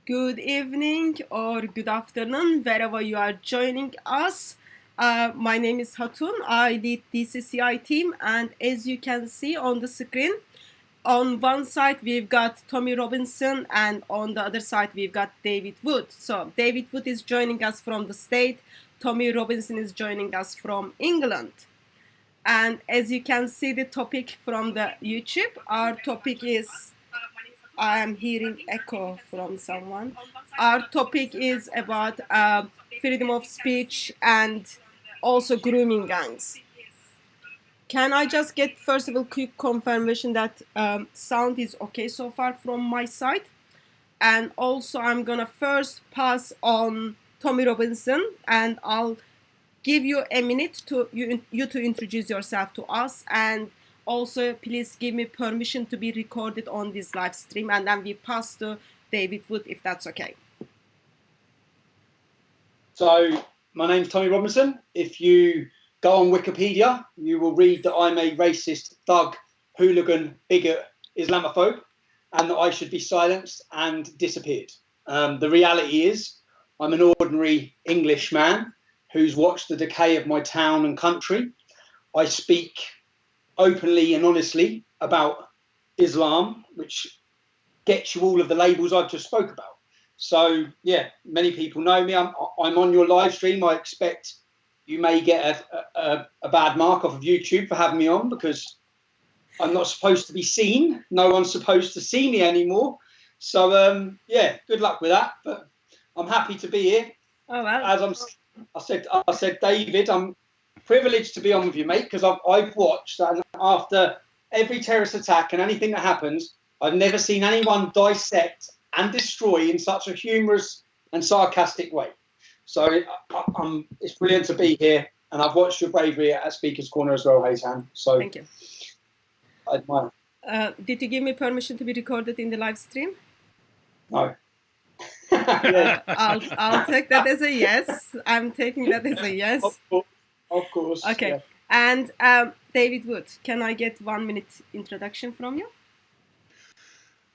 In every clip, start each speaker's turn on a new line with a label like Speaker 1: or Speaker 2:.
Speaker 1: good evening or good afternoon, wherever you are joining us. My name is Hatun. I lead DCCI team, and as you can see on the screen, on one side we've got Tommy Robinson, and on the other side we've got David Wood. So David Wood is joining us from the state. Tommy Robinson is joining us from England. And as you can see the topic from the YouTube, our topic is, I am hearing echo from someone. Our topic is about freedom of speech and also grooming gangs. Can I just get first of all quick confirmation that sound is okay so far from my side? And also I'm gonna first pass on Tommy Robinson, and I'll give you a minute to you to introduce yourself to us, and also please give me permission to be recorded on this live stream, and then we pass to David Wood if that's okay.
Speaker 2: So my name's Tommy Robinson. If you go on Wikipedia, you will read that I'm a racist, thug, hooligan, bigot, Islamophobe, and that I should be silenced and disappeared. The reality is I'm an ordinary English man who's watched the decay of my town and country. I speak openly and honestly about Islam, which gets you all of the labels I've just spoke about. So yeah, many people know me. I'm on your live stream. I expect you may get a bad mark off of YouTube for having me on, because I'm not supposed to be seen. No one's supposed to see me anymore. So yeah, good luck with that. But I'm happy to be here.
Speaker 1: Oh, wow.
Speaker 2: As I said, David, I'm privileged to be on with you, mate, because I've watched, and after every terrorist attack and anything that happens, I've never seen anyone dissect and destroy in such a humorous and sarcastic way. So it's brilliant to be here, and I've watched your bravery at Speaker's Corner as well, Haytan. So
Speaker 1: thank you.
Speaker 2: I admire.
Speaker 1: Did you give me permission to be recorded in the live stream?
Speaker 2: No.
Speaker 1: I'll take that as a yes. I'm taking that as a yes.
Speaker 2: Of course.
Speaker 1: Okay.
Speaker 2: Yeah.
Speaker 1: And David Wood, can I get 1 minute introduction from you?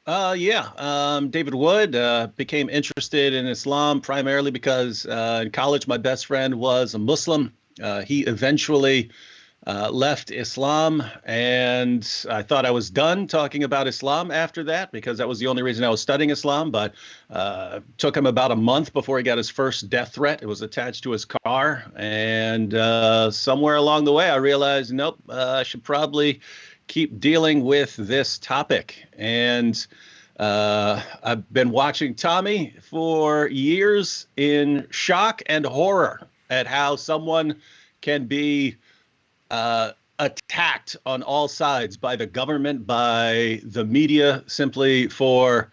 Speaker 3: David Wood became interested in Islam primarily because in college my best friend was a Muslim. He eventually left Islam, and I thought I was done talking about Islam after that, because that was the only reason I was studying Islam. But took him about a month before he got his first death threat. It was attached to his car, and somewhere along the way I realized, nope, I should probably keep dealing with this topic. And I've been watching Tommy for years in shock and horror at how someone can be attacked on all sides by the government, by the media, simply for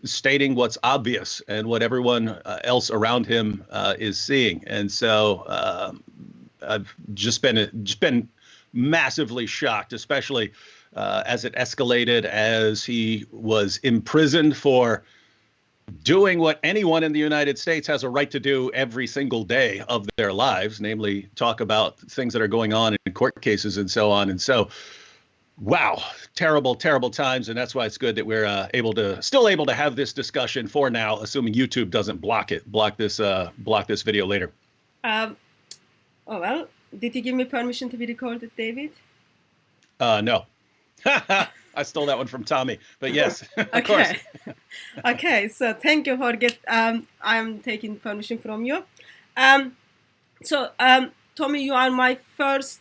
Speaker 3: stating what's obvious and what everyone else around him is seeing. And so I've just been massively shocked, especially as it escalated, as he was imprisoned for doing what anyone in the United States has a right to do every single day of their lives, namely talk about things that are going on in court cases and so on. And so, wow, terrible, terrible times. And that's why it's good that we're still able to have this discussion for now, assuming YouTube doesn't block this video later.
Speaker 1: Oh, well, did you give me permission to be recorded, David?
Speaker 3: No. I stole that one from Tommy, but yes, of
Speaker 1: course. Okay, so thank you for I'm taking permission from you. Tommy, you are my first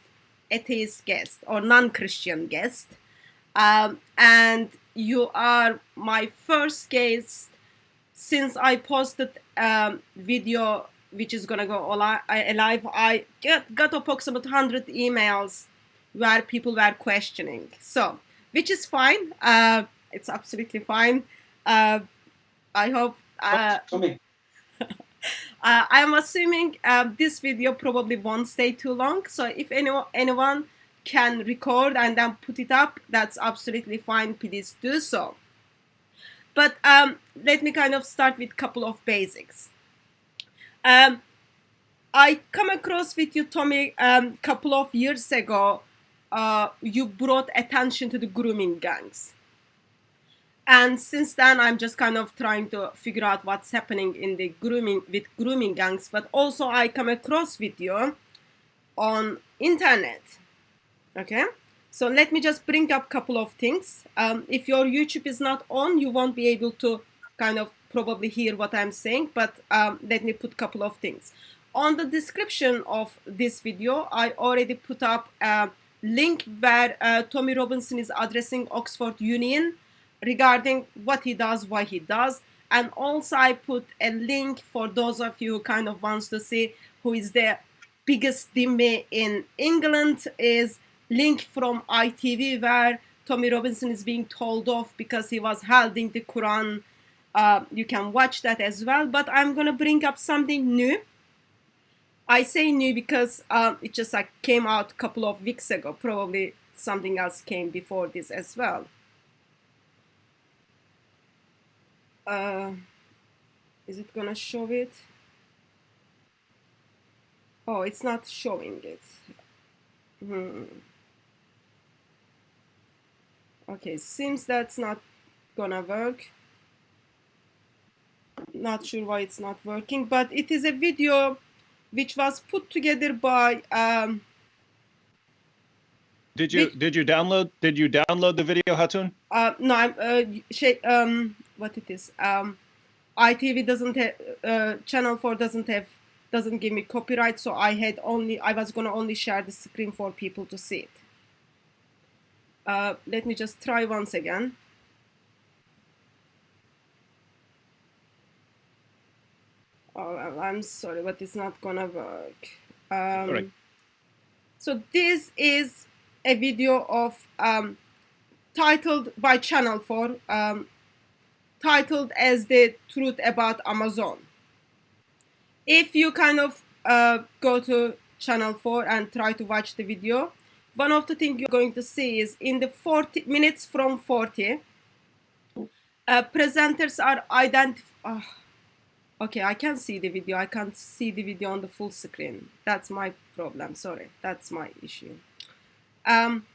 Speaker 1: atheist guest or non-Christian guest, and you are my first guest since I posted video which is gonna go live. I got approximately 100 emails where people were questioning, so which is fine. It's absolutely fine. I hope. I'm assuming this video probably won't stay too long. So if anyone can record and then put it up, that's absolutely fine. Please do so. But let me kind of start with a couple of basics. I come across with you, Tommy, a couple of years ago. You brought attention to the grooming gangs. And since then, I'm just kind of trying to figure out what's happening in the grooming gangs. But also, I come across video on internet. Okay, so let me just bring up a couple of things. If your YouTube is not on, you won't be able to kind of probably hear what I'm saying. But let me put a couple of things on the description of this video. I already put up a link where Tommy Robinson is addressing Oxford Union regarding what he does, why he does, and also I put a link for those of you who kind of wants to see who is the biggest dhimmi in England, is link from ITV where Tommy Robinson is being told off because he was holding the Quran. You can watch that as well, but I'm gonna bring up something new. I say new because it just like came out a couple of weeks ago. Probably something else came before this as well. Is it gonna show it? Oh, it's not showing it. Okay, seems that's not gonna work. Not sure why it's not working, but it is a video which was put together by
Speaker 3: Did you download the video, Hatun?
Speaker 1: no, I'm what it is, ITV doesn't have channel 4 doesn't give me copyright, so I was gonna only share the screen for people to see it. Let me just try once again. Oh, I'm sorry, but it's not gonna work.
Speaker 3: Right.
Speaker 1: So this is a video of titled by Channel 4, titled as The Truth About Amazon. If you kind of go to Channel 4 and try to watch the video, one of the things you're going to see is in the 40 minutes from 40, presenters are identifying. Okay, I can see the video. I can't see the video on the full screen. That's my problem. Sorry, that's my issue. On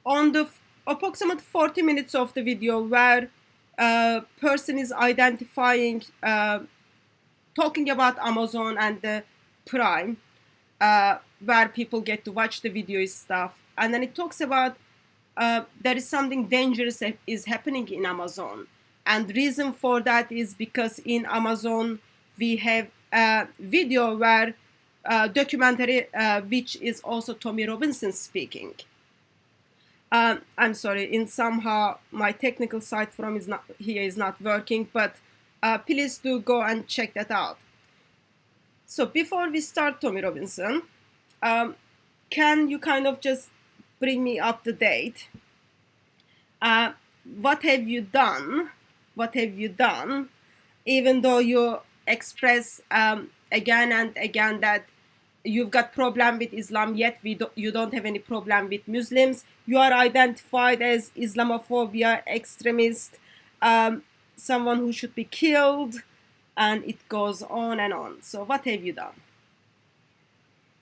Speaker 1: the approximate 40 minutes of the video where a person is identifying, talking about Amazon and the Prime, where people get to watch the video stuff. And then it talks about there is something dangerous that is happening in Amazon. And the reason for that is because in Amazon, we have a video where documentary, which is also Tommy Robinson speaking. I'm sorry, in somehow my technical side from is not working, but please do go and check that out. So before we start, Tommy Robinson, can you kind of just bring me up to date? What have you done? What have you done? Even though you express again and again that you've got problem with Islam, yet you don't have any problem with Muslims. You are identified as Islamophobia, extremist, someone who should be killed, and it goes on and on. So what have you done?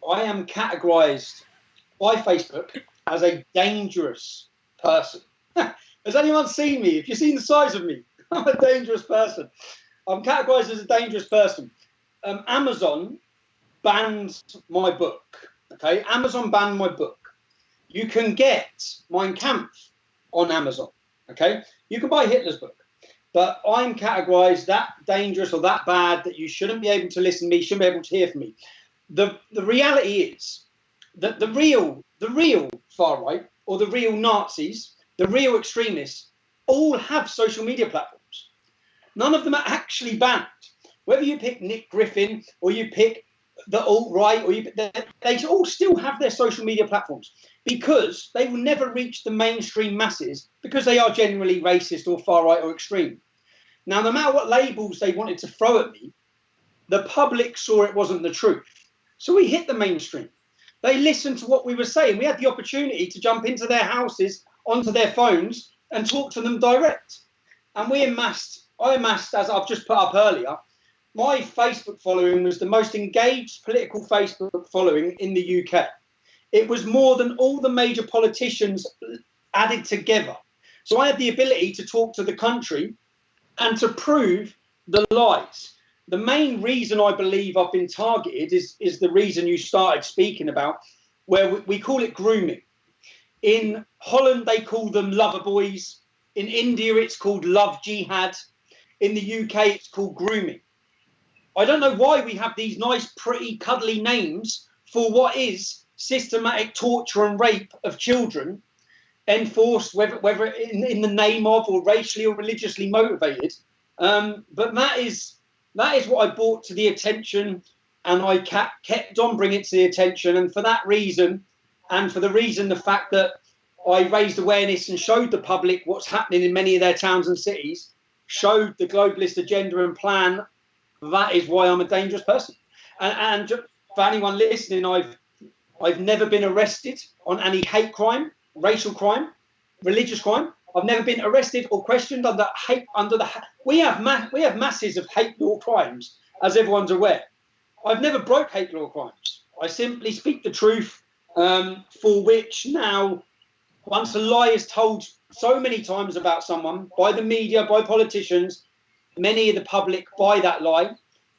Speaker 2: I am categorized by Facebook as a dangerous person. Has anyone seen me? If you've seen the size of me, I'm a dangerous person. I'm categorized as a dangerous person. Amazon banned my book. Okay, Amazon banned my book. You can get Mein Kampf on Amazon. Okay, you can buy Hitler's book, but I'm categorized that dangerous or that bad that you shouldn't be able to listen to me, shouldn't be able to hear from me. The reality is that the real far right or the real Nazis, the real extremists, all have social media platforms. None of them are actually banned. Whether you pick Nick Griffin or you pick the alt-right, or they all still have their social media platforms because they will never reach the mainstream masses because they are generally racist or far-right or extreme. Now, no matter what labels they wanted to throw at me, the public saw it wasn't the truth. So we hit the mainstream. They listened to what we were saying. We had the opportunity to jump into their houses, onto their phones, and talk to them direct. And I amassed, as I've just put up earlier, my Facebook following was the most engaged political Facebook following in the UK. It was more than all the major politicians added together. So I had the ability to talk to the country and to prove the lies. The main reason I believe I've been targeted is the reason you started speaking about, where we call it grooming. In Holland, they call them lover boys. In India, it's called love jihad. In the UK, it's called grooming. I don't know why we have these nice, pretty, cuddly names for what is systematic torture and rape of children, enforced whether in the name of or racially or religiously motivated. But that is what I brought to the attention, and I kept on bringing it to the attention. And for that reason, and for the fact that I raised awareness and showed the public what's happening in many of their towns and cities, showed the globalist agenda and plan, that is why I'm a dangerous person. And for anyone listening, I've never been arrested on any hate crime, racial crime, religious crime. I've never been arrested or questioned under hate. We have masses of hate law crimes, as everyone's aware. I've never broke hate law crimes. I simply speak the truth, for which now, once a lie is told so many times about someone by the media, by politicians, many of the public buy that lie.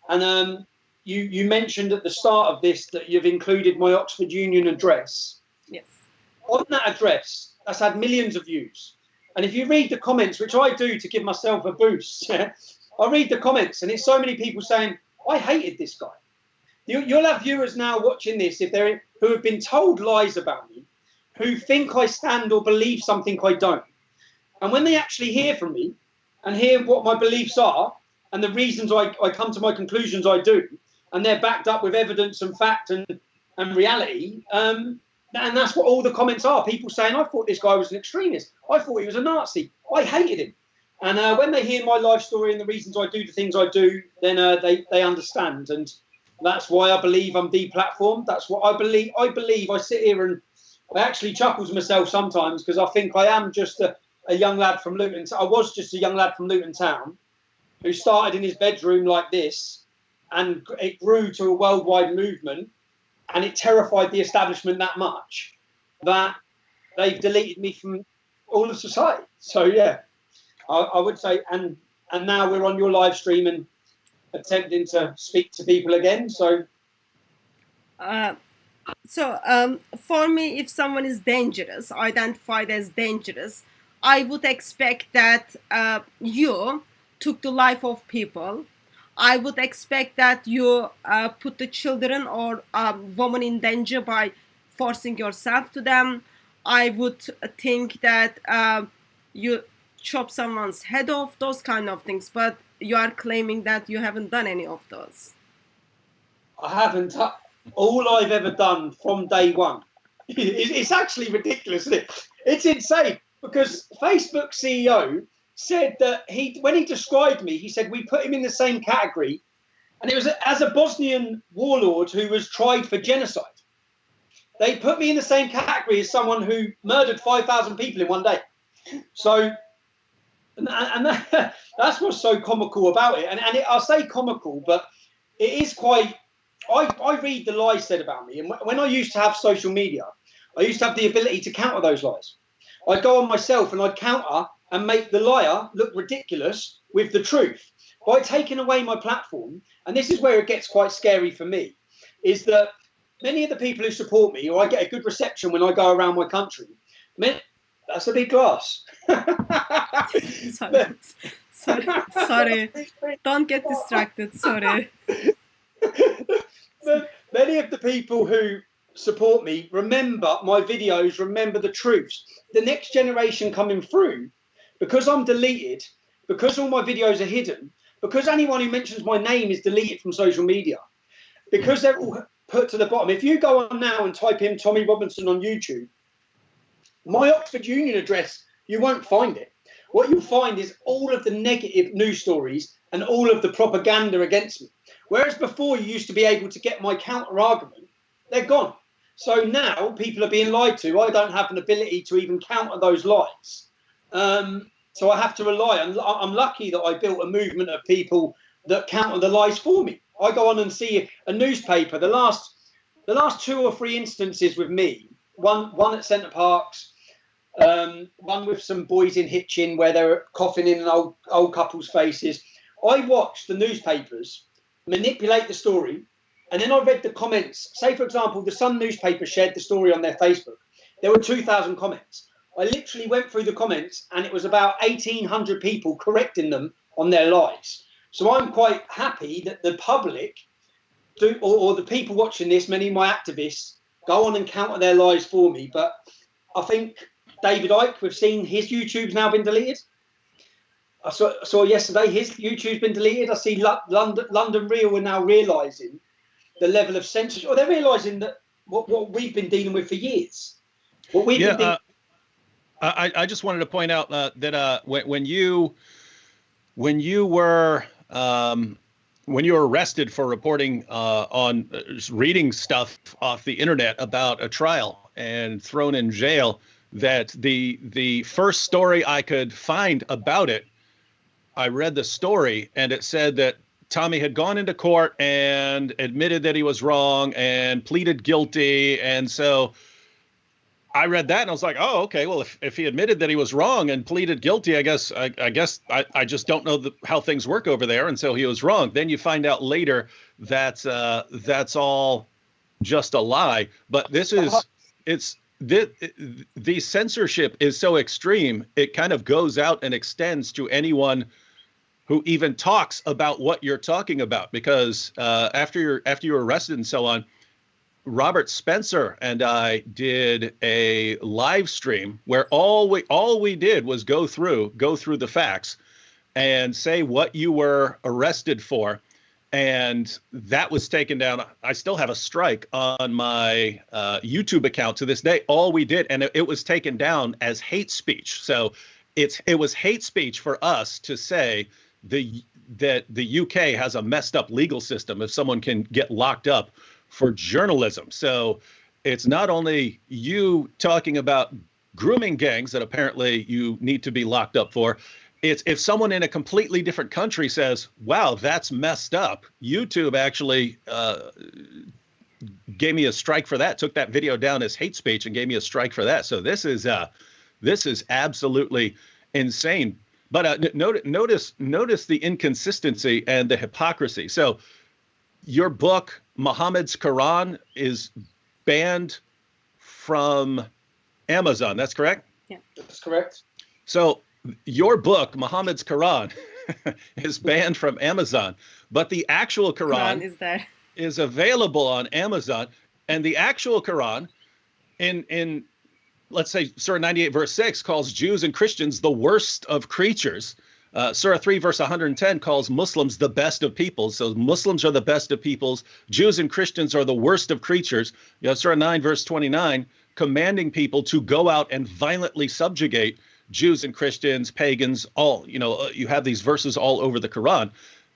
Speaker 2: And you mentioned at the start of this that you've included my Oxford Union address.
Speaker 1: Yes.
Speaker 2: On that address, that's had millions of views. And if you read the comments, which I do to give myself a boost, I read the comments, and it's so many people saying, I hated this guy. You'll have viewers now watching this who have been told lies about me, who think I stand or believe something I don't. And when they actually hear from me and hear what my beliefs are and the reasons I come to my conclusions I do, and they're backed up with evidence and fact and reality, and that's what all the comments are. People saying, I thought this guy was an extremist. I thought he was a Nazi. I hated him. And when they hear my life story and the reasons I do the things I do, then they understand. And that's why I believe I'm deplatformed. That's what I believe. I sit here and I actually chuckle to myself sometimes, because I think I am just a young lad from Luton. I was just a young lad from Luton Town who started in his bedroom like this, and it grew to a worldwide movement, and it terrified the establishment that much that they've deleted me from all of society. So yeah, I would say, and now we're on your live stream and attempting to speak to people again. So
Speaker 1: for me, if someone is dangerous, identified as dangerous, I would expect that you took the life of people. I would expect that you put the children or women in danger by forcing yourself to them. I would think that you chop someone's head off, those kind of things. But you are claiming that you haven't done any of those.
Speaker 2: I haven't. All I've ever done from day one. It's actually ridiculous, isn't it? It's insane, because Facebook CEO said that when he described me, he said we put him in the same category, and it was as a Bosnian warlord who was tried for genocide. They put me in the same category as someone who murdered 5,000 people in one day. So, and that's what's so comical about it. And I'll say comical, but it is quite. I read the lies said about me, and when I used to have social media, I used to have the ability to counter those lies. I'd go on myself and I'd counter and make the liar look ridiculous with the truth. By taking away my platform, and this is where it gets quite scary for me, is that many of the people who support me, or I get a good reception when I go around my country, that's a big glass.
Speaker 1: Sorry. Don't get distracted. Sorry.
Speaker 2: Many of the people who support me remember my videos, remember the truths. The next generation coming through, because I'm deleted, because all my videos are hidden, because anyone who mentions my name is deleted from social media, because they're all put to the bottom. If you go on now and type in Tommy Robinson on YouTube, my Oxford Union address, you won't find it. What you'll find is all of the negative news stories and all of the propaganda against me. Whereas before you used to be able to get my counter argument, they're gone. So now people are being lied to. I don't have an ability to even counter those lies. So I have to rely on, I'm lucky that I built a movement of people that counter the lies for me. I go on and see a newspaper. The last 2 or 3 instances with me, one at Centre Parks, One with some boys in Hitchin where they're coughing in old couples' faces. I watched the newspapers manipulate the story, and then I read the comments. Say, for example, the Sun newspaper shared the story on their Facebook. There were 2,000 comments. I literally went through the comments, and it was about 1,800 people correcting them on their lies. So I'm quite happy that the public, or the people watching this, many of my activists, go on and counter their lies for me. But I think David Icke, we've seen his YouTube's now been deleted. I saw yesterday his YouTube's been deleted. I see London Real are now realising the level of censorship. Or they're realising that what we've been dealing with for years. What we've been dealing.
Speaker 3: I just wanted to point out that when you were arrested for reporting on reading stuff off the internet about a trial and thrown in jail, that the first story I could find about it, I read the story and it said that Tommy had gone into court and admitted that he was wrong and pleaded guilty. And so I read that and I was like, oh, okay, well, if he admitted that he was wrong and pleaded guilty, I guess I just don't know how things work over there. And so he was wrong. Then you find out later that that's all just a lie. But the censorship is so extreme, it kind of goes out and extends to anyone who even talks about what you're talking about. Because after you're arrested and so on, Robert Spencer and I did a live stream where all we did was go through the facts and say what you were arrested for. And that was taken down. I still have a strike on my YouTube account to this day. All we did, and it was taken down as hate speech. So it was hate speech for us to say that the UK has a messed up legal system if someone can get locked up for journalism. So it's not only you talking about grooming gangs that apparently you need to be locked up for. It's if someone in a completely different country says, wow, that's messed up. YouTube actually gave me a strike for that, took that video down as hate speech and gave me a strike for that. So this is absolutely insane. But notice the inconsistency and the hypocrisy. So your book, Muhammad's Quran, is banned from Amazon. That's correct?
Speaker 1: Yeah,
Speaker 2: that's correct.
Speaker 3: So your book, Muhammad's Quran, is banned from Amazon, but the actual Quran
Speaker 1: is there,
Speaker 3: is available on Amazon. And the actual Quran in let's say Surah 98 verse 6 calls Jews and Christians the worst of creatures. Surah 3 verse 110 calls Muslims the best of peoples. So Muslims are the best of peoples. Jews and Christians are the worst of creatures. Surah 9 verse 29 commanding people to go out and violently subjugate Jews and Christians, pagans, all, you have these verses all over the Quran.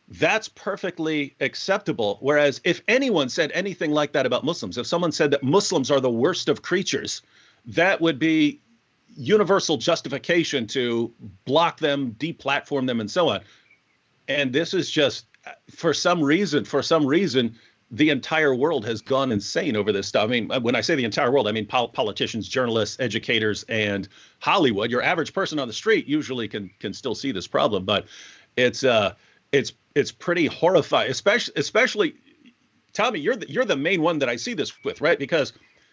Speaker 3: That's perfectly acceptable. Whereas if anyone said anything like that about Muslims, if someone said that Muslims are the worst of creatures, that would be universal justification to block them, deplatform them, and so on. And this is just, for some reason, the entire world has gone insane over this stuff. I mean, when I say the entire world, I mean politicians, journalists, educators, and Hollywood. Your average person on the street usually can still see this problem, but it's pretty horrifying. Especially, Tommy, you're the main one that I see this with, right? Because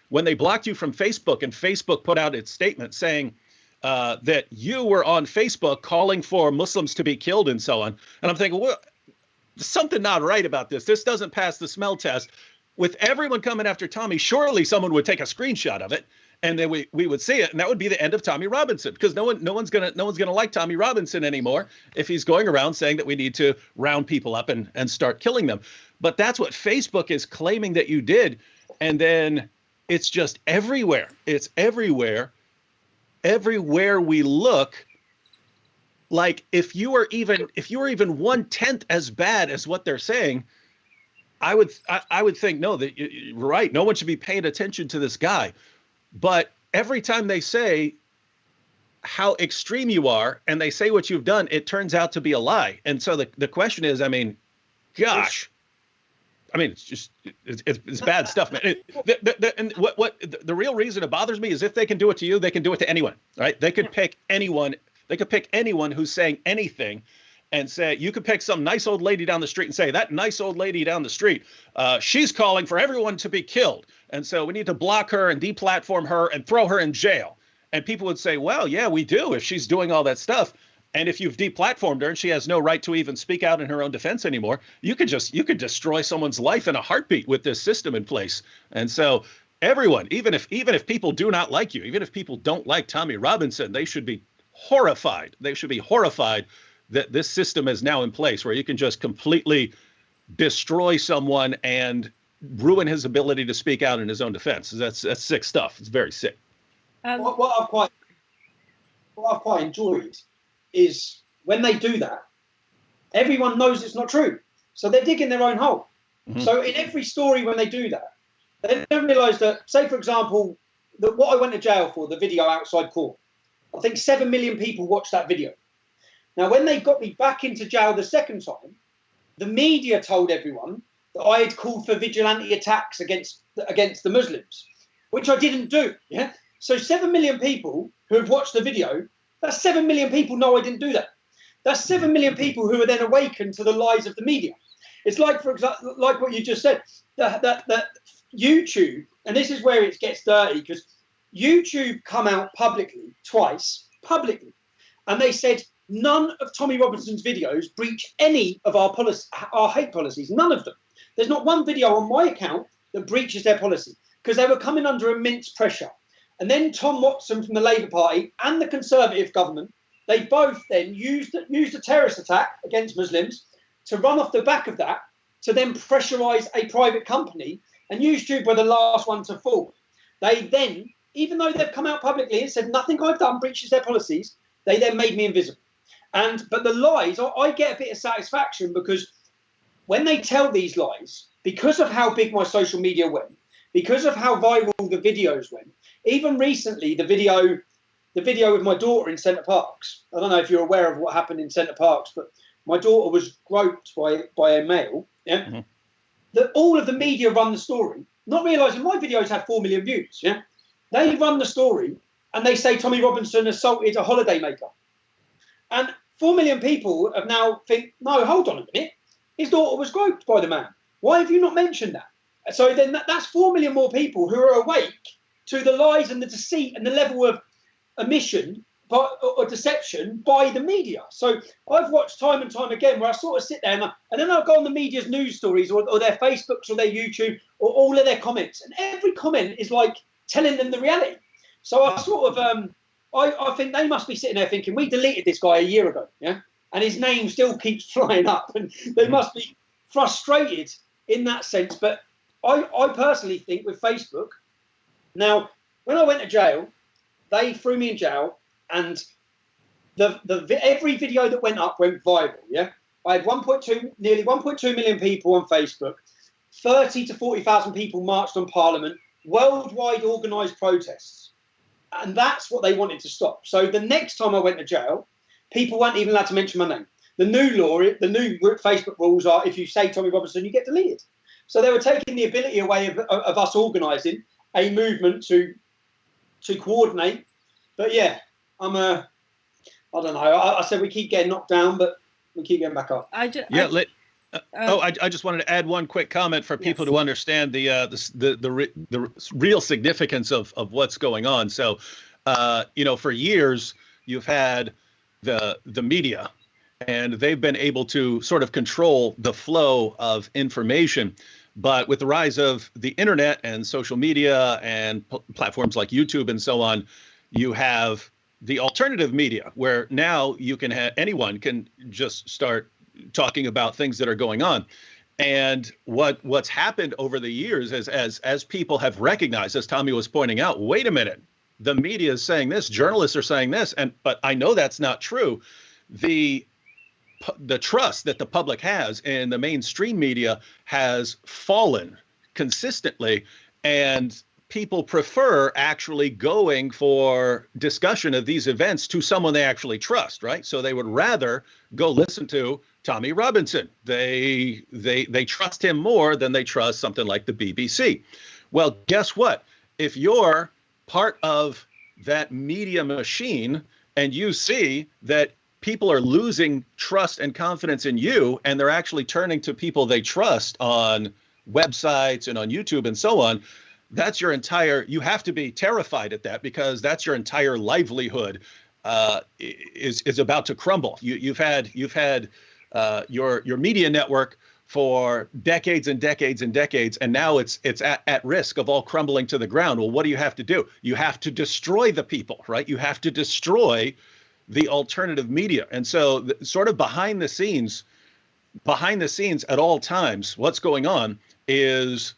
Speaker 3: when they blocked you from Facebook and Facebook put out its statement saying that you were on Facebook calling for Muslims to be killed and so on, and I'm thinking, well, something not right about this. This doesn't pass the smell test. With everyone coming after Tommy, surely someone would take a screenshot of it, and then we would see it, and that would be the end of Tommy Robinson, because no one's gonna like Tommy Robinson anymore if he's going around saying that we need to round people up and start killing them. But that's what Facebook is claiming that you did, and then it's just everywhere. It's everywhere. Everywhere we look. Like if you were even 1/10 as bad as what they're saying, I would think, no, that you're right. No one should be paying attention to this guy. But every time they say how extreme you are and they say what you've done, it turns out to be a lie. And so the question is, I mean, gosh, I mean, it's bad stuff, man. And the real reason it bothers me is if they can do it to you, they can do it to anyone, right? They could pick anyone. They could pick anyone who's saying anything, and say, you could pick some nice old lady down the street and say, that nice old lady down the street, she's calling for everyone to be killed, and so we need to block her and deplatform her and throw her in jail. And people would say, well, yeah, we do, if she's doing all that stuff. And if you've deplatformed her and she has no right to even speak out in her own defense anymore, you could destroy someone's life in a heartbeat with this system in place. And so everyone, even if people do not like you, even if people don't like Tommy Robinson, they should be horrified. They should be horrified that this system is now in place where you can just completely destroy someone and ruin his ability to speak out in his own defense. That's sick stuff. It's very sick.
Speaker 2: What I've quite enjoyed is when they do that, everyone knows it's not true. So they're digging their own hole. Mm-hmm. So in every story when they do that, they don't realise that, say, for example, that what I went to jail for, the video outside court, I think 7 million people watched that video. Now, when they got me back into jail the second time, the media told everyone that I had called for vigilante attacks against the Muslims, which I didn't do. Yeah. So 7 million people who have watched the video, that's 7 million people know I didn't do that. That's 7 million people who are then awakened to the lies of the media. It's like, for example, like what you just said, that YouTube, and this is where it gets dirty, because YouTube come out twice publicly, and they said none of Tommy Robinson's videos breach any of our hate policies, none of them. There's not one video on my account that breaches their policy, because they were coming under immense pressure. And then Tom Watson from the Labour Party and the Conservative government, they both then used a terrorist attack against Muslims to run off the back of that, to then pressurise a private company, and YouTube were the last one to fall. They then, even though they've come out publicly and said nothing I've done breaches their policies, they then made me invisible. But the lies, I get a bit of satisfaction, because when they tell these lies, because of how big my social media went, because of how viral the videos went, even recently, the video with my daughter in Centre Parks. I don't know if you're aware of what happened in Centre Parks, but my daughter was groped by a male. Yeah, mm-hmm. That all of the media run the story, not realising my videos had 4 million views. Yeah, they run the story and they say Tommy Robinson assaulted a holidaymaker, and 4 million people have now think, no, hold on a minute, his daughter was groped by the man. Why have you not mentioned that? So then that's 4 million more people who are awake to the lies and the deceit and the level of omission or deception by the media. So I've watched time and time again where I sort of sit there and then I'll go on the media's news stories or their Facebooks or their YouTube or all of their comments. And every comment is like telling them the reality. So I sort of, I think they must be sitting there thinking, we deleted this guy a year ago, yeah, and his name still keeps flying up. And they must be frustrated in that sense. But I personally think with Facebook, now, when I went to jail, they threw me in jail, and every video that went up went viral. Yeah, I had nearly 1.2 million people on Facebook, 30 to 40,000 people marched on Parliament, worldwide organised protests, and that's what they wanted to stop. So the next time I went to jail, people weren't even allowed to mention my name. The new Facebook rules are, if you say Tommy Robinson, you get deleted. So they were taking the ability away of us organising a movement to coordinate. But yeah, I don't know. I said we keep getting knocked down, but we keep getting back up. I
Speaker 3: just wanted to add one quick comment for people to understand the real significance of what's going on. So, for years you've had the media, and they've been able to sort of control the flow of information. But with the rise of the internet and social media and platforms like YouTube and so on, you have the alternative media, where now you can anyone can just start talking about things that are going on. And what's happened over the years is as people have recognized, as Tommy was pointing out, wait a minute, the media is saying this, journalists are saying this, but I know that's not true. The trust that the public has in the mainstream media has fallen consistently, and people prefer actually going for discussion of these events to someone they actually trust, right? So they would rather go listen to Tommy Robinson. They trust him more than they trust something like the BBC. Well, guess what? If you're part of that media machine and you see that people are losing trust and confidence in you, and they're actually turning to people they trust on websites and on YouTube and so on, that's your entire, you have to be terrified at that, because that's your entire livelihood is about to crumble. You've had your media network for decades and decades and decades, and now it's at risk of all crumbling to the ground. Well, what do you have to do? You have to destroy the people, right? You have to destroy the alternative media. And so sort of behind the scenes at all times, what's going on is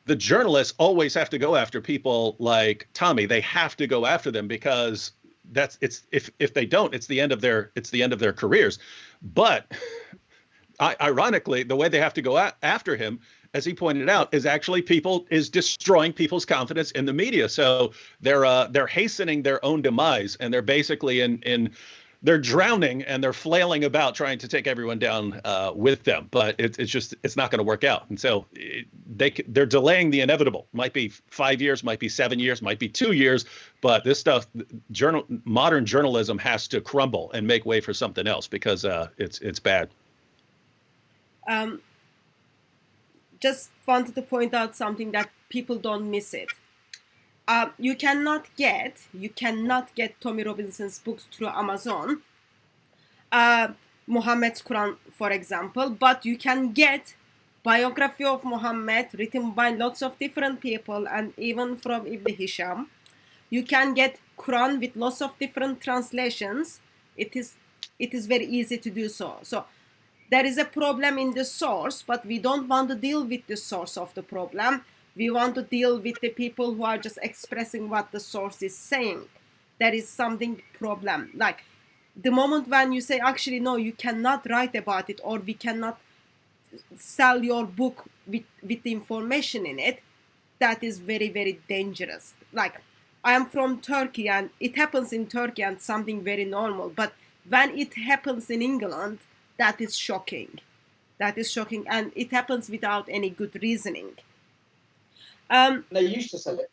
Speaker 3: the journalists always have to go after people like Tommy. They have to go after them, because if they don't, it's the end of their careers. But ironically, the way they have to go after him, as he pointed out, is actually destroying people's confidence in the media. So they're hastening their own demise, and they're basically they're drowning, and they're flailing about trying to take everyone down with them. But it's not going to work out. And so they're delaying the inevitable. Might be 5 years, might be 7 years, might be 2 years. But this stuff, modern journalism has to crumble and make way for something else, because it's bad.
Speaker 1: Just wanted to point out something that people don't miss it. You cannot get Tommy Robinson's books through Amazon, Muhammad's Quran, for example, but you can get biography of Muhammad written by lots of different people, and even from Ibn Hisham. You can get Quran with lots of different translations. It is very easy to do so. So there is a problem in the source, but we don't want to deal with the source of the problem. We want to deal with the people who are just expressing what the source is saying. There is something problem. Like the moment when you say, actually, no, you cannot write about it, or we cannot sell your book with the information in it, that is very, very dangerous. Like, I am from Turkey, and it happens in Turkey and something very normal. But when it happens in England, that is shocking. That is shocking, and it happens without any good reasoning.
Speaker 2: They used to sell it.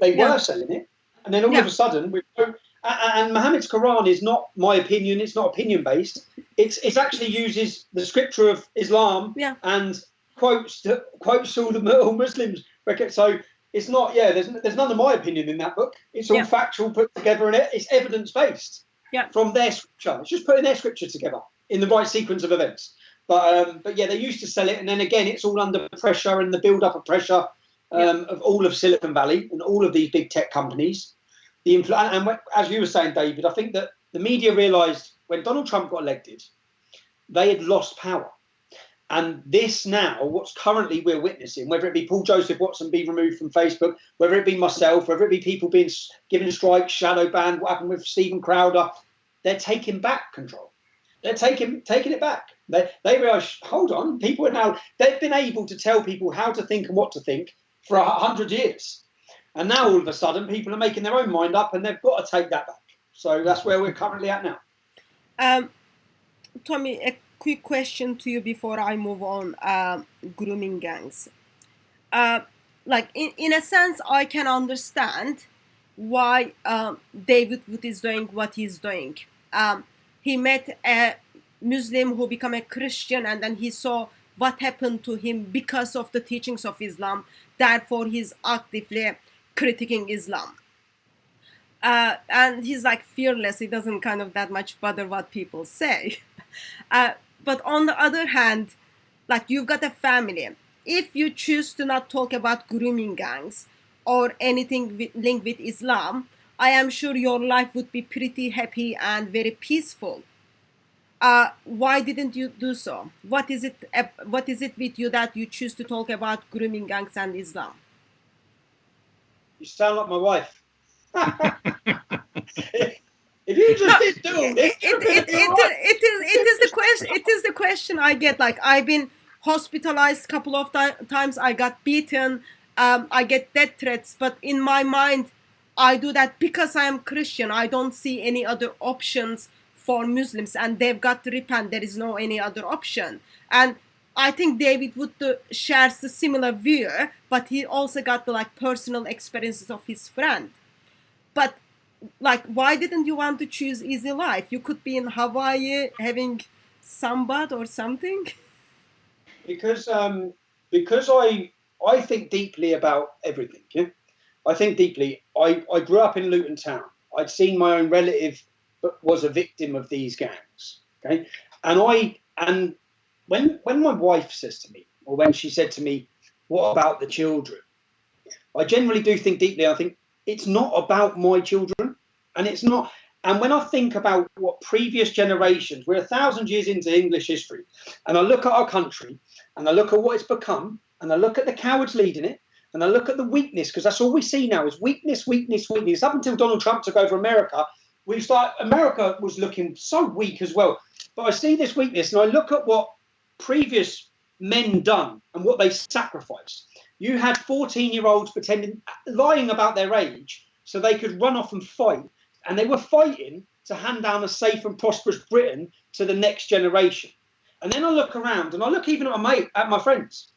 Speaker 2: They were selling it, and then all of a sudden, and Muhammad's Quran is not my opinion. It's not opinion based. It's actually uses the scripture of Islam and quotes all Muslims. So it's not. Yeah, there's none of my opinion in that book. It's all factual, put together in it. It's evidence based. Yeah. From their scripture. It's just putting their scripture together in the right sequence of events. But yeah, they used to sell it, and then again, it's all under pressure and the build-up of pressure of all of Silicon Valley and all of these big tech companies. And as you were saying, David, I think that the media realised when Donald Trump got elected, they had lost power. And this now, what's currently we're witnessing, whether it be Paul Joseph Watson being removed from Facebook, whether it be myself, whether it be people being given strikes, shadow banned, what happened with Stephen Crowder, they're taking back control. They're taking it back. They realise, hold on, people are now, they've been able to tell people how to think and what to think for 100 years. And now all of a sudden, people are making their own mind up, and they've got to take that back. So that's where we're currently at now.
Speaker 1: Tommy, a quick question to you before I move on. Grooming gangs. Like in a sense, I can understand why David Wood is doing what he's doing. He met a Muslim who became a Christian, and then he saw what happened to him because of the teachings of Islam. Therefore, he's actively critiquing Islam. And he's like fearless. He doesn't kind of that much bother what people say. But on the other hand, like you've got a family. If you choose to not talk about grooming gangs or anything linked with Islam, I am sure your life would be pretty happy and very peaceful. Why didn't you do so? What is it with you that you choose to talk about grooming gangs and Islam?
Speaker 2: You sound like my wife. If you just did do
Speaker 1: it is the question I get. Like, I've been hospitalized couple of times. I got beaten. I get death threats. But in my mind, I do that because I am Christian. I don't see any other options for Muslims, and they've got to repent. There is no any other option. And I think David Wood shares the similar view, but he also got the like personal experiences of his friend. But like, why didn't you want to choose easy life? You could be in Hawaii having sambat or something.
Speaker 2: Because I think deeply about everything. Yeah? I think deeply. I grew up in Luton Town. I'd seen my own relative but was a victim of these gangs. Okay, and when my wife says to me, or when she said to me, "What about the children?" I generally do think deeply. I think it's not about my children, and it's not. And when I think about what previous generations, we're 1,000 years into English history, and I look at our country, and I look at what it's become, and I look at the cowards leading it, and I look at the weakness, because that's all we see now is weakness, weakness, weakness. Up until Donald Trump took over America, America was looking so weak as well. But I see this weakness, and I look at what previous men done and what they sacrificed. You had 14-year-olds lying about their age so they could run off and fight. And they were fighting to hand down a safe and prosperous Britain to the next generation. And then I look around, and I look even at my friends,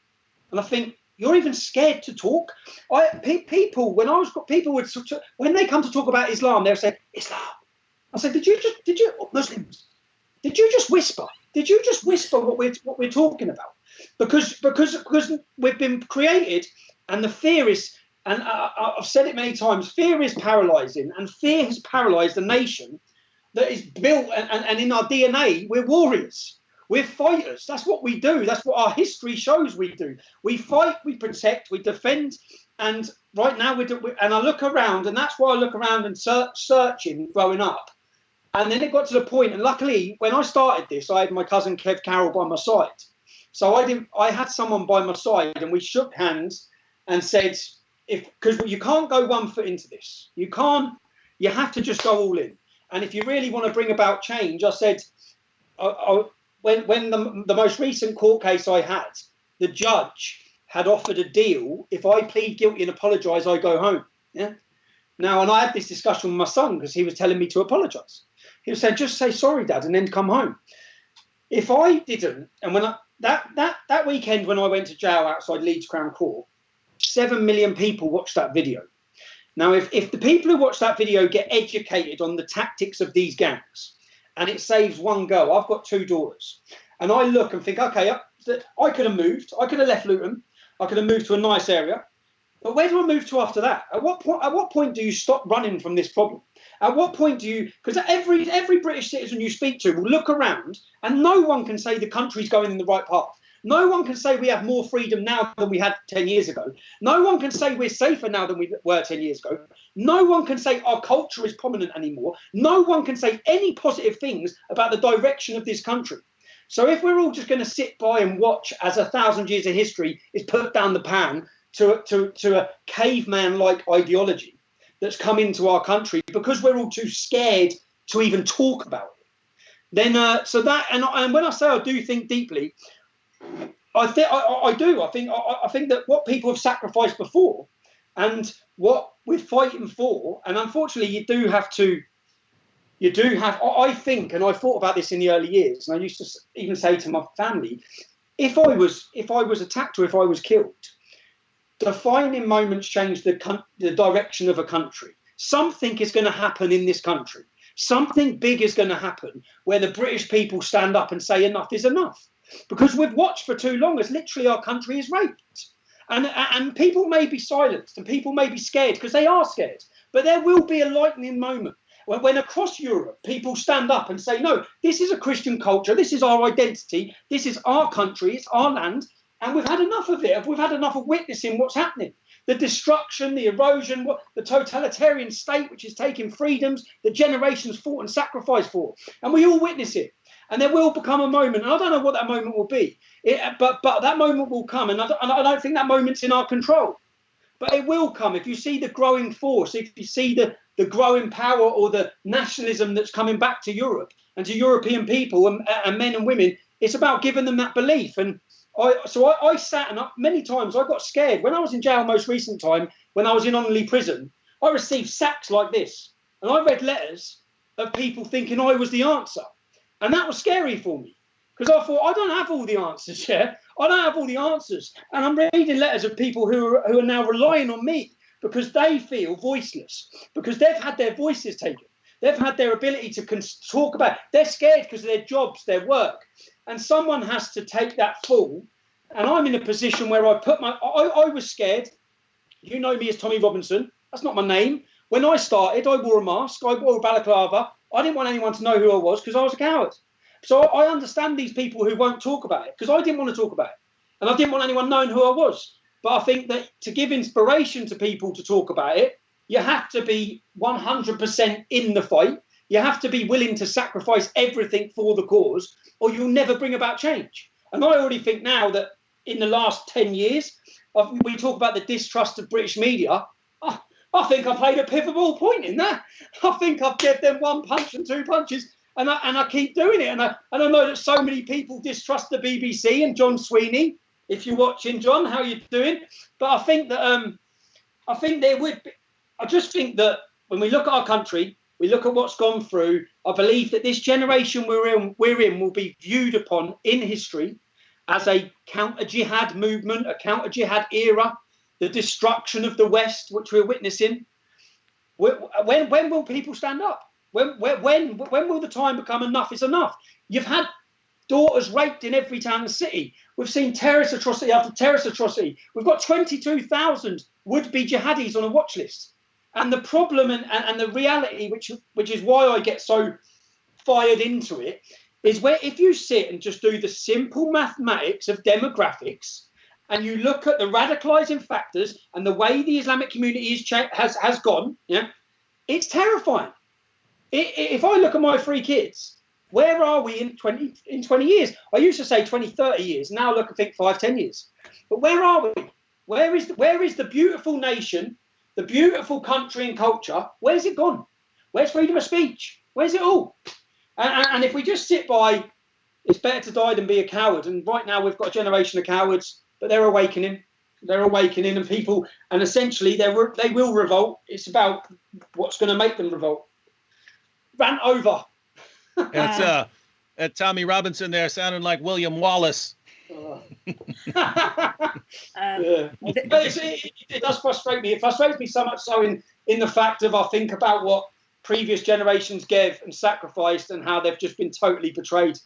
Speaker 2: and I think, you're even scared to talk. People would, when they come to talk about Islam, they'll say, Islam. I said, Muslims, did you just whisper? Did you just whisper what we're talking about? Because we've been created, and the fear is, and I've said it many times, fear is paralyzing, and fear has paralyzed a nation that is built, and in our DNA, we're warriors. We're fighters. That's what we do. That's what our history shows we do. We fight, we protect, we defend, and right now and I look around, and that's why I look around and searching growing up. And then it got to the point, and luckily, when I started this, I had my cousin Kev Carroll by my side. So I had someone by my side, and we shook hands and said, because you can't go 1 foot into this. You have to just go all in. And if you really want to bring about change, I said, when the most recent court case I had, the judge had offered a deal. If I plead guilty and apologise, I go home. Yeah. Now, and I had this discussion with my son because he was telling me to apologise. He was saying, just say sorry, Dad, and then come home. If I didn't, and when that weekend when I went to jail outside Leeds Crown Court, 7 million people watched that video. Now, if the people who watch that video get educated on the tactics of these gangs, and it saves one girl, I've got 2 daughters, and I look and think, okay, I could have moved, I could have left Luton, I could have moved to a nice area, but where do I move to after that? At what point do you stop running from this problem? At what point do you, because every British citizen you speak to will look around, and no one can say the country's going in the right path. No one can say we have more freedom now than we had 10 years ago. No one can say we're safer now than we were 10 years ago. No one can say our culture is prominent anymore. No one can say any positive things about the direction of this country. So if we're all just going to sit by and watch as 1,000 years of history is put down the pan to a caveman-like ideology that's come into our country because we're all too scared to even talk about it, then and when I say I do think deeply, I think that what people have sacrificed before and what we're fighting for, and unfortunately I think, and I thought about this in the early years, and I used to even say to my family, if I was attacked or if I was killed, defining moments change the direction of a country. Something is going to happen in this country. Something big is going to happen where the British people stand up and say enough is enough. Because we've watched for too long as literally our country is raped. And people may be silenced and people may be scared because they are scared. But there will be a lightning moment when across Europe people stand up and say, no, this is a Christian culture. This is our identity. This is our country. It's our land. And we've had enough of it. We've had enough of witnessing what's happening. The destruction, the erosion, the totalitarian state which is taking freedoms that generations fought and sacrificed for. And we all witness it. And there will become a moment, and I don't know what that moment will be, but that moment will come, and I don't think that moment's in our control. But it will come. If you see the growing force, if you see the growing power or the nationalism that's coming back to Europe and to European people and men and women, it's about giving them that belief. And I sat, and many times I got scared. When I was in jail most recent time, when I was in Onley prison, I received sacks like this. And I read letters of people thinking I was the answer. And that was scary for me. Because I thought, I don't have all the answers, yeah? I don't have all the answers. And I'm reading letters of people who are now relying on me because they feel voiceless, because they've had their voices taken. They've had their ability to talk about it. They're scared because of their jobs, their work. And someone has to take that fall. And I'm in a position where I was scared. You know me as Tommy Robinson. That's not my name. When I started, I wore a mask. I wore a balaclava. I didn't want anyone to know who I was because I was a coward. So I understand these people who won't talk about it because I didn't want to talk about it. And I didn't want anyone knowing who I was. But I think that to give inspiration to people to talk about it, you have to be 100% in the fight. You have to be willing to sacrifice everything for the cause, or you'll never bring about change. And I already think now that in the last 10 years, we talk about the distrust of British media. I think I played a pivotal point in that. I think I've given them one punch and two punches, and I keep doing it. And I know that so many people distrust the BBC and John Sweeney. If you're watching, John, how you doing? But I think that I think there would be. I just think that when we look at our country, we look at what's gone through. I believe that this generation we're in will be viewed upon in history as a counter-jihad movement, a counter-jihad era, the destruction of the West, which we're witnessing. When will people stand up? When will the time become enough is enough? You've had daughters raped in every town and city. We've seen terrorist atrocity after terrorist atrocity. We've got 22,000 would-be jihadis on a watch list. And the problem and the reality, which is why I get so fired into it, is where if you sit and just do the simple mathematics of demographics and you look at the radicalizing factors and the way the Islamic community has gone, yeah, it's terrifying. If I look at my 3 kids, where are we in 20 years? I used to say 20, 30 years. Now look, I think 5, 10 years. But where are we? Where is the beautiful nation, the beautiful country and culture? Where's it gone? Where's freedom of speech? Where's it all? And if we just sit by, it's better to die than be a coward. And right now we've got a generation of cowards, but they're awakening. They're awakening, and people, and essentially they will revolt. It's about what's going to make them revolt. Rant over.
Speaker 3: It's Tommy Robinson there, sounding like William Wallace.
Speaker 2: Yeah. It does frustrate me. It frustrates me so much so in the fact of I think about what previous generations gave and sacrificed and how they've just been totally betrayed.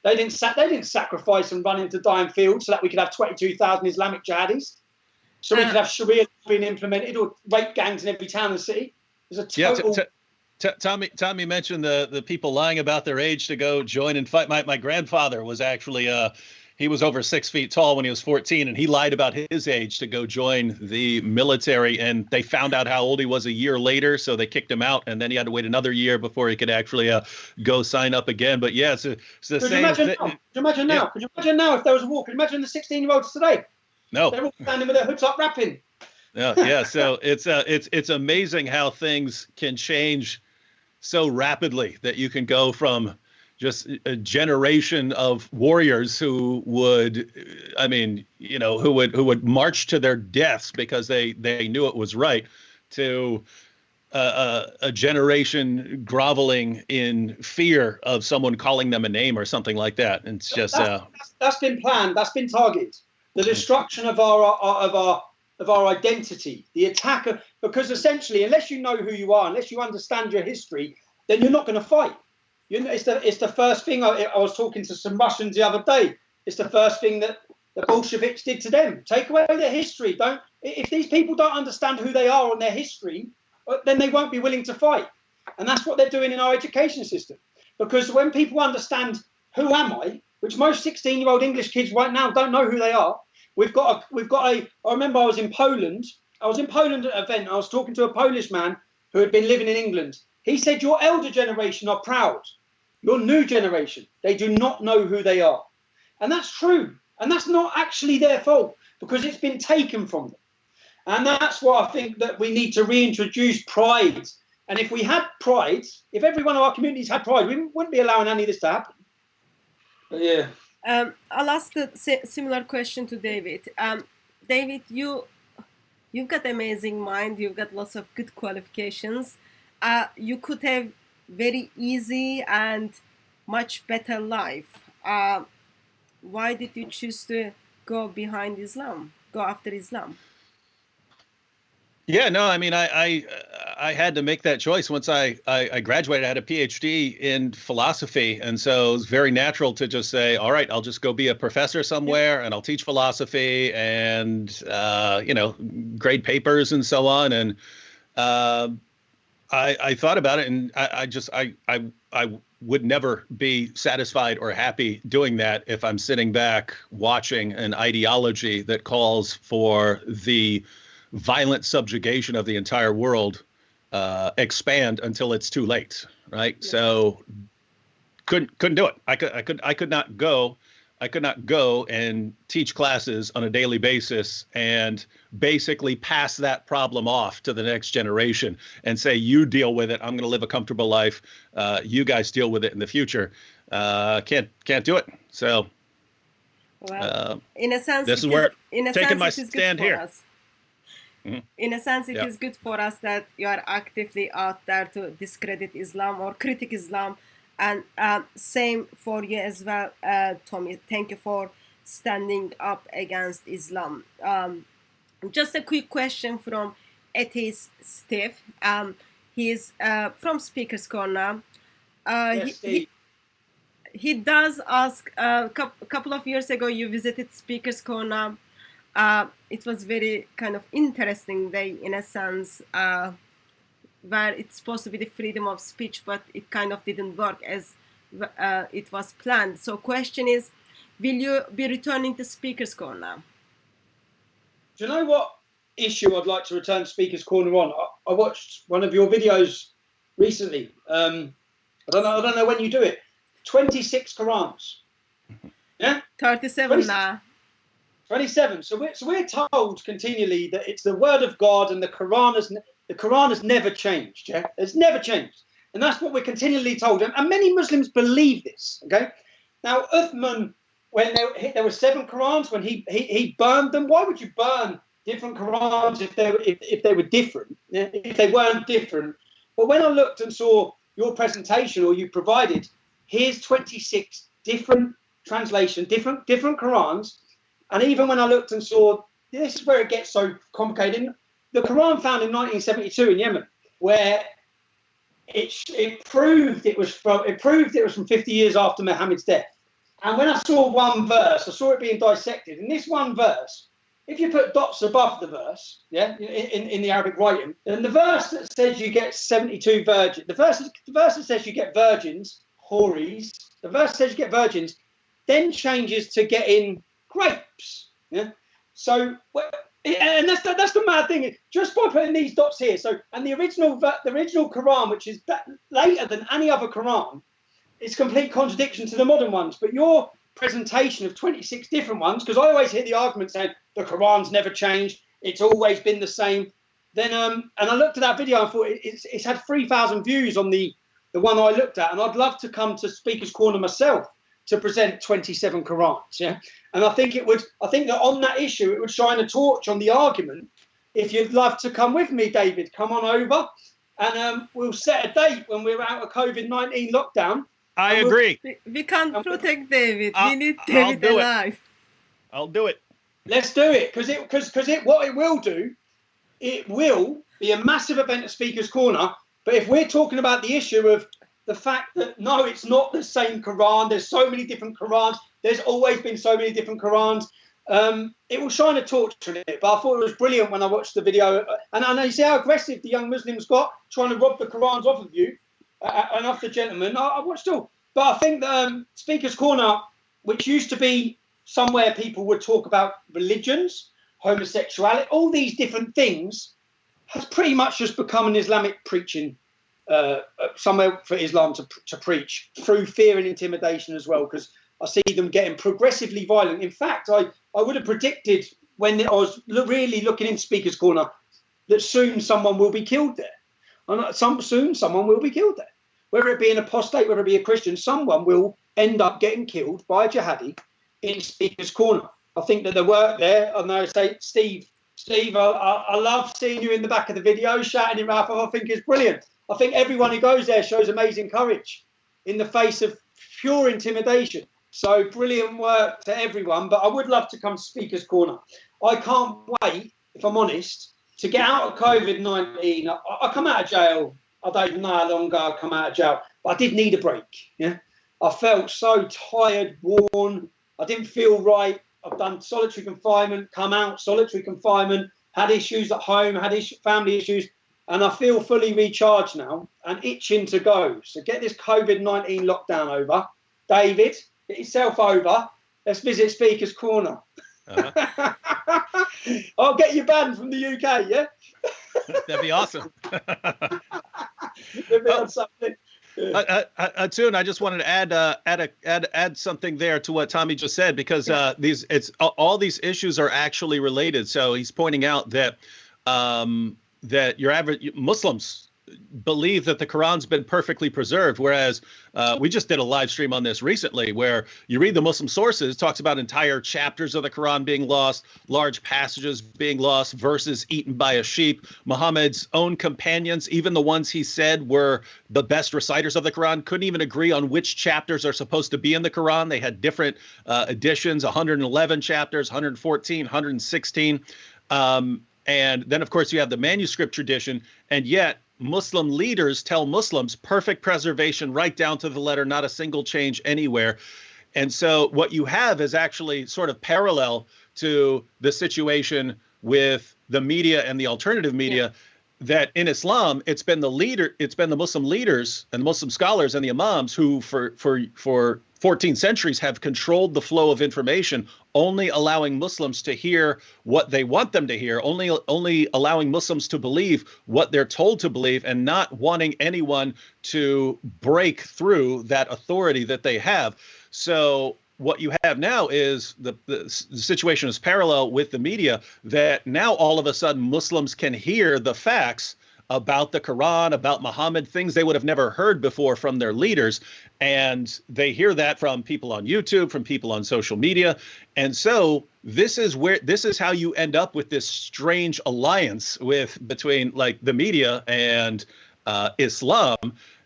Speaker 2: They didn't sacrifice and run into dying fields so that we could have 22,000 Islamic jihadis, so we could have Sharia being implemented or rape gangs in every town and city. There's a total.
Speaker 3: Tommy mentioned the people lying about their age to go join and fight. My grandfather was actually he was over 6 feet tall when he was 14, and he lied about his age to go join the military, and they found out how old he was a year later, so they kicked him out, and then he had to wait another year before he could actually go sign up again. But yeah, it's the same.
Speaker 2: Could you imagine now? Could you imagine now if there was a war? Could you imagine the 16-year-olds today?
Speaker 3: No.
Speaker 2: They're all standing with their hoods up rapping.
Speaker 3: Yeah. So it's amazing how things can change so rapidly, that you can go from just a generation of warriors who would, who would march to their deaths because they knew it was right, to a generation groveling in fear of someone calling them a name or something like that. And it's just
Speaker 2: that's been planned. That's been targeted. The destruction of our identity, the attack of, because essentially, unless you know who you are, unless you understand your history, then you're not going to fight. It's the first thing. I was talking to some Russians the other day. It's the first thing that the Bolsheviks did to them. Take away their history. If these people don't understand who they are and their history, then they won't be willing to fight. And that's what they're doing in our education system. Because when people understand who am I, which most 16-year-old English kids right now don't know who they are. I remember I was in Poland. I was in Poland at an event. I was talking to a Polish man who had been living in England. He said, your elder generation are proud. Your new generation, they do not know who they are. And that's true. And that's not actually their fault, because it's been taken from them. And that's why I think that we need to reintroduce pride. And if we had pride, if every one of our communities had pride, we wouldn't be allowing any of this to happen. But yeah.
Speaker 1: I'll ask the similar question to David. David, you've got amazing mind. You've got lots of good qualifications. You could have very easy and much better life. Why did you choose to go behind Islam, go after Islam?
Speaker 3: Yeah, no, I mean, I had to make that choice once I graduated. I had a PhD in philosophy, and so it was very natural to just say, all right, I'll just go be a professor somewhere, and I'll teach philosophy and grade papers and so on. And I thought about it, and I would never be satisfied or happy doing that if I'm sitting back watching an ideology that calls for the violent subjugation of the entire world expand until it's too late, right? Yeah. So couldn't do it. I could not go and teach classes on a daily basis and basically pass that problem off to the next generation and say, you deal with it. I'm going to live a comfortable life. You guys deal with it in the future. Can't do it. So
Speaker 1: well, in a sense,
Speaker 3: this is where taking my stand here.
Speaker 1: Mm-hmm. In a sense, it is good for us that you are actively out there to discredit Islam or critique Islam, and same for you as well, Tommy. Thank you for standing up against Islam. Just a quick question from Atheist Steve. He's from Speaker's Corner.
Speaker 2: Yes,
Speaker 1: he does ask, a couple of years ago you visited Speaker's Corner. It was very kind of interesting day in a sense, where it's supposed to be the freedom of speech, but it kind of didn't work as it was planned. So question is, will you be returning to Speaker's Corner?
Speaker 2: Do you know what issue I'd like to return to Speaker's Corner on? I watched one of your videos recently. I don't know when you do it. 26 Qurans. Yeah?
Speaker 1: 37 now.
Speaker 2: 27. So we're told continually that it's the word of God, and the Quran has never changed. Yeah, it's never changed, and that's what we're continually told. And many Muslims believe this. Okay, now Uthman, when there were 7 Qurans, when he burned them. Why would you burn different Qurans if they were different? Yeah? If they weren't different. But when I looked and saw your presentation, or you provided, here's 26 different translations, different Qurans. And even when I looked and saw, this is where it gets so complicated. The Quran found in 1972 in Yemen, where it proved it was from 50 years after Muhammad's death. And when I saw one verse, I saw it being dissected. In this one verse, if you put dots above the verse, yeah, in the Arabic writing, then the verse that says you get 72 virgins, the verse that says you get virgins, houris, the verse that says you get virgins, then changes to getting grapes. Yeah. So, and that's the mad thing. Just by putting these dots here. So, and the original Quran, which is later than any other Quran, it's complete contradiction to the modern ones. But your presentation of 26 different ones, because I always hear the argument saying the Quran's never changed, it's always been the same. Then, and I looked at that video and thought it's had 3,000 views on the one I looked at, and I'd love to come to Speaker's Corner myself to present 27 Qurans, yeah. And I think that on that issue, it would shine a torch on the argument. If you'd love to come with me, David, come on over, and we'll set a date when we're out of COVID-19 lockdown.
Speaker 3: I agree.
Speaker 1: We can't protect David. We need David alive.
Speaker 3: I'll do it.
Speaker 2: Let's do it, because what it will do, it will be a massive event at Speaker's Corner. But if we're talking about the issue of the fact that, no, it's not the same Quran. There's so many different Qurans. There's always been so many different Qurans. It will shine a torch on it. But I thought it was brilliant when I watched the video. And I know you see how aggressive the young Muslims got, trying to rob the Qurans off of you and off the gentleman. I watched all. But I think that Speaker's Corner, which used to be somewhere people would talk about religions, homosexuality, all these different things, has pretty much just become an Islamic preaching somewhere for Islam to preach through fear and intimidation as well, because I see them getting progressively violent. In fact, I would have predicted when I was really looking in Speaker's Corner that soon someone will be killed there. And soon someone will be killed there. Whether it be an apostate, whether it be a Christian, someone will end up getting killed by a jihadi in Speaker's Corner. I think that the work there, I know, say, Steve, I love seeing you in the back of the video, shouting your mouth off. I think it's brilliant. I think everyone who goes there shows amazing courage in the face of pure intimidation. So brilliant work to everyone. But I would love to come to Speaker's Corner. I can't wait, if I'm honest, to get out of COVID-19. I come out of jail. I don't even know how long ago I come out of jail, but I did need a break. Yeah, I felt so tired, worn. I didn't feel right. I've done solitary confinement, come out, solitary confinement, had issues at home, had family issues, and I feel fully recharged now and itching to go. So get this COVID-19 lockdown over. David, get yourself over. Let's visit Speaker's Corner. I'll get you banned from the UK, yeah?
Speaker 3: That'd be awesome.
Speaker 2: Something.
Speaker 3: Tune, I just wanted to add something there to what Tommy just said, because all these issues are actually related. So he's pointing out that that your average Muslims believe that the Quran's been perfectly preserved, whereas we just did a live stream on this recently where you read the Muslim sources, talks about entire chapters of the Quran being lost, large passages being lost, verses eaten by a sheep. Muhammad's own companions, even the ones he said were the best reciters of the Quran, couldn't even agree on which chapters are supposed to be in the Quran. They had different editions, 111 chapters, 114, 116. And then, of course, you have the manuscript tradition, and yet Muslim leaders tell Muslims perfect preservation right down to the letter, not a single change anywhere. And so what you have is actually sort of parallel to the situation with the media and the alternative media, that in Islam, it's been the Muslim leaders and Muslim scholars and the imams who for 14 centuries have controlled the flow of information, only allowing Muslims to hear what they want them to hear, only allowing Muslims to believe what they're told to believe, and not wanting anyone to break through that authority that they have. So what you have now is the situation is parallel with the media, that now all of a sudden Muslims can hear the facts about the Quran, about Muhammad, things they would have never heard before from their leaders. And they hear that from people on YouTube, from people on social media. And so this is how you end up with this strange alliance between like the media and Islam.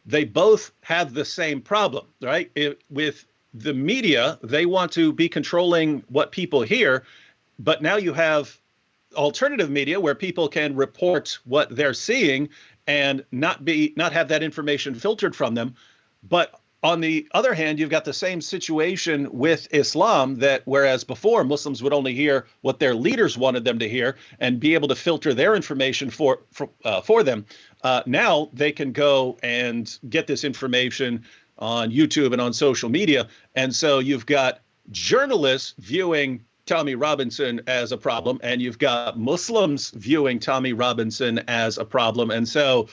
Speaker 3: They both have the same problem, right? With the media, they want to be controlling what people hear, but now you have alternative media where people can report what they're seeing and not have that information filtered from them. But on the other hand, you've got the same situation with Islam, that whereas before Muslims would only hear what their leaders wanted them to hear and be able to filter their information for them, now they can go and get this information on YouTube and on social media. And so you've got journalists viewing Tommy Robinson as a problem, and you've got Muslims viewing Tommy Robinson as a problem. And so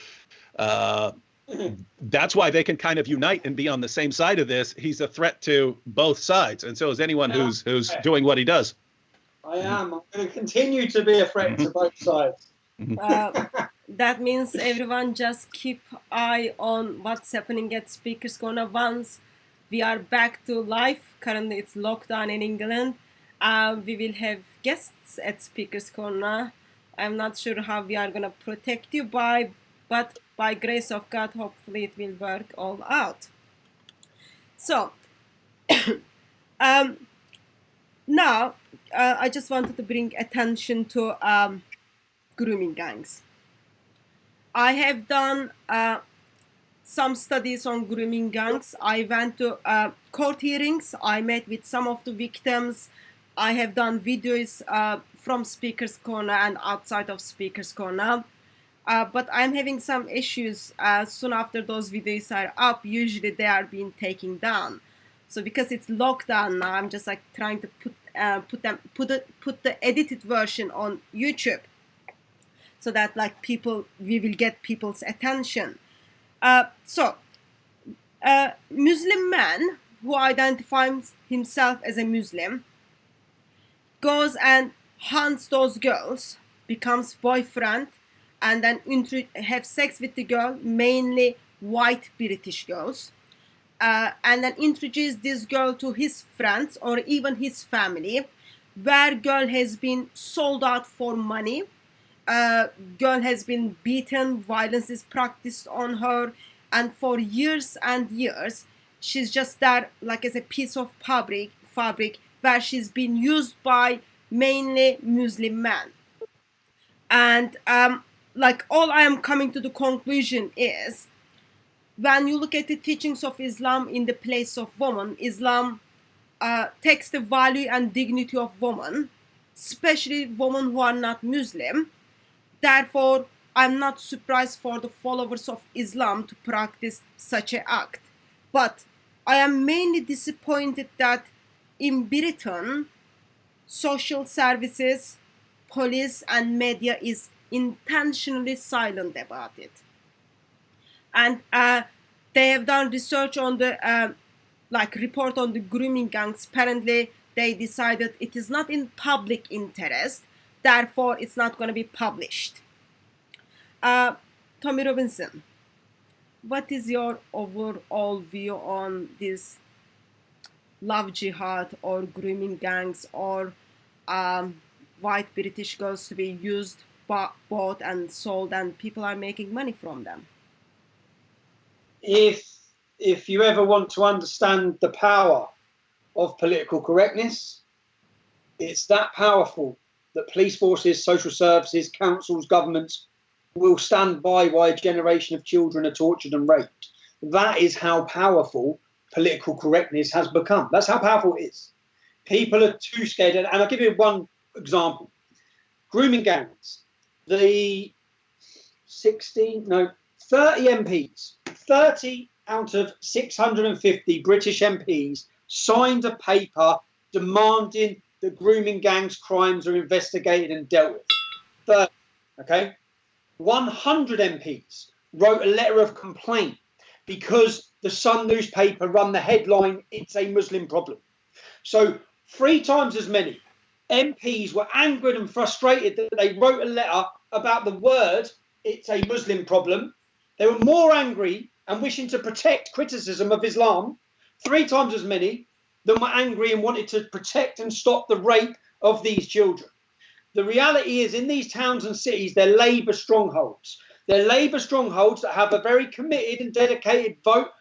Speaker 3: that's why they can kind of unite and be on the same side of this. He's a threat to both sides, and so is anyone who's doing what he does.
Speaker 2: I am. I'm going to continue to be a threat to both sides.
Speaker 1: That means everyone just keep eye on what's happening at Speaker's Corner. Once we are back to life, currently it's lockdown in England, we will have guests at Speaker's Corner. I'm not sure how we are going to protect you but by grace of God, hopefully it will work all out. So, now I just wanted to bring attention to grooming gangs. I have done some studies on grooming gangs. I went to court hearings. I met with some of the victims. I have done videos from Speaker's Corner and outside of Speaker's Corner. But I'm having some issues soon after those videos are up. Usually they are being taken down. So because it's lockdown now, I'm just like trying to put the edited version on YouTube, so that like we will get people's attention. Muslim man who identifies himself as a Muslim goes and hunts those girls, becomes boyfriend, and then have sex with the girl, mainly white British girls. and then introduce this girl to his friends or even his family, where girl has been sold out for money. Girl has been beaten, violence is practiced on her, and for years and years she's just there like as a piece of fabric where she's been used by mainly Muslim men. And like all I am coming to the conclusion is, when you look at the teachings of Islam in the place of woman, Islam takes the value and dignity of woman, especially women who are not Muslim. Therefore, I'm not surprised for the followers of Islam to practice such an act. But I am mainly disappointed that in Britain, social services, police, and media is intentionally silent about it. And they have done research on the report on the grooming gangs. Apparently, they decided it is not in public interest, therefore it's not going to be published. Tommy Robinson, what is your overall view on this love jihad or grooming gangs or white British girls to be used, bought and sold, and people are making money from them?
Speaker 2: If you ever want to understand the power of political correctness, it's that powerful that police forces, social services, councils, governments will stand by while a generation of children are tortured and raped. That is how powerful political correctness has become. That's how powerful it is. People are too scared. And I'll give you one example. Grooming gangs. The 30 MPs, 30 out of 650 British MPs signed a paper demanding that grooming gangs' crimes are investigated and dealt with. 30, okay? 100 MPs wrote a letter of complaint because the Sun newspaper run the headline, "It's a Muslim problem." So 3 times as many MPs were angered and frustrated that they wrote a letter about the word, "It's a Muslim problem." They were more angry and wishing to protect criticism of Islam, 3 times as many than were angry and wanted to protect and stop the rape of these children. The reality is, in these towns and cities, they're Labour strongholds. They're Labour strongholds that have a very committed and dedicated block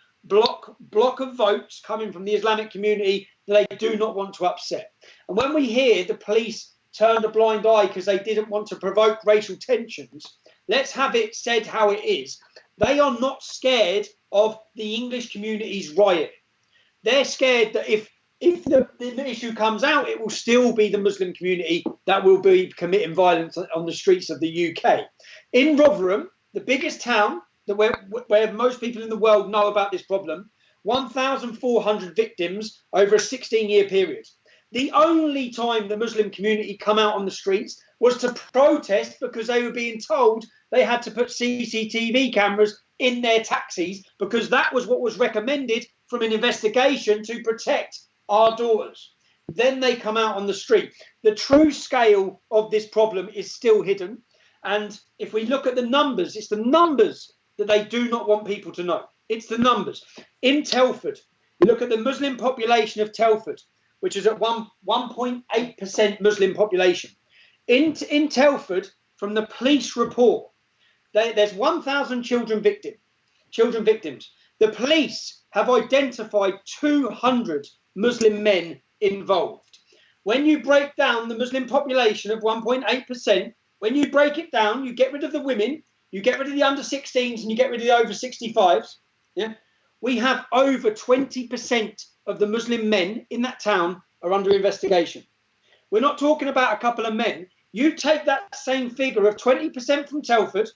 Speaker 2: of votes coming from the Islamic community that they do not want to upset. And when we hear the police turned a blind eye because they didn't want to provoke racial tensions, let's have it said how it is. They are not scared of the English community's riot. They're scared that if the issue comes out, it will still be the Muslim community that will be committing violence on the streets of the UK. In Rotherham, the biggest town where most people in the world know about this problem, 1,400 victims over a 16-year period. The only time the Muslim community come out on the streets was to protest because they were being told they had to put CCTV cameras in their taxis because that was what was recommended from an investigation to protect our daughters. Then they come out on the street. The true scale of this problem is still hidden. And if we look at the numbers, it's the numbers that they do not want people to know. It's the numbers. In Telford, you look at the Muslim population of Telford, which is at 1.8% Muslim population. In Telford, from the police report, there's 1,000 children victims. The police have identified 200 Muslim men involved. When you break down the Muslim population of 1.8%, when you break it down, you get rid of the women, you get rid of the under 16s, and you get rid of the over 65s. Yeah, we have over 20% of the Muslim men in that town are under investigation. We're not talking about a couple of men. You take that same figure of 20% from Telford.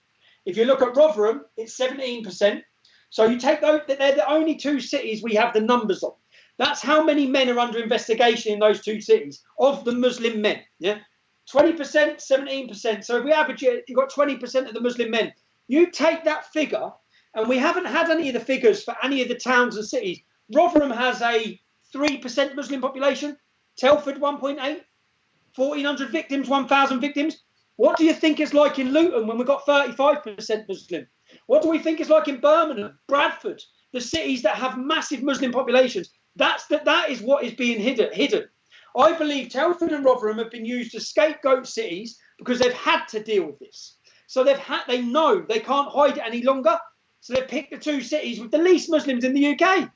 Speaker 2: If you look at Rotherham, it's 17%. So you take those, they're the only 2 cities we have the numbers of. That's how many men are under investigation in those 2 cities of the Muslim men. Yeah, 20%, 17%. So if we average it, you've got 20% of the Muslim men. You take that figure, and we haven't had any of the figures for any of the towns and cities. Rotherham has a 3% Muslim population. Telford 1.8, 1,400 victims, 1,000 victims. What do you think it's like in Luton when we've got 35% Muslim? What do we think it's like in Birmingham, Bradford, the cities that have massive Muslim populations. That is what is being hidden. I believe Telford and Rotherham have been used as scapegoat cities because they've had to deal with this. So they know they can't hide it any longer. So they've picked the two cities with the least Muslims in the UK.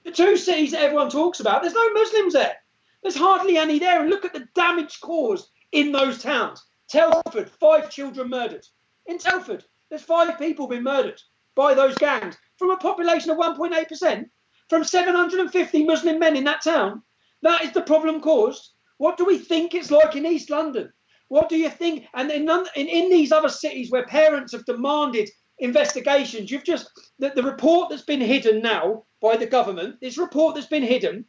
Speaker 2: The two cities that everyone talks about, there's no Muslims there. There's hardly any there. And look at the damage caused in those towns. Telford, 5 children murdered. In Telford, there's 5 people been murdered by those gangs from a population of 1.8%, from 750 Muslim men in that town. That is the problem caused. What do we think it's like in East London? What do you think? And in these other cities where parents have demanded investigations, the report that's been hidden now by the government, this report that's been hidden,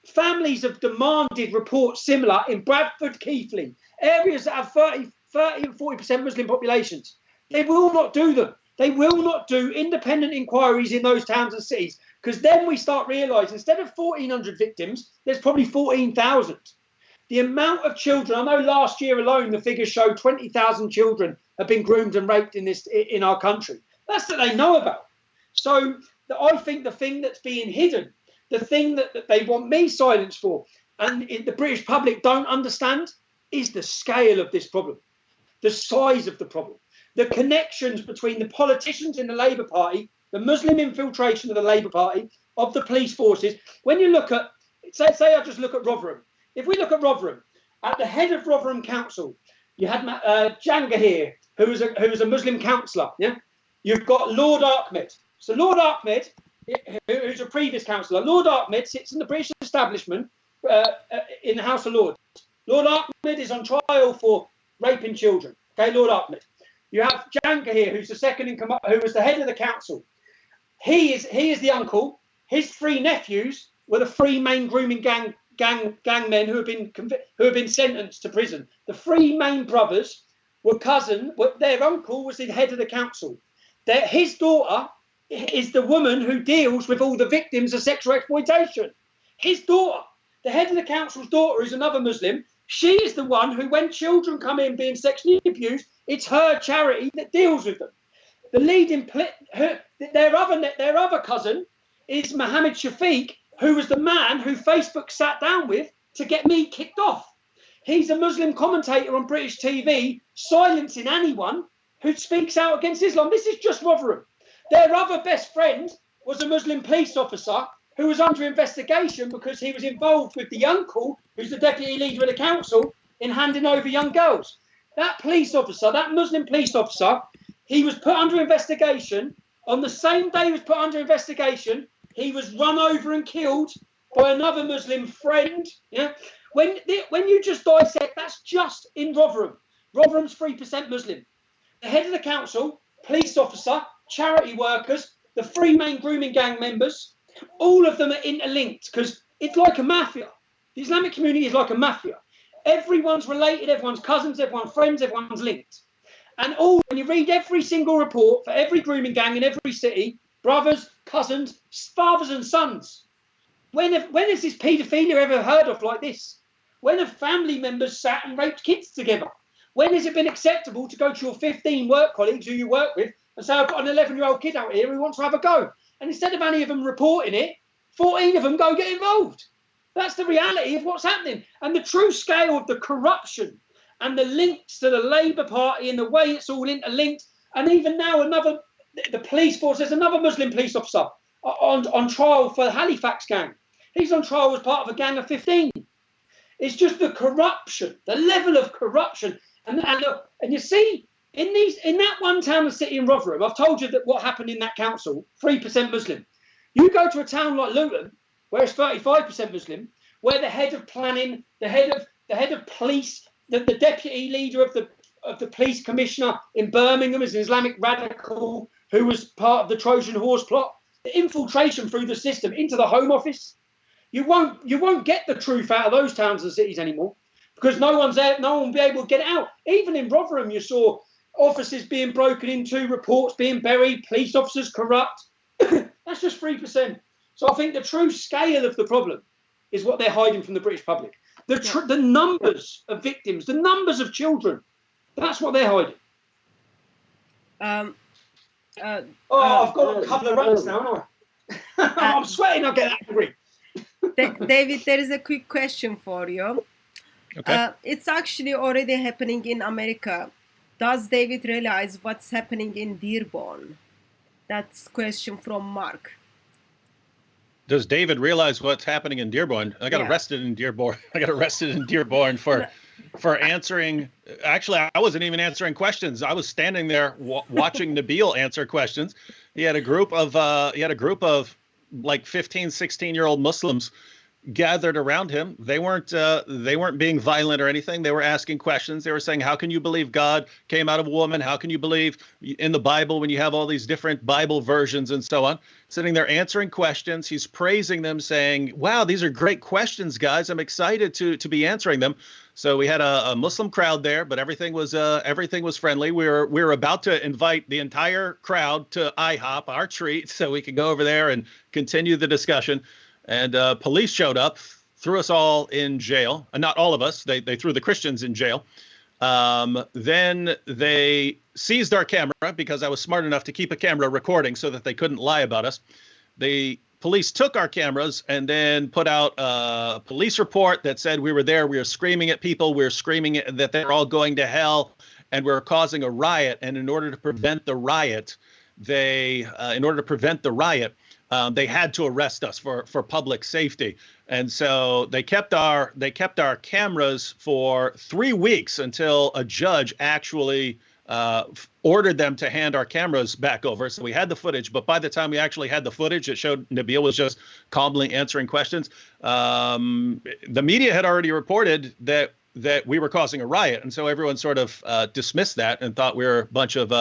Speaker 2: families have demanded reports similar in Bradford, Keighley, areas that have 30 and 40% Muslim populations. They will not do them. They will not do independent inquiries in those towns and cities, because then we start realising instead of 1,400 victims, there's probably 14,000. The amount of children, I know last year alone the figures show 20,000 children have been groomed and raped in our country. That's what they know about. So I think the thing that's being hidden, the thing that they want me silenced for, and the British public don't understand, is the scale of this problem, the size of the problem, the connections between the politicians in the Labour Party, the Muslim infiltration of the Labour Party, of the police forces. When you look at, say I just look at Rotherham. If we look at Rotherham, at the head of Rotherham Council, you had Janga here, who was a Muslim councillor. Yeah, you've got Lord Ahmed. So Lord Ahmed, who's a previous councillor, Lord Ahmed sits in the British establishment in the House of Lords. Lord Ahmed is on trial for raping children. Okay, Lord Ahmed. You have Janga here, who's the second in command, who was the head of the council. He is the uncle. His 3 nephews were the 3 main grooming gang men who have been sentenced to prison. The 3 main brothers were cousin. Their uncle was the head of the council. His daughter is the woman who deals with all the victims of sexual exploitation. His daughter, the head of the council's daughter, is another Muslim. She is the one who, when children come in being sexually abused, it's her charity that deals with them. The leading, their other cousin is Mohammed Shafiq, who was the man who Facebook sat down with to get me kicked off. He's a Muslim commentator on British TV, silencing anyone who speaks out against Islam. This is just Rotherham. Their other best friend was a Muslim police officer who was under investigation because he was involved with the uncle, who's the deputy leader of the council, in handing over young girls. That police officer, that Muslim police officer, he was put under investigation. On the same day he was put under investigation, he was run over and killed by another Muslim friend. Yeah, when you just dissect, that's just in Rotherham. Rotherham's 3% Muslim. The head of the council, police officer, charity workers, the 3 main grooming gang members, all of them are interlinked because it's like a mafia. The Islamic community is like a mafia. Everyone's related, everyone's cousins, everyone's friends, everyone's linked. And when you read every single report for every grooming gang in every city, brothers, cousins, fathers and sons. When is this paedophilia ever heard of like this? When have family members sat and raped kids together? When has it been acceptable to go to your 15 work colleagues who you work with and say, I've got an 11-year-old kid out here who wants to have a go? And instead of any of them reporting it, 14 of them go get involved. That's the reality of what's happening. And the true scale of the corruption and the links to the Labour Party and the way it's all interlinked. And even now, the police force, there's another Muslim police officer on trial for the Halifax gang. He's on trial as part of a gang of 15. It's just the corruption, the level of corruption. And you see, in that one town and city in Rotherham, I've told you that what happened in that council, 3% Muslim. You go to a town like Luton, where it's 35% Muslim, where the head of planning, the head of police, the deputy leader of the police commissioner in Birmingham is an Islamic radical who was part of the Trojan horse plot. The infiltration through the system into the Home Office. You won't get the truth out of those towns and cities anymore because no one's there. No one will be able to get it out. Even in Rotherham, you saw offices being broken into, reports being buried, police officers corrupt. That's just 3%. So I think the true scale of the problem is what they're hiding from the British public. The numbers of victims, the numbers of children, that's what they're hiding. I've got a couple of rants now, haven't I? I'm sweating, I get angry.
Speaker 1: David, there is a quick question for you.
Speaker 3: Okay.
Speaker 1: It's actually already happening in America. Does David realize what's happening in Dearborn? That's a question from Mark.
Speaker 3: Does David realize what's happening in Dearborn? I got arrested in Dearborn. I got arrested in Dearborn for answering. Actually, I wasn't even answering questions. I was standing there watching Nabil answer questions. He had a group of like 15, 16-year-old Muslims gathered around him. They weren't being violent or anything. They were asking questions. They were saying, how can you believe God came out of a woman? How can you believe in the Bible when you have all these different Bible versions and so on? Sitting there answering questions. He's praising them, saying, wow, these are great questions, guys. I'm excited to be answering them. So we had a Muslim crowd there, but everything was friendly. We were about to invite the entire crowd to IHOP, our treat, so we could go over there and continue the discussion. And police showed up, threw us all in jail. Not all of us. They threw the Christians in jail. Then they seized our camera because I was smart enough to keep a camera recording so that they couldn't lie about us. The police took our cameras and then put out a police report that said we were there. We were screaming at people. We were screaming that they're all going to hell and we're causing a riot. And in order to prevent the riot, they had to arrest us for public safety. And so they kept our cameras for 3 weeks until a judge actually ordered them to hand our cameras back over. So we had the footage, but by the time we actually had the footage, it showed Nabil was just calmly answering questions. The media had already reported that we were causing a riot, and so everyone sort of dismissed that and thought we were a bunch of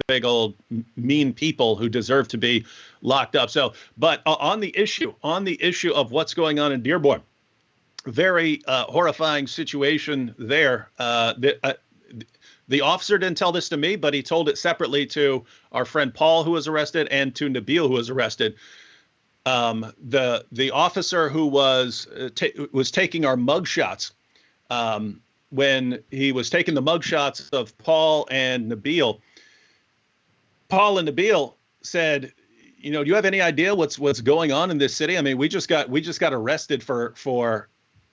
Speaker 3: big old mean people who deserve to be locked up. So, but on the issue of what's going on in Dearborn, very horrifying situation there. The officer didn't tell this to me, but he told it separately to our friend Paul, who was arrested, and to Nabil, who was arrested. The officer who was taking our mug shots. When he was taking the mugshots of Paul and Nabil said, do you have any idea what's going on in this city? I mean, we just got arrested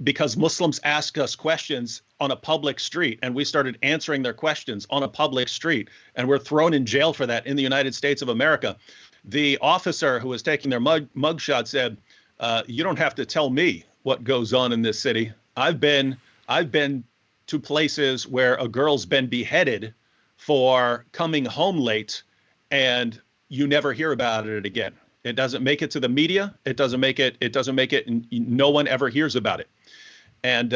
Speaker 3: because Muslims asked us questions on a public street, and we started answering their questions on a public street, and we're thrown in jail for that in the United States of America. The officer who was taking their mugshot said, you don't have to tell me what goes on in this city. I've been to places where a girl's been beheaded for coming home late, and you never hear about it again. It doesn't make it to the media. It doesn't make it. No one ever hears about it. And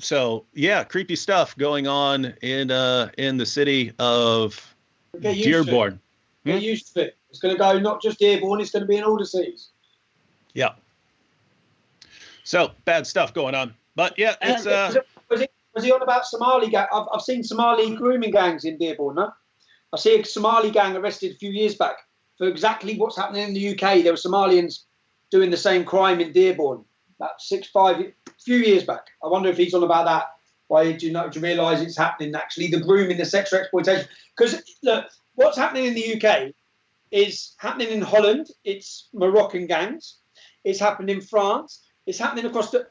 Speaker 3: so, yeah, creepy stuff going on in the city of Dearborn.
Speaker 2: Get used to it. It's going to go not just Dearborn. It's going to be in all the cities.
Speaker 3: Yeah. So bad stuff going on. But yeah, it's
Speaker 2: was he on about Somali gang? I've seen Somali grooming gangs in Dearborn. No, I see a Somali gang arrested a few years back for exactly what's happening in the UK. There were Somalians doing the same crime in Dearborn about 5 few years back. I wonder if he's on about that. Why do you realise it's happening? Actually, the grooming, the sexual exploitation. Because look, what's happening in the UK is happening in Holland. It's Moroccan gangs. It's happened in France. It's happening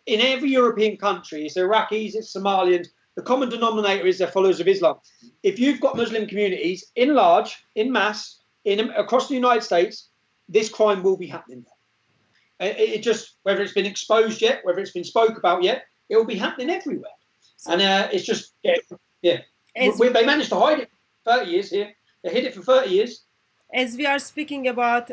Speaker 2: in every European country. It's Iraqis, it's Somalians. The common denominator is they're followers of Islam. If you've got Muslim communities in mass, across the United States, this crime will be happening there. It just, whether it's been exposed yet, whether it's been spoke about yet, it will be happening everywhere. And it's just, yeah. They managed to hide it for 30 years here. They hid it for 30 years.
Speaker 1: As we are speaking about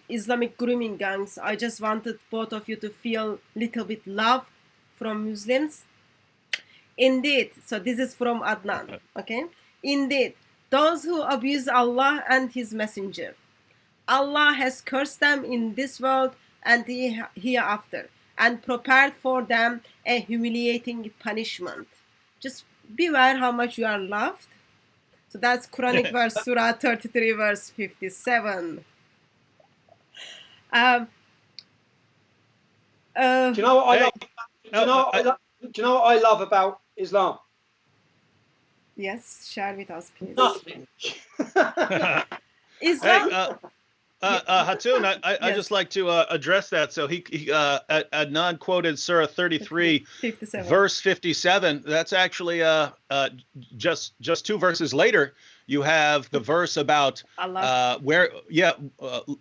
Speaker 1: Islamic grooming gangs, I just wanted both of you to feel a little bit love from Muslims. Indeed, so this is from Adnan, okay? Indeed, those who abuse Allah and His Messenger, Allah has cursed them in this world and hereafter, and prepared for them a humiliating punishment. Just beware how much you are loved. So that's Quranic verse, Surah 33, verse 57. Do
Speaker 2: you know what I love? Do you know what I love about Islam?
Speaker 1: Yes, share with us, please.
Speaker 2: Nothing.
Speaker 1: Islam.
Speaker 3: Hatun, I
Speaker 1: Yes.
Speaker 3: just like to address that. So Adnan quoted Surah 33,
Speaker 1: 57.
Speaker 3: verse 57. That's actually just two verses later. You have the verse about
Speaker 1: Allah.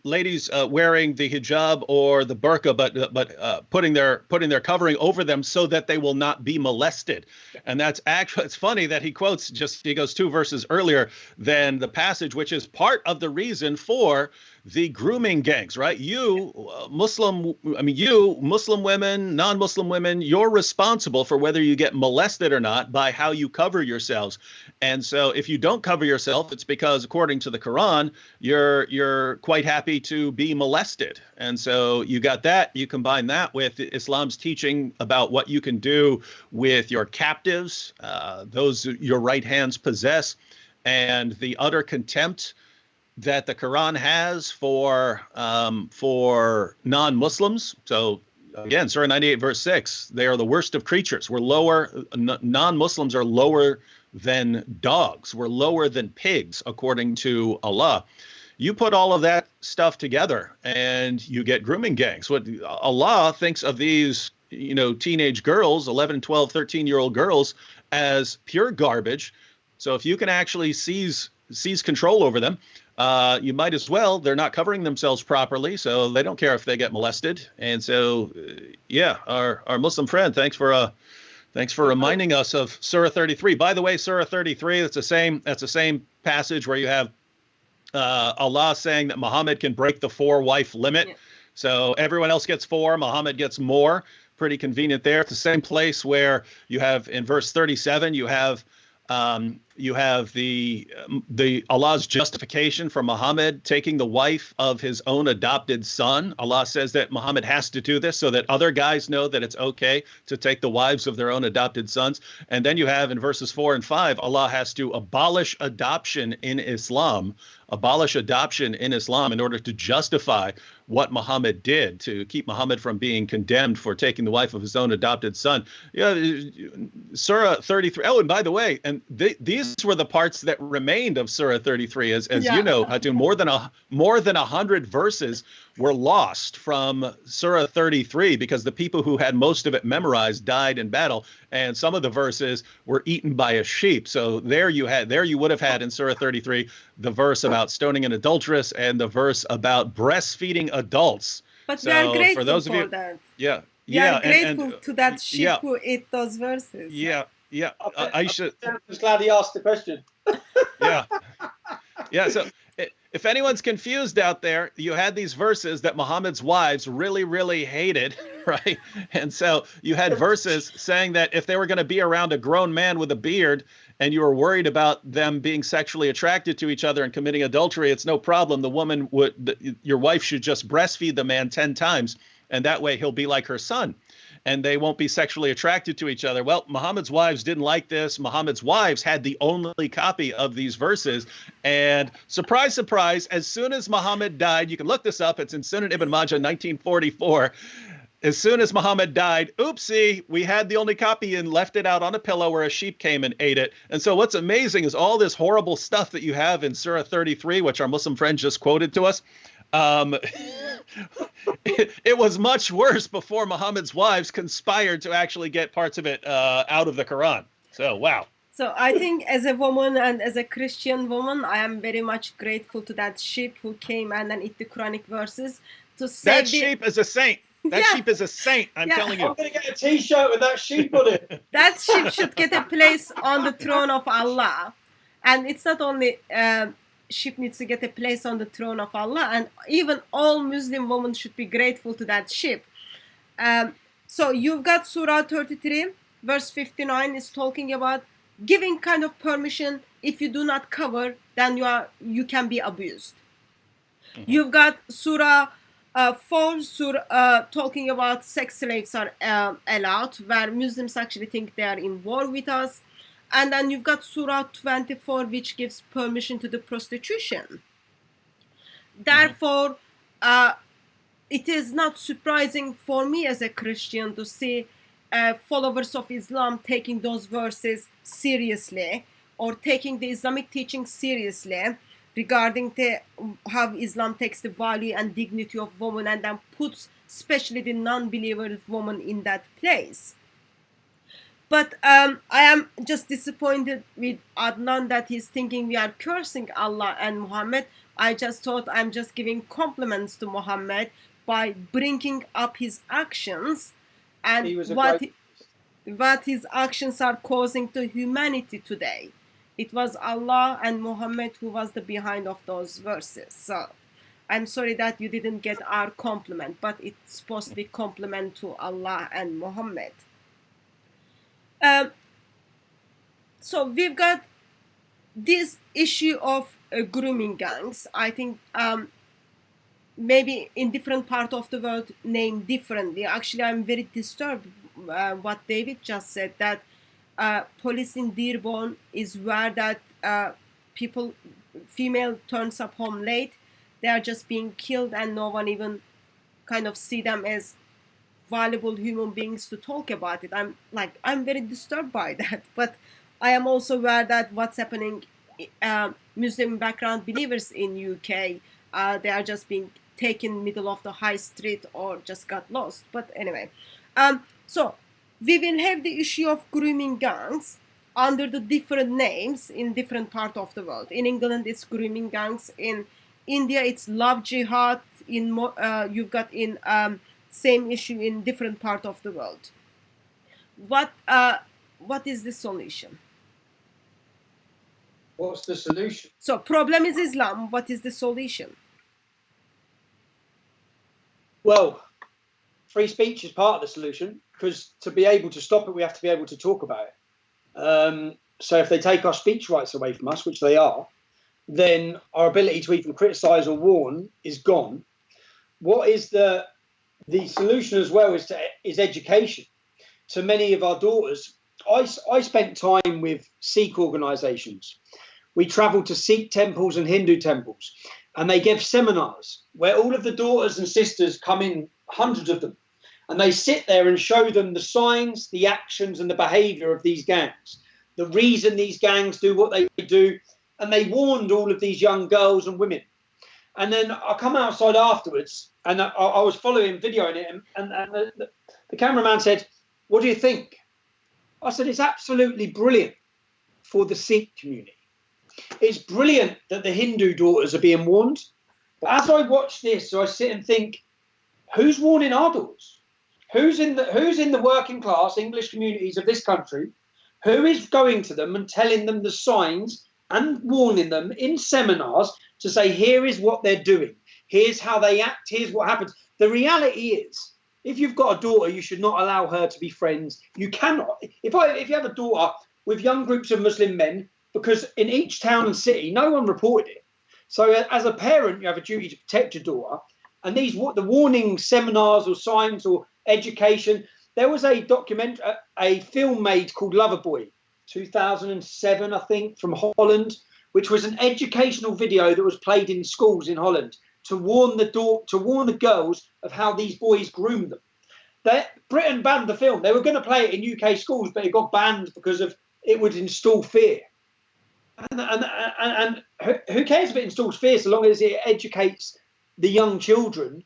Speaker 3: ladies wearing the hijab or the burqa, but putting their covering over them so that they will not be molested. And that's actually, it's funny that he goes two verses earlier than the passage, which is part of the reason for the grooming gangs, right? You Muslim women, non-Muslim women, you're responsible for whether you get molested or not by how you cover yourselves. And so if you don't cover yourself, it's because according to the Quran, you're quite happy to be molested. And so you got that, you combine that with Islam's teaching about what you can do with your captives, those your right hands possess, and the utter contempt that the Quran has for non-Muslims. So again, Surah 98, verse 6, they are the worst of creatures. We're lower, non-Muslims are lower than dogs. We're lower than pigs, according to Allah. You put all of that stuff together and you get grooming gangs. What Allah thinks of these, teenage girls, 11, 12, 13-year-old girls, as pure garbage. So if you can actually seize control over them, you might as well. They're not covering themselves properly, so they don't care if they get molested. And so, our Muslim friend, thanks for reminding us of Surah 33. By the way, Surah 33, that's the same passage where you have Allah saying that Muhammad can break the 4-wife limit. Yeah. So everyone else gets 4, Muhammad gets more. Pretty convenient there. It's the same place where you have in verse 37, you have the Allah's justification for Muhammad taking the wife of his own adopted son. Allah says that Muhammad has to do this so that other guys know that it's okay to take the wives of their own adopted sons. And then you have in verses 4 and 5, Allah has to abolish adoption in Islam in order to justify what Muhammad did, to keep Muhammad from being condemned for taking the wife of his own adopted son. Surah 33. Oh, and by the way, and these were the parts that remained of Surah 33, as you know, Hatun, more than 100 verses were lost from Surah 33 because the people who had most of it memorized died in battle, and some of the verses were eaten by a sheep. So there you would have had in Surah 33 the verse about stoning an adulteress and the verse about breastfeeding adults.
Speaker 1: But we are grateful
Speaker 3: for those of you,
Speaker 1: for that.
Speaker 3: Yeah.
Speaker 1: We are grateful to that sheep who ate those verses.
Speaker 3: Yeah. I should.
Speaker 2: I'm just glad he asked the question.
Speaker 3: Yeah. So if anyone's confused out there, you had these verses that Muhammad's wives really, really hated, right? And so you had verses saying that if they were going to be around a grown man with a beard and you were worried about them being sexually attracted to each other and committing adultery, it's no problem. Your wife should just breastfeed the man 10 times, and that way he'll be like her son, and they won't be sexually attracted to each other. Well, Muhammad's wives didn't like this. Muhammad's wives had the only copy of these verses. And surprise, surprise, as soon as Muhammad died, you can look this up, it's in Sunan Ibn Majah, 1944. As soon as Muhammad died, oopsie, we had the only copy and left it out on a pillow where a sheep came and ate it. And so what's amazing is all this horrible stuff that you have in Surah 33, which our Muslim friend just quoted to us. It was much worse before Muhammad's wives conspired to actually get parts of it out of the Quran. So, wow.
Speaker 1: So I think as a woman and as a Christian woman, I am very much grateful to that sheep who came and then eat the Quranic verses to save
Speaker 3: that sheep is a saint. That sheep is a saint, I'm telling you.
Speaker 2: I'm going to get a T-shirt with that sheep on it.
Speaker 1: That sheep should get a place on the throne of Allah. And it's not only sheep needs to get a place on the throne of Allah, and even all Muslim women should be grateful to that sheep. So you've got Surah 33, verse 59 is talking about giving kind of permission. If you do not cover, then you can be abused. Mm-hmm. You've got Surah 4 talking about sex slaves are allowed, where Muslims actually think they are in war with us. And then you've got Surah 24, which gives permission to the prostitution. Therefore, it is not surprising for me as a Christian to see followers of Islam taking those verses seriously or taking the Islamic teaching seriously. regarding how Islam takes the value and dignity of women and then puts especially the non-believer woman in that place. But I am just disappointed with Adnan that he's thinking we are cursing Allah and Muhammad. I just thought I'm just giving compliments to Muhammad by bringing up his actions and what his actions are causing to humanity today. It was Allah and Muhammad who was the behind of those verses. So I'm sorry that you didn't get our compliment, but it's supposed to be compliment to Allah and Muhammad. So we've got this issue of grooming gangs. I think maybe in different part of the world named differently. Actually, I'm very disturbed what David just said, that police in Dearborn is where that female turns up home late, they are just being killed and no one even kind of see them as valuable human beings to talk about it. I'm very disturbed by that. But I am also aware that what's happening, Muslim background believers in UK, they are just being taken middle of the high street or just got lost. But anyway, so we will have the issue of grooming gangs under the different names in different part of the world. In England, it's grooming gangs. In India, it's love jihad. You've got in same issue in different part of the world. What is the solution?
Speaker 2: What's the solution?
Speaker 1: So problem is Islam. What is the solution?
Speaker 2: Well, free speech is part of the solution, because to be able to stop it, we have to be able to talk about it. So if they take our speech rights away from us, which they are, then our ability to even criticise or warn is gone. What is the solution as well is education. To many of our daughters, I spent time with Sikh organisations. We travelled to Sikh temples and Hindu temples, and they give seminars where all of the daughters and sisters come in, hundreds of them, and they sit there and show them the signs, the actions and the behaviour of these gangs, the reason these gangs do what they do, and they warned all of these young girls and women. And then I come outside afterwards, and I was following, videoing it, and the cameraman said, "What do you think?" I said, "It's absolutely brilliant for the Sikh community. It's brilliant that the Hindu daughters are being warned." But as I watch this, I sit and think, who's warning our daughters? Who's in the working class English communities of this country? Who is going to them and telling them the signs and warning them in seminars to say, here is what they're doing, here's how they act, here's what happens? The reality is, if you've got a daughter, you should not allow her to be friends. You cannot. If you have a daughter with young groups of Muslim men, because in each town and city, no one reported it. So as a parent, you have a duty to protect your daughter. And the warning seminars or signs or education, there was a film made called Loverboy, 2007, I think, from Holland, which was an educational video that was played in schools in Holland to warn the girls of how these boys groom them. Britain banned the film. They were going to play it in UK schools, but it got banned because it would install fear. And who cares if it installs fear so long as it educates the young children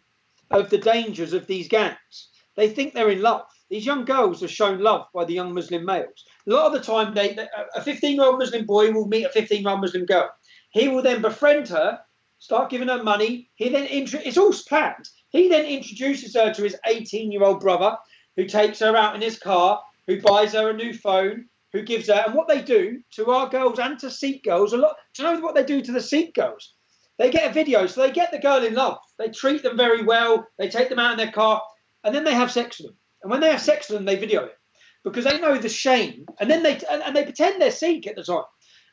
Speaker 2: of the dangers of these gangs? They think they're in love. These young girls are shown love by the young Muslim males. A lot of the time, a 15-year-old Muslim boy will meet a 15-year-old Muslim girl. He will then befriend her, start giving her money. It's all planned. He then introduces her to his 18-year-old brother, who takes her out in his car, who buys her a new phone, who gives her. And what they do to our girls and to Sikh girls, do you know what they do to the Sikh girls? They get a video, so they get the girl in love. They treat them very well. They take them out in their car, and then they have sex with them. And when they have sex with them, they video it, because they know the shame. And then they pretend they're Sikh at the time.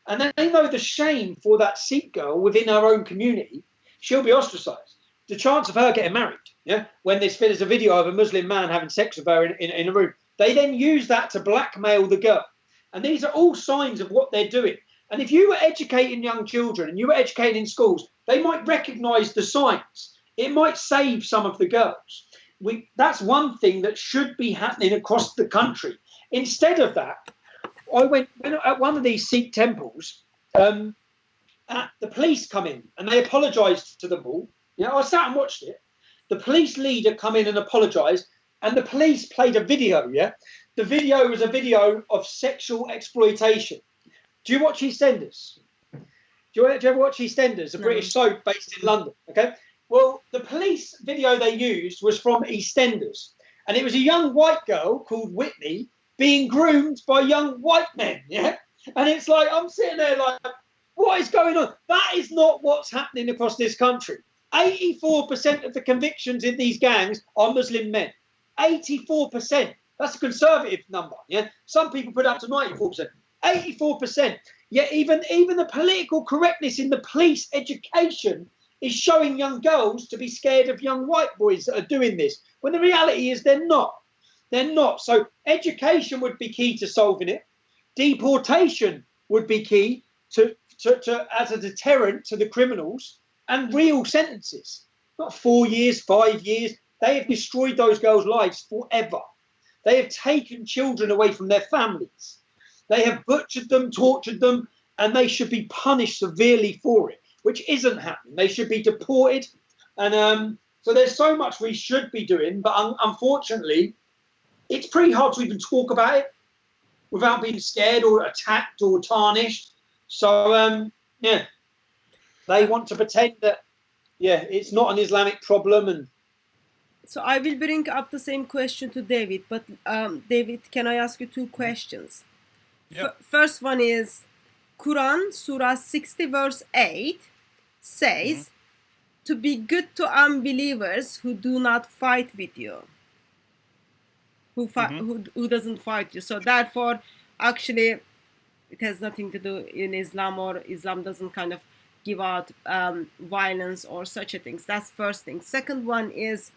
Speaker 2: And then they know the shame for that Sikh girl within her own community. She'll be ostracized. The chance of her getting married, when there's a video of a Muslim man having sex with her in a room, they then use that to blackmail the girl. And these are all signs of what they're doing. And if you were educating young children and you were educating in schools, they might recognize the signs. It might save some of the girls. That's one thing that should be happening across the country. Instead of that, I went at one of these Sikh temples. the police come in and they apologised to them all. I sat and watched it. The police leader come in and apologised, and the police played a video. The video was a video of sexual exploitation. Do you watch EastEnders? Do you ever watch EastEnders, a British soap based in London? Okay. Well, the police video they used was from EastEnders, and it was a young white girl called Whitney being groomed by young white men. And it's like, I'm sitting there like, what is going on? That is not what's happening across this country. 84% of the convictions in these gangs are Muslim men. 84%. That's a conservative number. Some people put up to 94%. 84%. Yet even the political correctness in the police education is showing young girls to be scared of young white boys that are doing this, when the reality is they're not. They're not. So education would be key to solving it. Deportation would be key to as a deterrent to the criminals, and real sentences. Not 4 years, 5 years. They have destroyed those girls' lives forever. They have taken children away from their families. They have butchered them, tortured them, and they should be punished severely for it, which isn't happening. They should be deported. And so there's so much we should be doing, but unfortunately, it's pretty hard to even talk about it without being scared or attacked or tarnished. So, they want to pretend that, it's not an Islamic problem. And
Speaker 1: so I will bring up the same question to David, but David, can I ask you two questions?
Speaker 3: Yep.
Speaker 1: First one is, Quran, Surah 60, verse 8 says, to be good to unbelievers who do not fight with you. Who doesn't fight you. So therefore, actually, it has nothing to do in Islam, or Islam doesn't kind of give out violence or such a things. That's first thing. Second one is,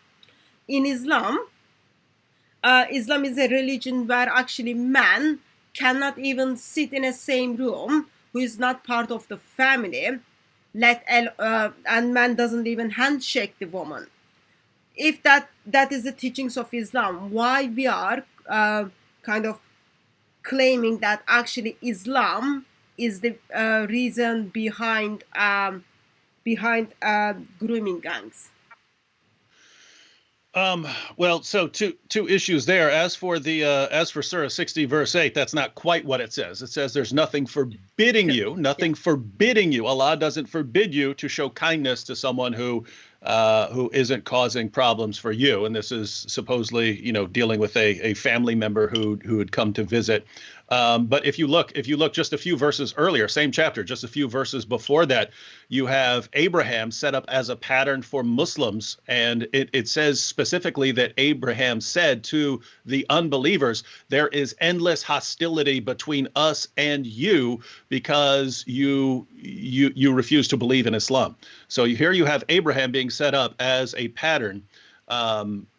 Speaker 1: in Islam, Islam is a religion where actually man cannot even sit in a same room who is not part of the family, and man doesn't even handshake the woman. If that is the teachings of Islam, why we are kind of claiming that actually Islam is the reason behind grooming gangs?
Speaker 3: Well, so two issues there. As for Surah 60 verse 8, that's not quite what it says. It says there's nothing forbidding you. Allah doesn't forbid you to show kindness to someone who isn't causing problems for you. And this is supposedly, dealing with a family member who had come to visit. But if you look just a few verses earlier, same chapter, just a few verses before that, you have Abraham set up as a pattern for Muslims. And it says specifically that Abraham said to the unbelievers, there is endless hostility between us and you because you refuse to believe in Islam. So here you have Abraham being set up as a pattern,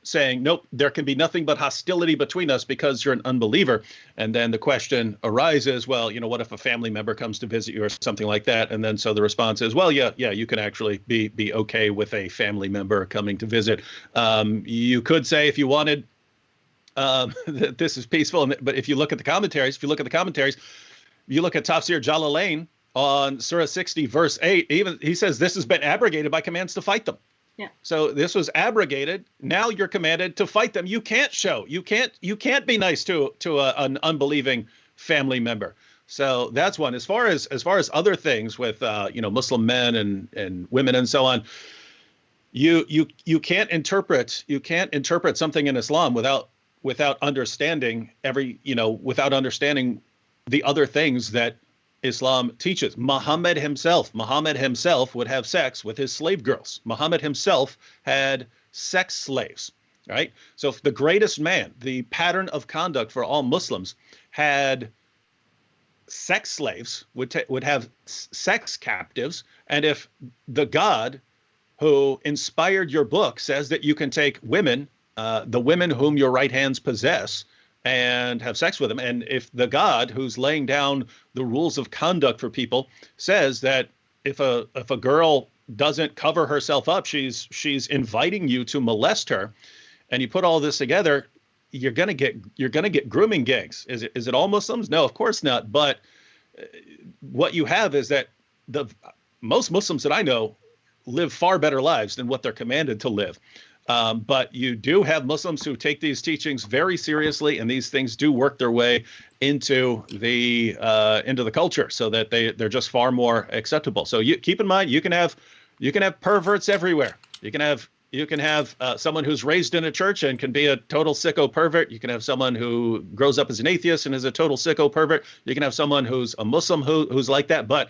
Speaker 3: saying, nope, there can be nothing but hostility between us because you're an unbeliever. And then the question arises, well, what if a family member comes to visit you or something like that? And then so the response is, well, yeah, you can actually be okay with a family member coming to visit. You could say, if you wanted, that this is peaceful. But if you look at the commentaries, you look at Tafsir Jalalain on Surah 60, verse 8, even he says this has been abrogated by commands to fight them.
Speaker 1: Yeah.
Speaker 3: So this was abrogated. Now you're commanded to fight them. You can't be nice to an unbelieving family member. So that's one. As far as other things with Muslim men and women and so on, you can't interpret something in Islam without understanding without understanding the other things that Islam teaches. Muhammad himself would have sex with his slave girls. Muhammad himself had sex slaves, right? So if the greatest man, the pattern of conduct for all Muslims, had sex slaves, would have sex captives, and if the God who inspired your book says that you can take women, the women whom your right hands possess, and have sex with them. And if the God who's laying down the rules of conduct for people says that if a girl doesn't cover herself up, she's inviting you to molest her, and you put all this together, you're gonna get grooming gangs. Is it all Muslims? No, of course not. But what you have is that most Muslims that I know live far better lives than what they're commanded to live. But you do have Muslims who take these teachings very seriously, and these things do work their way into the culture, so that they're just far more acceptable. So you keep in mind, you can have perverts everywhere. You can have someone who's raised in a church and can be a total sicko pervert. You can have someone who grows up as an atheist and is a total sicko pervert. You can have someone who's a Muslim who's like that. But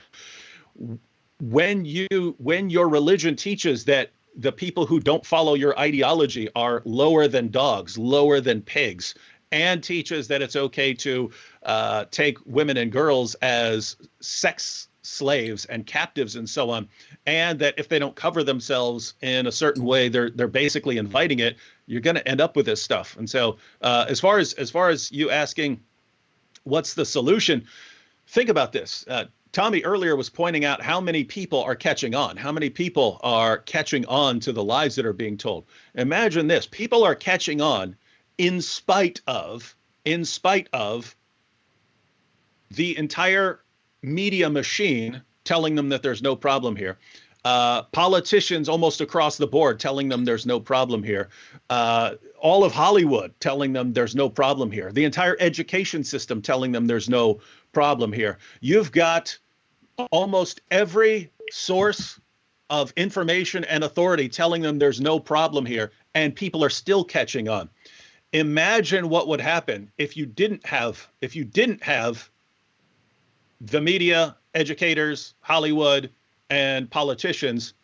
Speaker 3: when your religion teaches that the people who don't follow your ideology are lower than dogs, lower than pigs, and teaches that it's okay to take women and girls as sex slaves and captives and so on, and that if they don't cover themselves in a certain way, they're basically inviting it, you're going to end up with this stuff. And so as far as you asking what's the solution, think about this. Tommy earlier was pointing out how many people are catching on, to the lies that are being told. Imagine this: people are catching on in spite of the entire media machine telling them that there's no problem here. Politicians almost across the board telling them there's no problem here. All of Hollywood telling them there's no problem here. The entire education system telling them there's no problem here. You've got almost every source of information and authority telling them there's no problem here, and people are still catching on. Imagine what would happen if you didn't have the media, educators, Hollywood, and politicians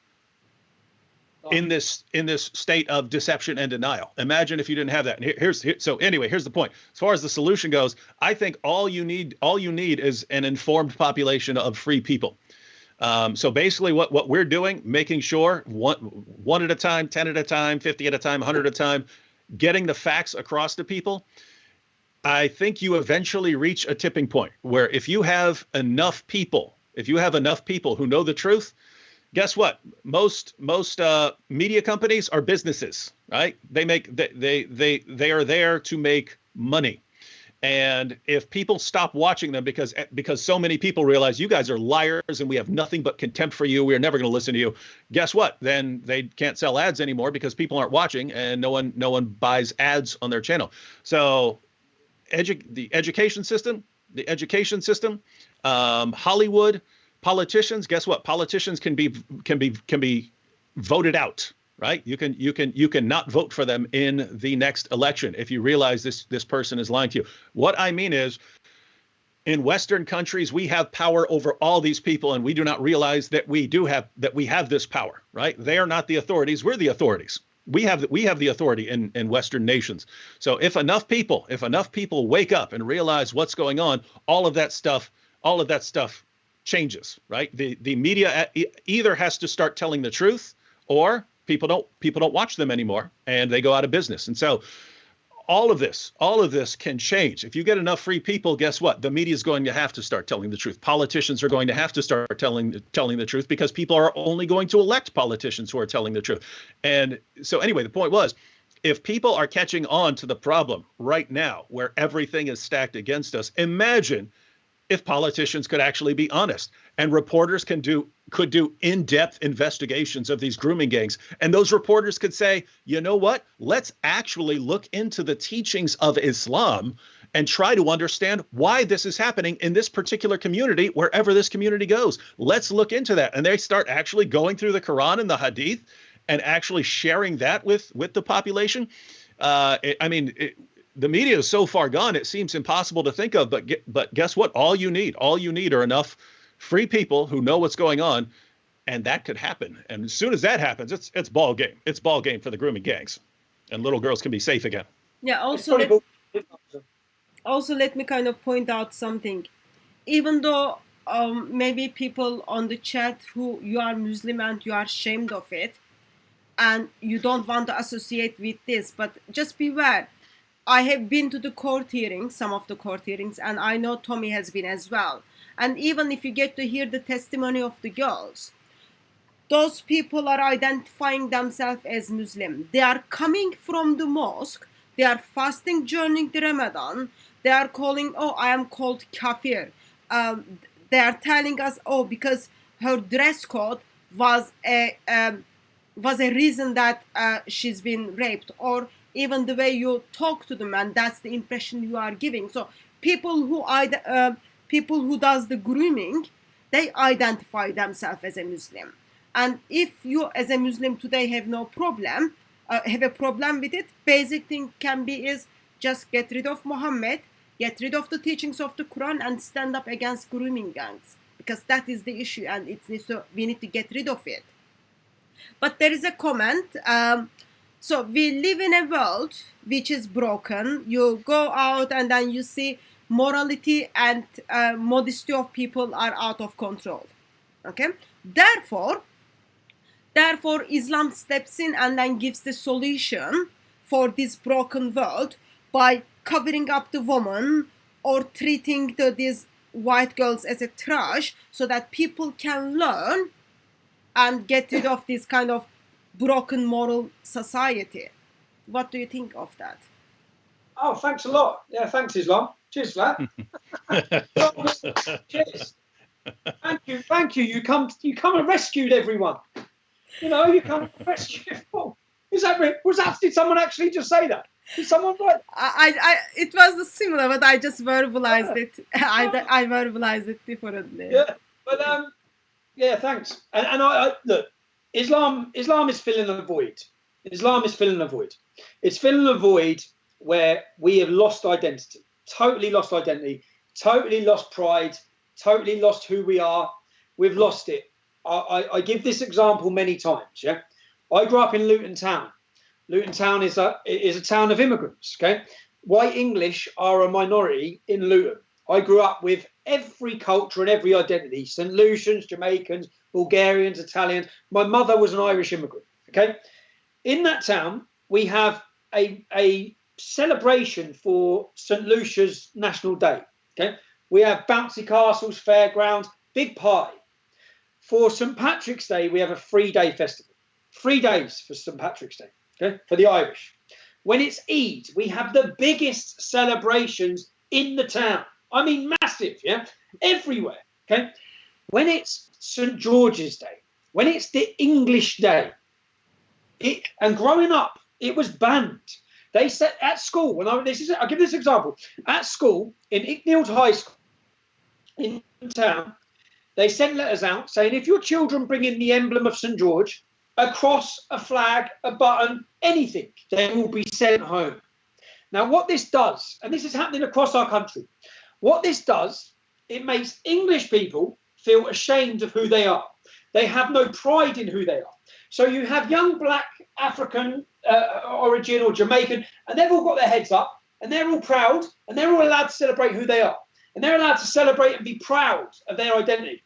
Speaker 3: in this state of deception and denial. Imagine if you didn't have that. And here's the point. As far as the solution goes, I think all you need is an informed population of free people. So basically what we're doing, making sure one at a time, 10 at a time, 50 at a time, 100 at a time, getting the facts across to people. I think you eventually reach a tipping point where if you have enough people who know the truth, guess what? Most media companies are businesses, right? They are there to make money. And if people stop watching them because so many people realize you guys are liars and we have nothing but contempt for you, we are never going to listen to you, guess what? Then they can't sell ads anymore because people aren't watching and no one buys ads on their channel. So the education system, Hollywood, politicians, guess what? Politicians can be voted out, right? You can not vote for them in the next election if you realize this person is lying to you. What I mean is, in Western countries, we have power over all these people, and we do not realize that we have this power, right? They are not the authorities; we're the authorities. We have the authority in Western nations. So if enough people wake up and realize what's going on, all of that stuff changes, right? The media either has to start telling the truth, or people don't watch them anymore and they go out of business. And so all of this can change. If you get enough free people, guess what? The media is going to have to start telling the truth. Politicians are going to have to start telling the truth, because people are only going to elect politicians who are telling the truth. And so anyway, the point was, if people are catching on to the problem right now where everything is stacked against us, imagine if politicians could actually be honest, and reporters could do in-depth investigations of these grooming gangs. And those reporters could say, you know what, let's actually look into the teachings of Islam and try to understand why this is happening in this particular community, wherever this community goes. Let's look into that. And they start actually going through the Quran and the Hadith and actually sharing that with the population. The media is so far gone, it seems impossible to think of, but guess what? All you need are enough free people who know what's going on, and that could happen. And as soon as that happens, it's ball game. It's ball game for the grooming gangs, and little girls can be safe again.
Speaker 1: Yeah. Also, let me kind of point out something. Even though maybe people on the chat who you are Muslim and you are ashamed of it, and you don't want to associate with this, but just beware. I have been to the court hearings, some of the court hearings, and I know Tommy has been as well. And even if you get to hear the testimony of the girls, those people are identifying themselves as Muslim. They are coming from the mosque. They are fasting during the Ramadan. They are calling, I am called kafir. They are telling us, because her dress code was a reason that she's been raped, or even the way you talk to the man, that's the impression you are giving. So people who does the grooming, they identify themselves as a Muslim. And if you as a Muslim today have no problem, have a problem with it, basic thing can be is just get rid of Muhammad, get rid of the teachings of the Quran, and stand up against grooming gangs, because that is the issue, and we need to get rid of it. But there is a comment. So we live in a world which is broken. You go out and then you see morality and modesty of people are out of control. Okay. Therefore, Islam steps in and then gives the solution for this broken world by covering up the woman or treating these white girls as a trash, so that people can learn and get rid of this kind of broken moral society. What do you think of that?
Speaker 2: Oh, thanks a lot. Yeah, thanks, Islam. Cheers for that. Cheers. Thank you. You come and rescued everyone. You know, you come and rescued. Did someone actually just say that? Did someone write?
Speaker 1: It was similar, but I just verbalized it. I verbalized it differently.
Speaker 2: Yeah, but yeah, thanks. And I look, Islam is filling a void. Islam is filling a void. It's filling a void where we have lost identity, totally lost pride, totally lost who we are. We've lost it. I give this example many times. Yeah, I grew up in Luton Town. Luton Town is a town of immigrants. Okay, white English are a minority in Luton. I grew up with every culture and every identity: St. Lucians, Jamaicans, Bulgarians, Italians. My mother was an Irish immigrant. Okay, in that town we have a celebration for St. Lucia's National Day. Okay, we have bouncy castles, fairgrounds, big party. For St. Patrick's Day, we have a 3-day festival. 3 days for St. Patrick's Day. Okay, for the Irish. When it's Eid, we have the biggest celebrations in the town. I mean, massive, yeah, everywhere. Okay, when it's St. George's Day, when it's the English Day, and growing up, it was banned. They said at school, I'll give this example. At school, in Icknield High School in town, they sent letters out saying if your children bring in the emblem of St. George, a cross, a flag, a button, anything, they will be sent home. Now, what this does, and this is happening across our country, what this does, it makes English people feel ashamed of who they are. They have no pride in who they are. So you have young black African origin or Jamaican, and they've all got their heads up, and they're all proud, and they're all allowed to celebrate who they are. And they're allowed to celebrate and be proud of their identity.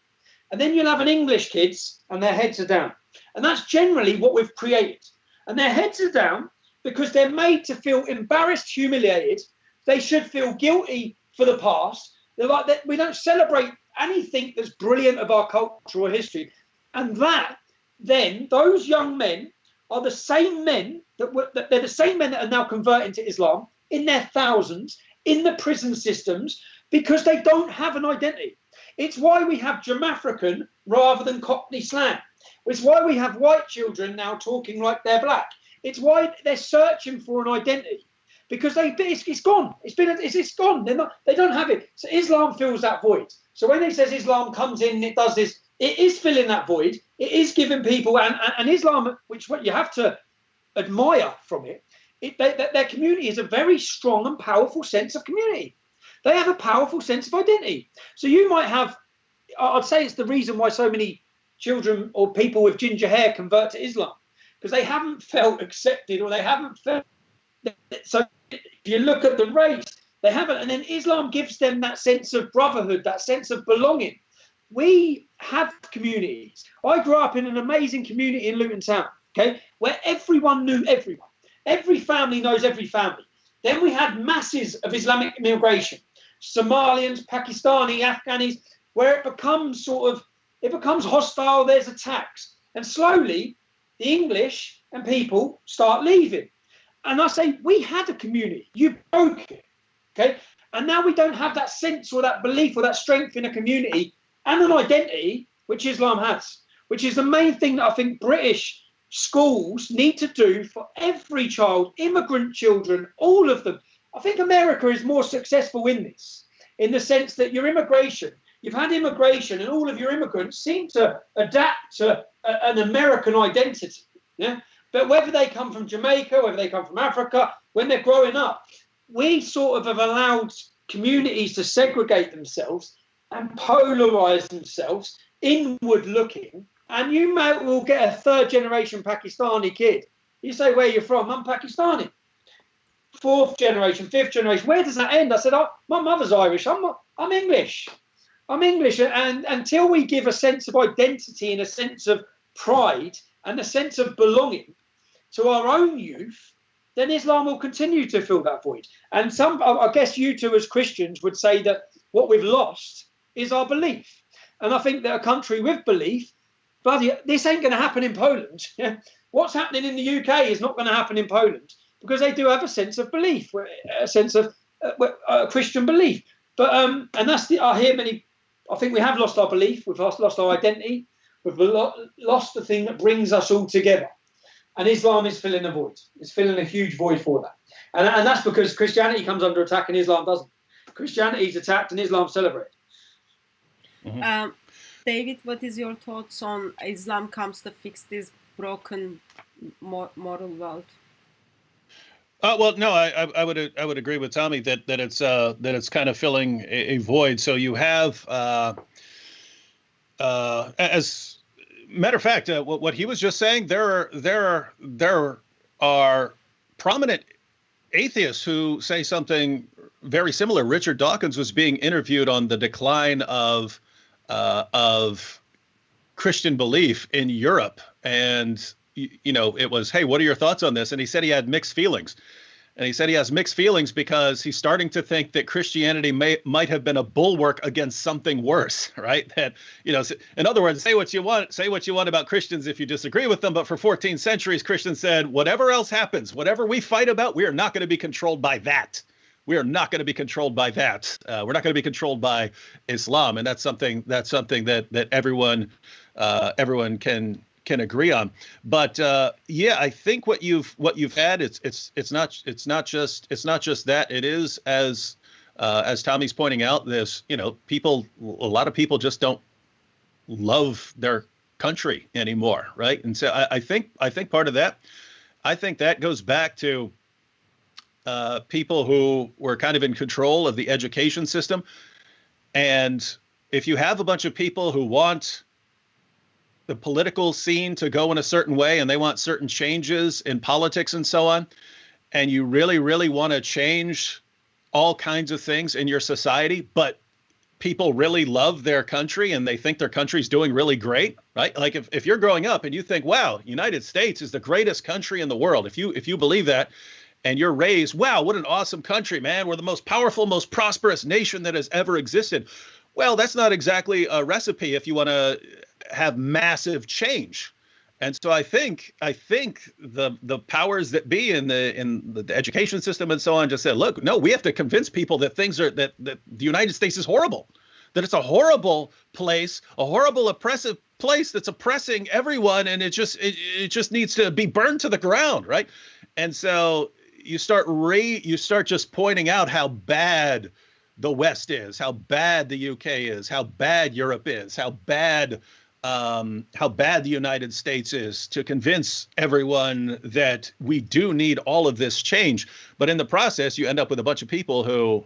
Speaker 2: And then you'll have an English kids, and their heads are down. And that's generally what we've created. And their heads are down because they're made to feel embarrassed, humiliated. They should feel guilty for the past. They're like that. We don't celebrate anything that's brilliant of our culture or history. And that, then, those young men are the same men they're the same men that are now converting to Islam in their thousands in the prison systems because they don't have an identity. It's why we have Jamafrican rather than Cockney slang. It's why we have white children now talking like they're black. It's why they're searching for an identity because it's gone. It's gone. They don't have it. So Islam fills that void. So when it says Islam comes in and it does this, it is filling that void. It is giving people and Islam, which what you have to admire from it. Their community is a very strong and powerful sense of community. They have a powerful sense of identity. So you might have, I'd say it's the reason why so many children or people with ginger hair convert to Islam, because they haven't felt accepted or they haven't felt. So if you look at the race, they haven't. And then Islam gives them that sense of brotherhood, that sense of belonging. We have communities. I grew up in an amazing community in Luton Town, okay, where everyone knew everyone. Every family knows every family. Then we had masses of Islamic immigration, Somalians, Pakistani, Afghanis, where it becomes hostile, there's attacks. And slowly, the English and people start leaving. And I say, we had a community, you broke it, okay? And now we don't have that sense or that belief or that strength in a community and an identity which Islam has, which is the main thing that I think British schools need to do for every child, immigrant children, all of them. I think America is more successful in this, in the sense that you've had immigration, and all of your immigrants seem to adapt to an American identity. Yeah? But whether they come from Jamaica, whether they come from Africa, when they're growing up, we sort of have allowed communities to segregate themselves and polarize themselves, inward looking, and you will get a third generation Pakistani kid. You say, where you're from? I'm Pakistani. Fourth generation, fifth generation. Where does that end? I said, oh, my mother's Irish. I'm English. I'm English. And until we give a sense of identity and a sense of pride and a sense of belonging to our own youth, then Islam will continue to fill that void. And I guess you two as Christians would say that what we've lost is our belief. And I think that a country with belief, bloody, this ain't going to happen in Poland. What's happening in the UK is not going to happen in Poland, because they do have a sense of belief, a sense of Christian belief. But and that's I think we have lost our belief. We've lost our identity. We've lost the thing that brings us all together. And Islam is filling a void. It's filling a huge void for that. And that's because Christianity comes under attack and Islam doesn't. Christianity is attacked and Islam celebrated.
Speaker 1: Mm-hmm. David, what is your thoughts on Islam comes to fix this broken moral world?
Speaker 3: Well, no, I would agree with Tommy that it's kind of filling a void. So you have, as matter of fact, what he was just saying, there are prominent atheists who say something very similar. Richard Dawkins was being interviewed on the decline of Christian belief in Europe, and it was, hey, what are your thoughts on this? And he said he had mixed feelings. And he said he has mixed feelings because he's starting to think that Christianity might have been a bulwark against something worse, right? That, in other words, say what you want about Christians if you disagree with them. But for 14 centuries, Christians said, whatever else happens, whatever we fight about, we are not going to be controlled by that. We are not going to be controlled by that. We're not going to be controlled by Islam. And that's something that everyone can agree on. But I think what you've had, it's not just that. It is, as Tommy's pointing out, this, a lot of people just don't love their country anymore, right? And so I think part of that, I think that goes back to people who were kind of in control of the education system. And if you have a bunch of people who want the political scene to go in a certain way, and they want certain changes in politics and so on, and you really, really want to change all kinds of things in your society, but people really love their country and they think their country's doing really great, right? Like if you're growing up and you think, wow, United States is the greatest country in the world, if you believe that, and you're raised, wow, what an awesome country, man, we're the most powerful, most prosperous nation that has ever existed. Well, that's not exactly a recipe if you want to have massive change. And so I think the powers that be in the education system and so on just said, look, no, we have to convince people that that the United States is horrible, that it's a horrible place, a horrible oppressive place that's oppressing everyone, and it just needs to be burned to the ground, right? And so you start just pointing out how bad the West is, how bad the UK is, how bad Europe is, how bad the United States is, to convince everyone that we do need all of this change. But in the process, you end up with a bunch of people who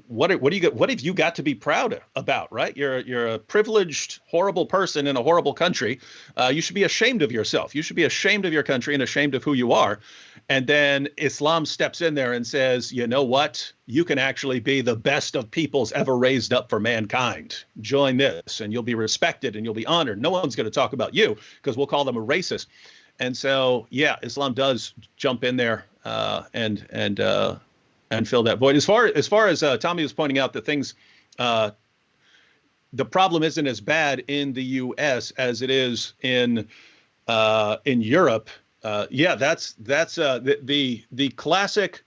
Speaker 3: what have you got to be proud about, right? You're a privileged, horrible person in a horrible country. You should be ashamed of yourself. You should be ashamed of your country and ashamed of who you are. And then Islam steps in there and says, you know what? You can actually be the best of peoples ever raised up for mankind. Join this and you'll be respected and you'll be honored. No one's going to talk about you because we'll call them a racist. And so, yeah, Islam does jump in there and fill that void. As far as Tommy was pointing out, that things, the problem isn't as bad in the U.S. as it is in Europe. That's the classic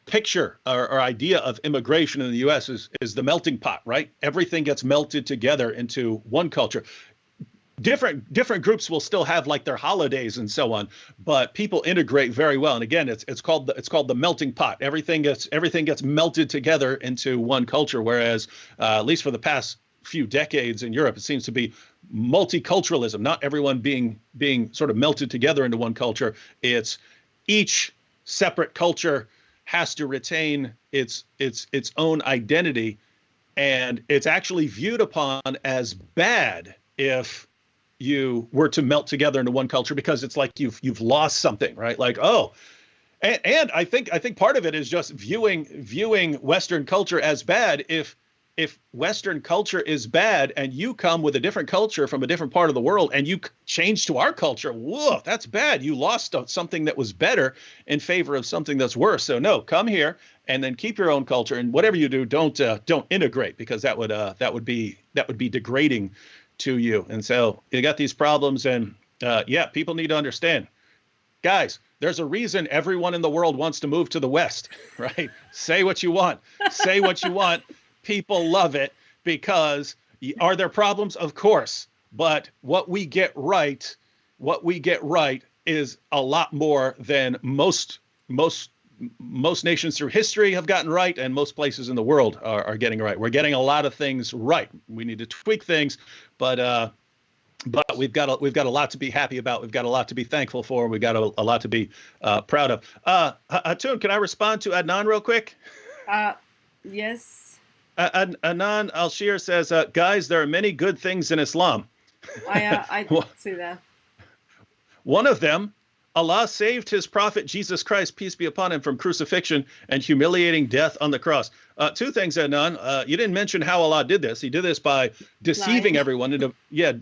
Speaker 3: picture or idea of immigration in the U.S. is the melting pot, right? Everything gets melted together into one culture. Different groups will still have like their holidays and so on, but people integrate very well. And again, it's called the melting pot. Everything gets melted together into one culture. Whereas at least for the past few decades in Europe, it seems to be multiculturalism. Not everyone being sort of melted together into one culture. It's each separate culture has to retain its own identity, and it's actually viewed upon as bad if you were to melt together into one culture, because it's like you've lost something, right? Like, oh, and I think part of it is just viewing Western culture as bad. If Western culture is bad and you come with a different culture from a different part of the world and you change to our culture, whoa, that's bad. You lost something that was better in favor of something that's worse. So no, come here and then keep your own culture, and whatever you do, don't integrate, because that would be degrading to you. And so you got these problems, and yeah, people need to understand, guys, there's a reason everyone in the world wants to move to the West, right? Say what you want. Say what you want. People love it, because are there problems? Of course. But what we get right is a lot more than most nations through history have gotten right, and most places in the world are getting right. We're getting a lot of things right. We need to tweak things, but we've got a lot to be happy about. We've got a lot to be thankful for. We've got a lot to be proud of. Hatun, can I respond to Adnan real quick?
Speaker 1: Yes.
Speaker 3: Adnan Al-Shir says, guys, there are many good things in Islam.
Speaker 1: I see that.
Speaker 3: One of them, Allah saved his prophet Jesus Christ, peace be upon him, from crucifixion and humiliating death on the cross. Two things, Adnan. You didn't mention how Allah did this. He did this by deceiving everyone into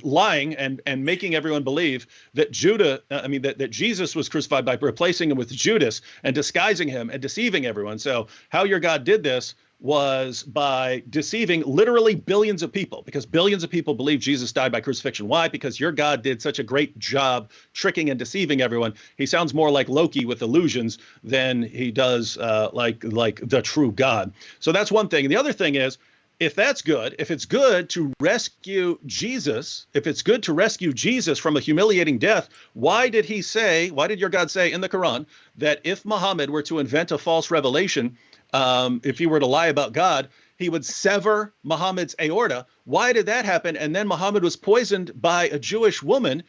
Speaker 3: lying and making everyone believe that that Jesus was crucified by replacing him with Judas and disguising him and deceiving everyone. So how your God did this was by deceiving literally billions of people, because billions of people believe Jesus died by crucifixion. Why? Because your God did such a great job tricking and deceiving everyone. He sounds more like Loki with illusions than he does like the true God. So that's one thing. And the other thing is, if it's good to rescue Jesus, from a humiliating death, why did your God say in the Quran that if Muhammad were to invent a false revelation, if he were to lie about God, he would sever Muhammad's aorta? Why did that happen? And then Muhammad was poisoned by a Jewish woman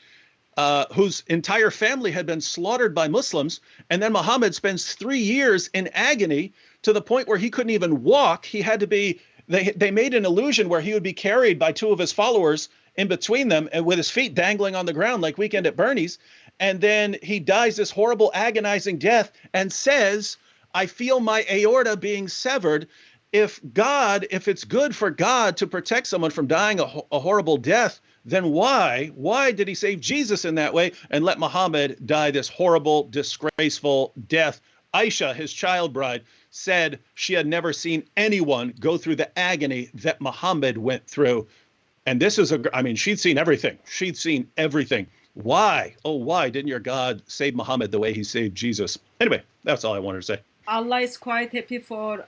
Speaker 3: whose entire family had been slaughtered by Muslims. And then Muhammad spends 3 years in agony to the point where he couldn't even walk. He had to be, they made an illusion where he would be carried by two of his followers in between them, and with his feet dangling on the ground like Weekend at Bernie's. And then he dies this horrible, agonizing death and says, I feel my aorta being severed. If it's good for God to protect someone from dying a horrible death, then why did he save Jesus in that way and let Muhammad die this horrible, disgraceful death? Aisha, his child bride, said she had never seen anyone go through the agony that Muhammad went through. And this is she'd seen everything. She'd seen everything. Why? Oh, why didn't your God save Muhammad the way he saved Jesus? Anyway, that's all I wanted to say.
Speaker 1: Allah is quite happy for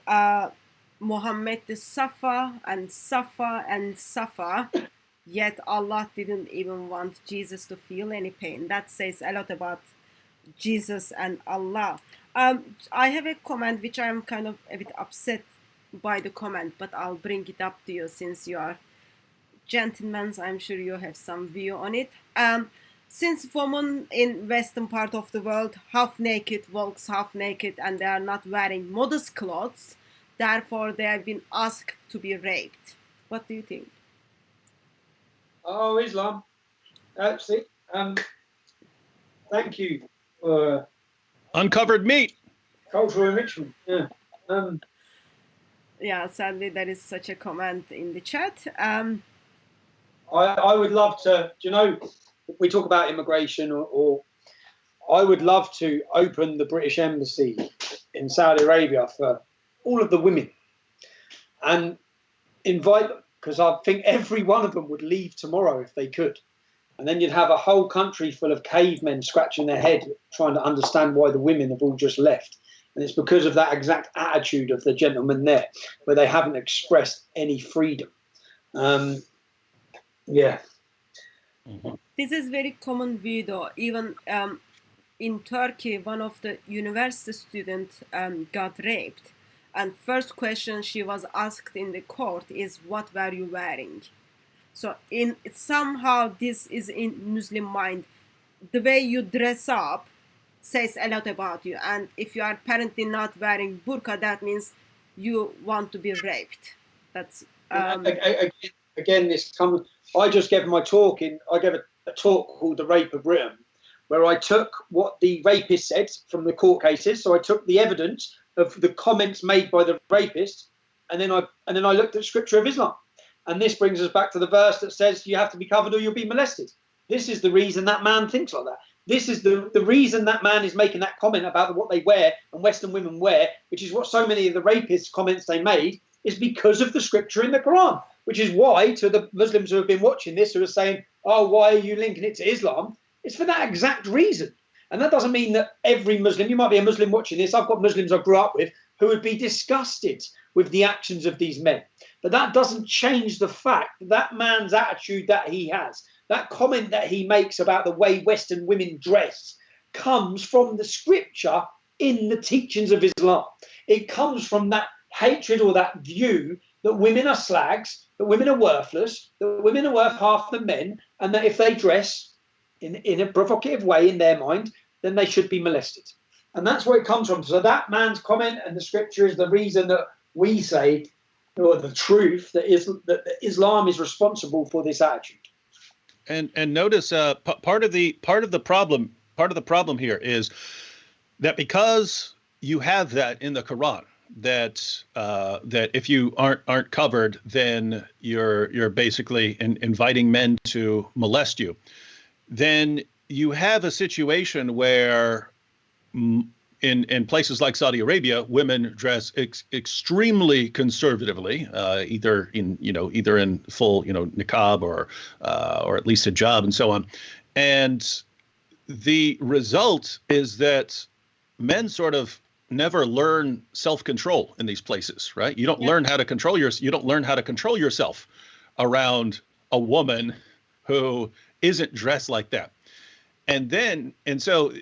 Speaker 1: Muhammad to suffer and suffer and suffer, yet Allah didn't even want Jesus to feel any pain. That says a lot about Jesus and Allah. I have a comment which I'm kind of a bit upset by the comment, but I'll bring it up to you since you are gentlemen. I'm sure you have some view on it. Since women in western part of the world half naked, walks half naked, and they are not wearing modest clothes, therefore they have been asked to be raped. What do you think?
Speaker 2: Oh, Islam. See, thank you for
Speaker 3: uncovered meat.
Speaker 2: Cultural enrichment. Yeah.
Speaker 1: Yeah, sadly there is such a comment in the chat.
Speaker 2: I would love to, we talk about immigration, or I would love to open the British Embassy in Saudi Arabia for all of the women and invite them, because I think every one of them would leave tomorrow if they could. And then you'd have a whole country full of cavemen scratching their head trying to understand why the women have all just left. And it's because of that exact attitude of the gentleman there, where they haven't expressed any freedom. Yeah.
Speaker 1: This is very common view though. Even in Turkey, one of the university students got raped. And first question she was asked in the court is, what were you wearing? So in somehow this is in Muslim mind. The way you dress up says a lot about you. And if you are apparently not wearing burqa, that means you want to be raped. That's
Speaker 2: again, this comes. I just gave my talk I gave a talk called "The Rape of Britain," where I took what the rapist said from the court cases. So I took the evidence of the comments made by the rapist, and then I looked at Scripture of Islam, and this brings us back to the verse that says you have to be covered or you'll be molested. This is the reason that man thinks like that. This is the reason that man is making that comment about what they wear and Western women wear, which is what so many of the rapists' comments they made is because of the Scripture in the Quran. Which is why, to the Muslims who have been watching this, who are saying, oh, why are you linking it to Islam? It's for that exact reason. And that doesn't mean that every Muslim, you might be a Muslim watching this, I've got Muslims I grew up with, who would be disgusted with the actions of these men. But that doesn't change the fact that that man's attitude that he has, that comment that he makes about the way Western women dress, comes from the Scripture in the teachings of Islam. It comes from that hatred or that view that women are slags, that women are worthless, that women are worth half the men, and that if they dress in a provocative way in their mind, then they should be molested. And that's where it comes from. So that man's comment and the Scripture is the reason that we say, or the truth, that Islam is responsible for this attitude.
Speaker 3: And notice part of the problem here is that because you have that in the Quran, that if you aren't covered, then you're basically inviting men to molest you. Then you have a situation where in places like Saudi Arabia, women dress extremely conservatively, either in full niqab or at least hijab and so on. And the result is that men sort of never learn self-control in these places, right? You don't learn how to control you don't learn how to control yourself around a woman who isn't dressed like that. And so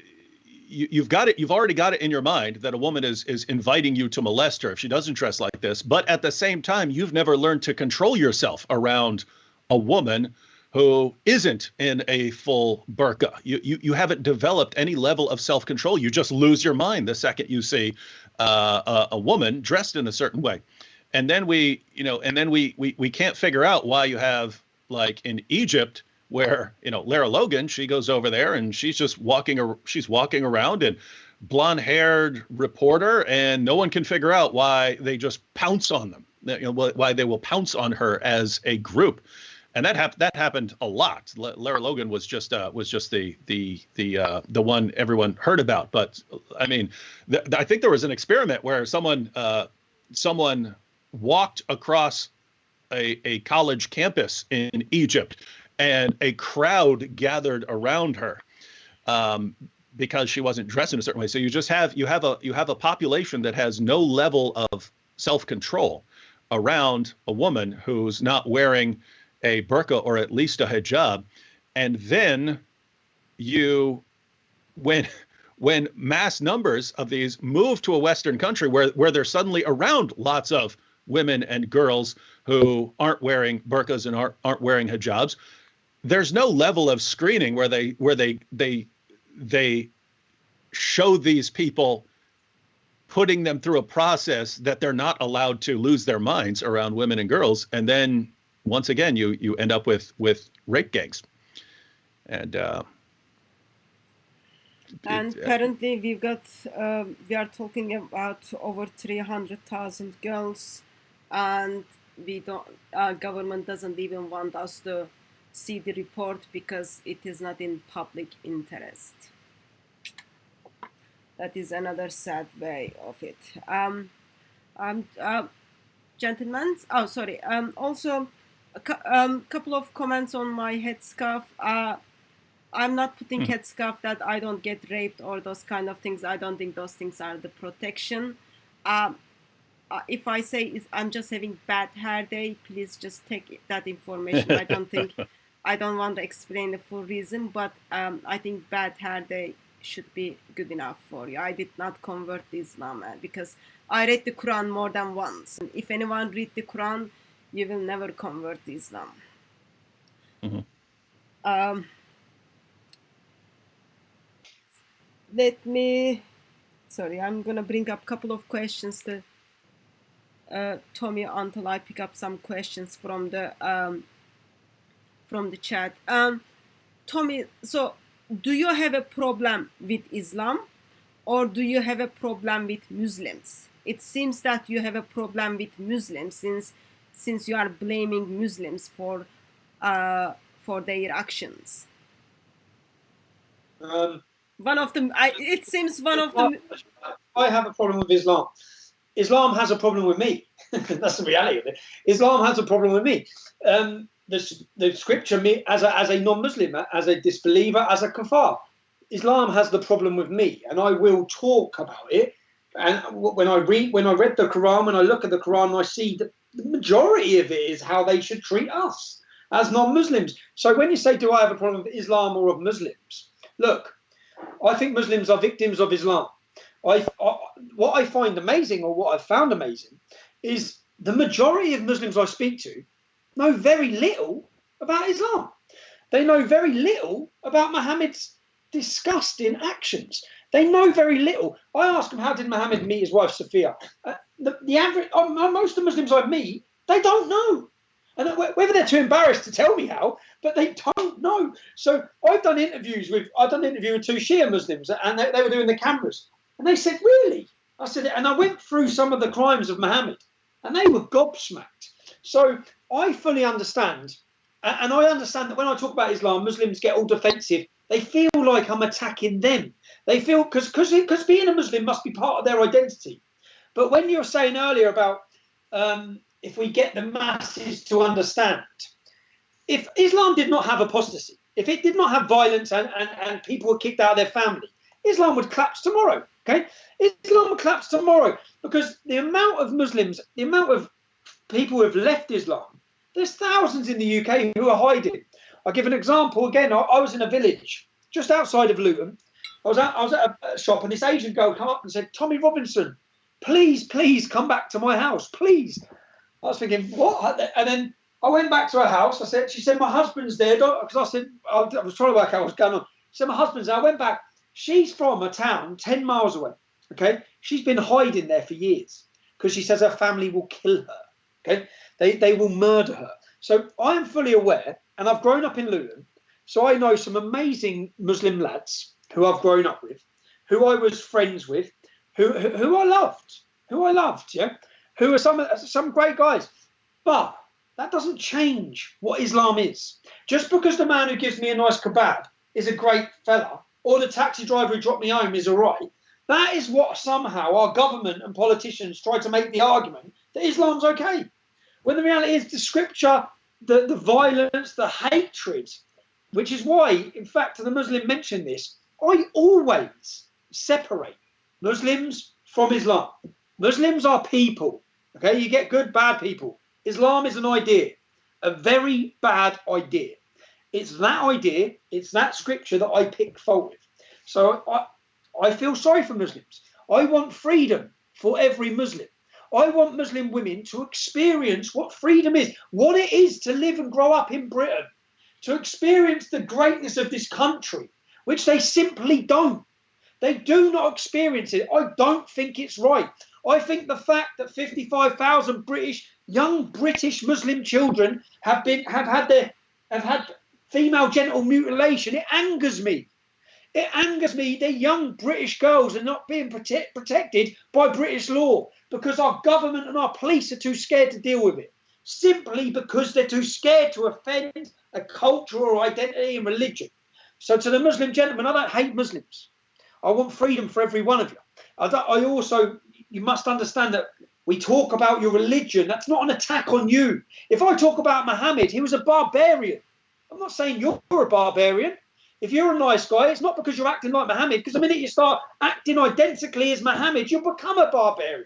Speaker 3: you've already got it in your mind that a woman is inviting you to molest her if she doesn't dress like this. But at the same time, you've never learned to control yourself around a woman who isn't in a full burqa. You haven't developed any level of self-control. You just lose your mind the second you see a woman dressed in a certain way. And then we can't figure out why you have, like in Egypt, where Lara Logan, she goes over there and she's just walking around, and blonde-haired reporter, and no one can figure out why they just pounce on them. Why they will pounce on her as a group. And that happened a lot. Lara Logan was just the one everyone heard about. But I mean, I think there was an experiment where someone walked across a college campus in Egypt, and a crowd gathered around her because she wasn't dressed in a certain way. So you have a population that has no level of self-control around a woman who's not wearing a burqa or at least a hijab. And then when mass numbers of these move to a Western country where they're suddenly around lots of women and girls who aren't wearing burqas and aren't wearing hijabs, there's no level of screening where they show these people, putting them through a process that they're not allowed to lose their minds around women and girls. And then once again, you end up with rape gangs. And
Speaker 1: currently we are talking about over 300,000 girls, and government doesn't even want us to see the report because it is not in public interest. That is another sad way of it. Gentlemen, also a couple of comments on my headscarf. I'm not putting headscarf that I don't get raped or those kind of things. I don't think those things are the protection. If I say I'm just having bad hair day, please just take that information. I don't want to explain the full reason, but I think bad hair day should be good enough for you. I did not convert to Islam because I read the Quran more than once. If anyone read the Quran, you will never convert to Islam. I'm gonna bring up a couple of questions to Tommy until I pick up some questions from the chat. Tommy, so do you have a problem with Islam, or do you have a problem with Muslims? It seems that you have a problem with Muslims since you are blaming Muslims for their actions. It seems one of them.
Speaker 2: I have a problem with Islam. Islam has a problem with me. That's the reality of it. Islam has a problem with me. The scripture, me as a non-Muslim, as a disbeliever, as a kafar, Islam has the problem with me, and I will talk about it. And when I read the Quran, when I look at the Quran, I see that the majority of it is how they should treat us as non-Muslims. So when you say, do I have a problem with Islam or of Muslims? Look, I think Muslims are victims of Islam. What I find amazing, or what I've found amazing, is the majority of Muslims I speak to know very little about Islam. They know very little about Muhammad's disgusting actions. They know very little. I ask them, how did Muhammad meet his wife Sophia? The average, most of the Muslims I meet, they don't know. And whether they're too embarrassed to tell me how, but they don't know. So I've done an interview with two Shia Muslims, and they were doing the cameras. And they said, really? I said, and I went through some of the crimes of Muhammad, and they were gobsmacked. So I fully understand, and I understand that when I talk about Islam, Muslims get all defensive. They feel like I'm attacking them. They feel, because being a Muslim must be part of their identity. But when you're saying earlier about if we get the masses to understand, if Islam did not have apostasy, if it did not have violence and people were kicked out of their family, Islam would collapse tomorrow. Okay, Islam would collapse tomorrow, because the amount of Muslims, the amount of people who have left Islam, there's thousands in the UK who are hiding. I'll give an example again. I was in a village just outside of Luton. I was at a shop, and this Asian girl come up and said, "Tommy Robinson, please come back to my house, please." I was thinking, what? And then I went back to her house. She said, my husband's there. Because I said, I was trying to work out what's going on. She said, my husband's there. I went back. She's from a town 10 miles away. Okay. She's been hiding there for years because she says her family will kill her. Okay. They will murder her. So I am fully aware, and I've grown up in Luton. So I know some amazing Muslim lads who I've grown up with, who I was friends with, who I loved, yeah, who are some great guys. But that doesn't change what Islam is. Just because the man who gives me a nice kebab is a great fella, or the taxi driver who dropped me home is all right, that is what somehow our government and politicians try to make the argument that Islam's okay. When the reality is the scripture, the violence, the hatred, which is why, in fact, the Muslim mentioned this, I always separate Muslims from Islam. Muslims are people. Okay, you get good, bad people. Islam is an idea, a very bad idea. It's that idea, it's that scripture that I pick fault with. So I feel sorry for Muslims. I want freedom for every Muslim. I want Muslim women to experience what freedom is, what it is to live and grow up in Britain, to experience the greatness of this country, which they simply don't. They do not experience it. I don't think it's right. I think the fact that 55,000 young British Muslim children have had female genital mutilation, it angers me. It angers me that young British girls are not being protected by British law because our government and our police are too scared to deal with it. Simply because they're too scared to offend a culture or identity and religion. So to the Muslim gentlemen, I don't hate Muslims. I want freedom for every one of you. You must understand that we talk about your religion. That's not an attack on you. If I talk about Muhammad, he was a barbarian. I'm not saying you're a barbarian. if you're a nice guy, it's not because you're acting like Muhammad, because the minute you start acting identically as Muhammad, you'll become a barbarian.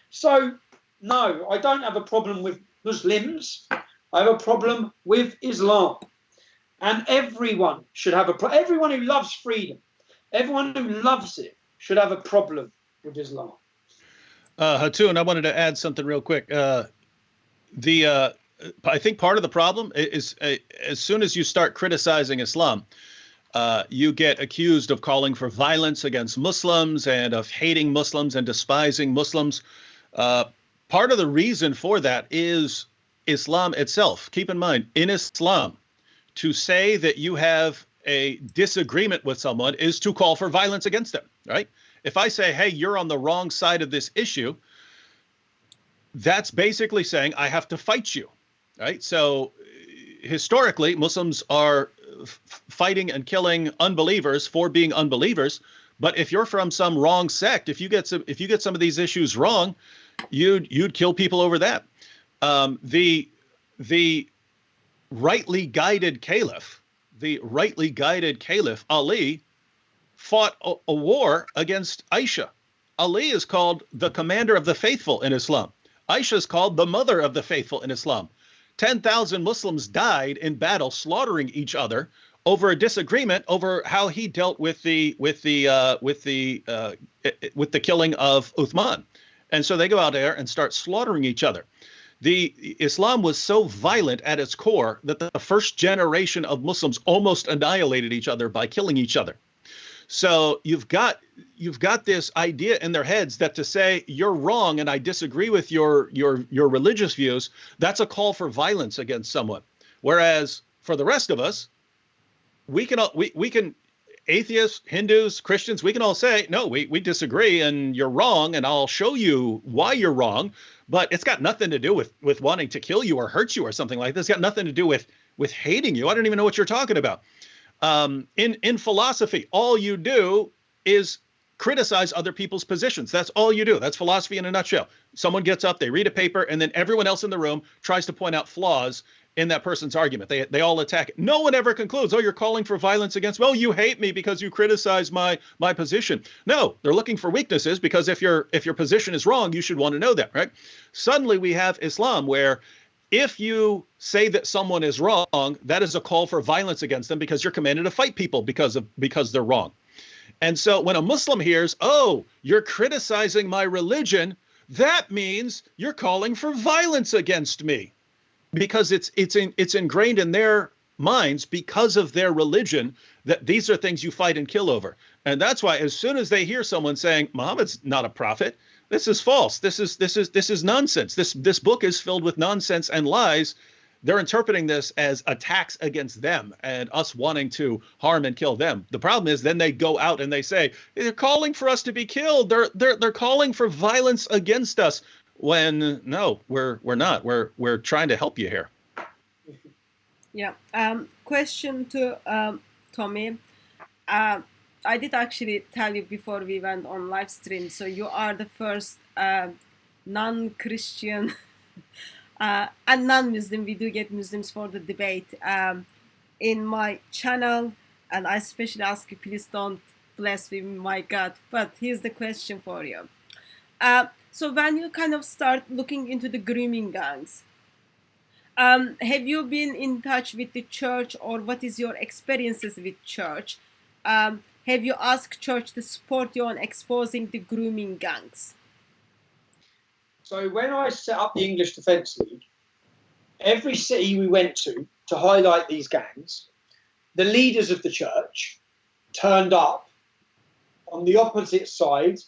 Speaker 2: So, no, I don't have a problem with Muslims. I have a problem with Islam. And everyone should have everyone who loves freedom, everyone who loves it should have a problem with Islam.
Speaker 3: Hatun, I wanted to add something real quick. I think part of the problem is as soon as you start criticizing Islam, you get accused of calling for violence against Muslims and of hating Muslims and despising Muslims. Part of the reason for that is Islam itself. Keep in mind, in Islam, to say that you have a disagreement with someone is to call for violence against them, right? If I say, hey, you're on the wrong side of this issue, that's basically saying I have to fight you, right? So historically, Muslims are fighting and killing unbelievers for being unbelievers. But if you're from some wrong sect, if you get some of these issues wrong, you'd kill people over that. The rightly guided caliph, Ali, fought a war against Aisha. Ali is called the commander of the faithful in Islam. Aisha is called the mother of the faithful in Islam. 10,000 Muslims died in battle, slaughtering each other over a disagreement over how he dealt with the killing of Uthman. And so they go out there and start slaughtering each other. Islam was so violent at its core that the first generation of Muslims almost annihilated each other by killing each other. So you've got this idea in their heads that to say you're wrong and I disagree with your religious views, that's a call for violence against someone. Whereas for the rest of us, we can atheists, Hindus, Christians, we can all say, no, we disagree and you're wrong and I'll show you why you're wrong. But it's got nothing to do with wanting to kill you or hurt you or something like this. It's got nothing to do with hating you. I don't even know what you're talking about. In philosophy, all you do is criticize other people's positions. That's all you do. That's philosophy in a nutshell. Someone gets up, they read a paper, and then everyone else in the room tries to point out flaws in that person's argument. They all attack it. No one ever concludes, oh, you're calling for violence against me. Oh, you hate me because you criticize my position. No, they're looking for weaknesses, because if your position is wrong, you should want to know that, right? Suddenly we have Islam where if you say that someone is wrong, that is a call for violence against them, because you're commanded to fight people because they're wrong. And so when a Muslim hears, oh, you're criticizing my religion, that means you're calling for violence against me, because it's ingrained in their minds because of their religion that these are things you fight and kill over. And that's why as soon as they hear someone saying Muhammad's not a prophet, this is false, this is nonsense, this book is filled with nonsense and lies, they're interpreting this as attacks against them and us wanting to harm and kill them. The problem is then they go out and they say they're calling for us to be killed, they're calling for violence against us, when no, we're not. We're trying to help you here.
Speaker 1: Yeah. Question to Tommy. I did actually tell you before we went on live stream. So you are the first non-Christian and non-Muslim. We do get Muslims for the debate in my channel, and I especially ask you, please don't blaspheme my God. But here's the question for you. So when you kind of start looking into the grooming gangs, have you been in touch with the church, or what is your experiences with church? Have you asked church to support you on exposing the grooming gangs?
Speaker 2: So when I set up the English Defence League, every city we went to highlight these gangs, the leaders of the church turned up on the opposite side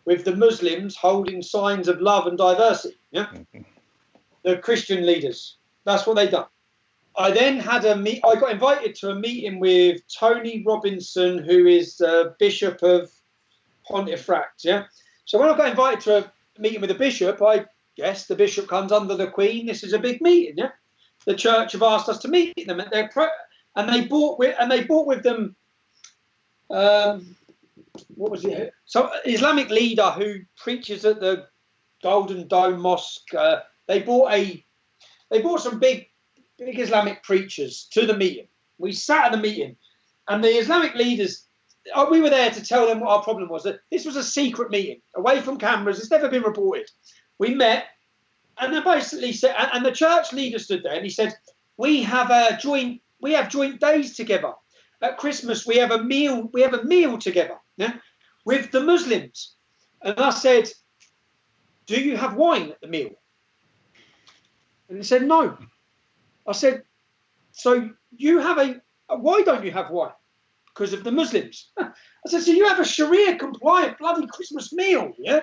Speaker 2: with the Muslims holding signs of love and diversity. Yeah, the Christian leaders. That's what they done. I then had I got invited to a meeting with Tony Robinson, who is the Bishop of Pontefract. Yeah. So when I got invited to a meeting with the bishop, I guess the bishop comes under the Queen. This is a big meeting. Yeah. The church have asked us to meet them, and they brought with them. What was it? So Islamic leader who preaches at the Golden Dome Mosque. They brought some big Islamic preachers to the meeting. We sat at the meeting, And the Islamic leaders, we were there to tell them what our problem was. That this was a secret meeting, away from cameras. It's never been reported. We met, and they basically said, and the church leader stood there, and he said, we have joint days together. At Christmas, we have a meal together, yeah, with the Muslims. And I said, do you have wine at the meal? And he said, no. I said, so you have why don't you have wine? Because of the Muslims. I said, so you have a Sharia compliant bloody Christmas meal, yeah?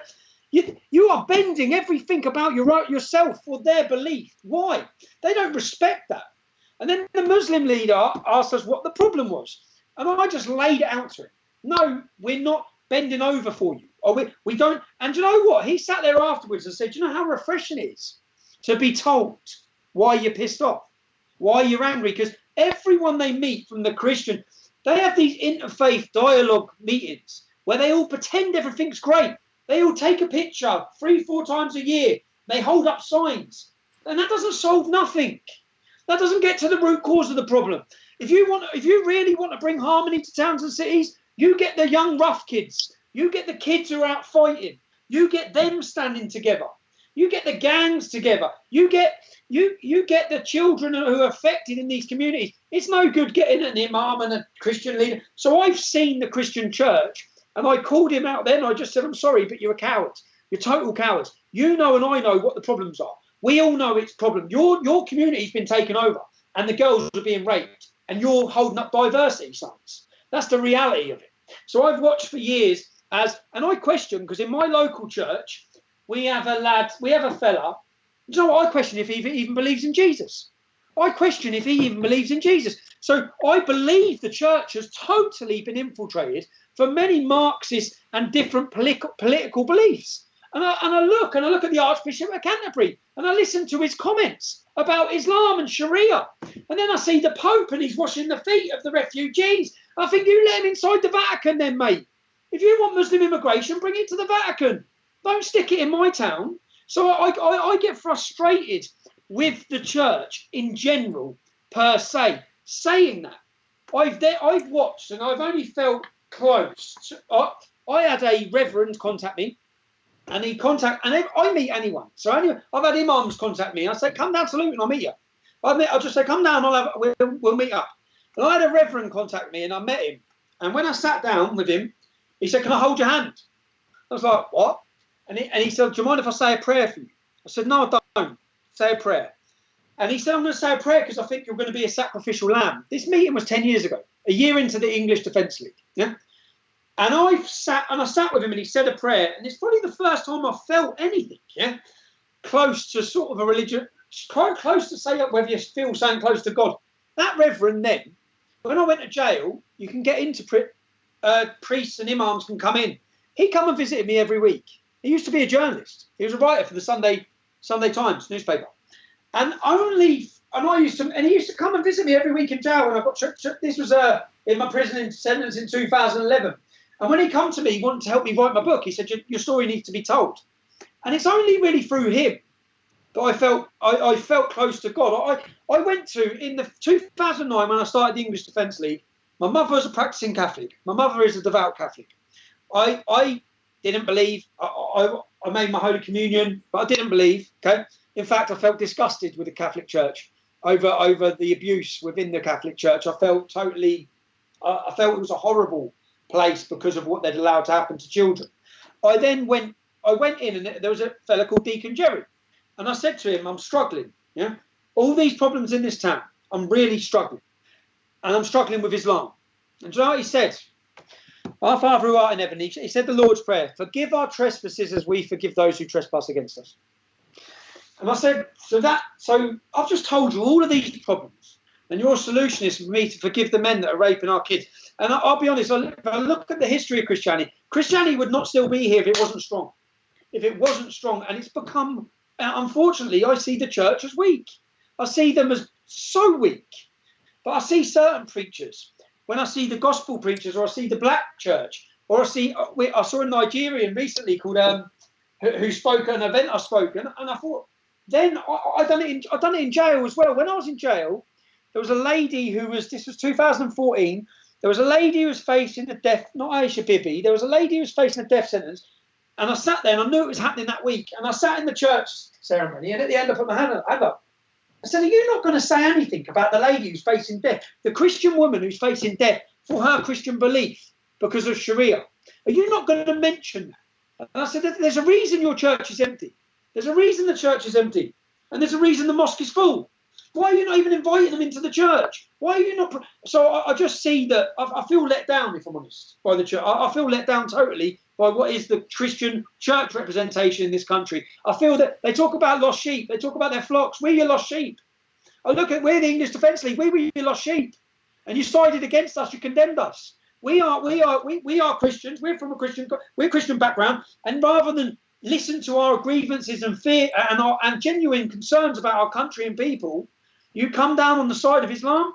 Speaker 2: You are bending everything about yourself for their belief. Why? They don't respect that. And then the Muslim leader asked us what the problem was. And I just laid it out to him. No, we're not bending over for you. Or we don't. And you know what? He sat there afterwards and said, you know how refreshing it is to be told why you're pissed off, why you're angry? Because everyone they meet from the Christian, they have these interfaith dialogue meetings where they all pretend everything's great. They all take a picture 3-4 times a year. They hold up signs. And that doesn't solve nothing. That doesn't get to the root cause of the problem. If you really want to bring harmony to towns and cities, you get the young rough kids. You get the kids who are out fighting. You get them standing together. You get the gangs together. You get the children who are affected in these communities. It's no good getting an imam and a Christian leader. So I've seen the Christian church, and I called him out then. I just said, I'm sorry, but you're a coward. You're total cowards. You know and I know what the problems are. We all know it's a problem. Your community's been taken over, and the girls are being raped, and you're holding up diversity signs. That's the reality of it. So I've watched for years and I question, because in my local church, we have a fella. Do you know what? I question if he even believes in Jesus. I question if he even believes in Jesus. So I believe the church has totally been infiltrated for many Marxist and different political beliefs. And I look at the Archbishop of Canterbury, and I listen to his comments about Islam and Sharia. And then I see the Pope, and he's washing the feet of the refugees. I think, you let him inside the Vatican then, mate. If you want Muslim immigration, bring it to the Vatican. Don't stick it in my town. So I get frustrated with the church in general, per se. Saying that, I've watched, and I've only felt close. I had a reverend contact me. And I meet anyone. So anyway, I've had imams contact me. I say, come down to Luton, I'll meet you. I'll just say, come down, we'll meet up. And I had a reverend contact me, and I met him. And when I sat down with him, he said, can I hold your hand? I was like, what? And he said, do you mind if I say a prayer for you? I said, no, I don't. Say a prayer. And he said, I'm going to say a prayer because I think you're going to be a sacrificial lamb. This meeting was 10 years ago, a year into the English Defence League. Yeah. And I sat with him, and he said a prayer, and it's probably the first time I felt anything, yeah, close to sort of a religion, quite close to say whether you feel something close to God. That reverend then, when I went to jail, you can get into priests and imams can come in. He come and visited me every week. He used to be a journalist. He was a writer for the Sunday Times newspaper, and he used to come and visit me every week in jail. And I got this was in my prison sentence in 2011. And when he come to me, he wanted to help me write my book. He said, your story needs to be told. And it's only really through him that I felt close to God. I went to, in the 2009, when I started the English Defence League, my mother was a practicing Catholic. My mother is a devout Catholic. I didn't believe. I made my Holy Communion, but I didn't believe. Okay. In fact, I felt disgusted with the Catholic Church over the abuse within the Catholic Church. I felt it was a horrible place because of what they'd allowed to happen to children. I went in, and there was a fella called Deacon Jerry, and I said to him, I'm struggling. Yeah, all these problems in this town, I'm really struggling, and I'm struggling with Islam. And do you know what he said? Our Father who art in heaven, he said the Lord's Prayer, forgive our trespasses as we forgive those who trespass against us. And I said, so I've just told you all of these problems, and your solution is for me to forgive the men that are raping our kids. And I'll be honest, if I look at the history of Christianity would not still be here if it wasn't strong. If it wasn't strong, and it's become, unfortunately, I see the church as weak. I see them as so weak. But I see certain preachers, when I see the gospel preachers, or I see the black church, or I saw a Nigerian recently called who spoke at an event I spoke, and I thought, then I done it in jail as well. When I was in jail, there was a lady this was 2014, There was a lady who was facing the death, not Aisha Bibi, there was a lady who was facing a death sentence. And I sat there and I knew it was happening that week. And I sat in the church ceremony, and at the end I put my hand up. I said, are you not going to say anything about the lady who's facing death? The Christian woman who's facing death for her Christian belief because of Sharia. Are you not going to mention that? And I said, there's a reason your church is empty. There's a reason the church is empty. And there's a reason the mosque is full. Why are you not even inviting them into the church? Why are you not? So I just see that I feel let down, if I'm honest, by the church. I feel let down totally by what is the Christian church representation in this country. I feel that they talk about lost sheep. They talk about their flocks. We're your lost sheep. I look at, we're the English Defence League. We were your lost sheep. And you sided against us. You condemned us. We are Christians. We're from a Christian background. And rather than listen to our grievances and fear and genuine concerns about our country and people, you come down on the side of Islam.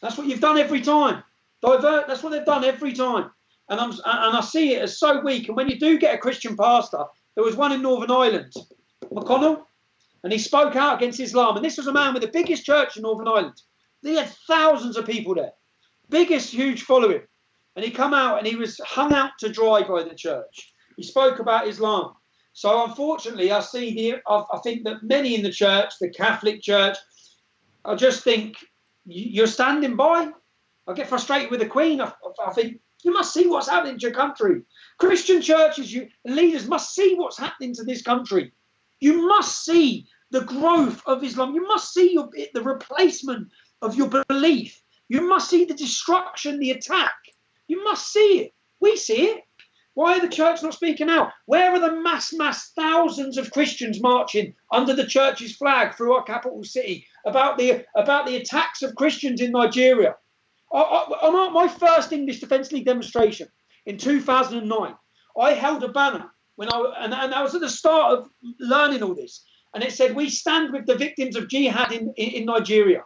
Speaker 2: That's what you've done every time. Divert. That's what they've done every time. And I see it as so weak. And when you do get a Christian pastor, there was one in Northern Ireland, McConnell, and he spoke out against Islam. And this was a man with the biggest church in Northern Ireland. He had thousands of people there, biggest huge following. And he come out and he was hung out to dry by the church. He spoke about Islam. So unfortunately, I think that many in the church, the Catholic Church, I just think you're standing by. I get frustrated with the Queen. I think you must see what's happening to your country. Christian churches, leaders must see what's happening to this country. You must see the growth of Islam. You must see the replacement of your belief. You must see the destruction, the attack. You must see it. We see it. Why are the church not speaking out? Where are the mass thousands of Christians marching under the church's flag through our capital city about the attacks of Christians in Nigeria? On my first English Defence League demonstration in 2009, I held a banner and I was at the start of learning all this, and it said, "We stand with the victims of jihad in Nigeria."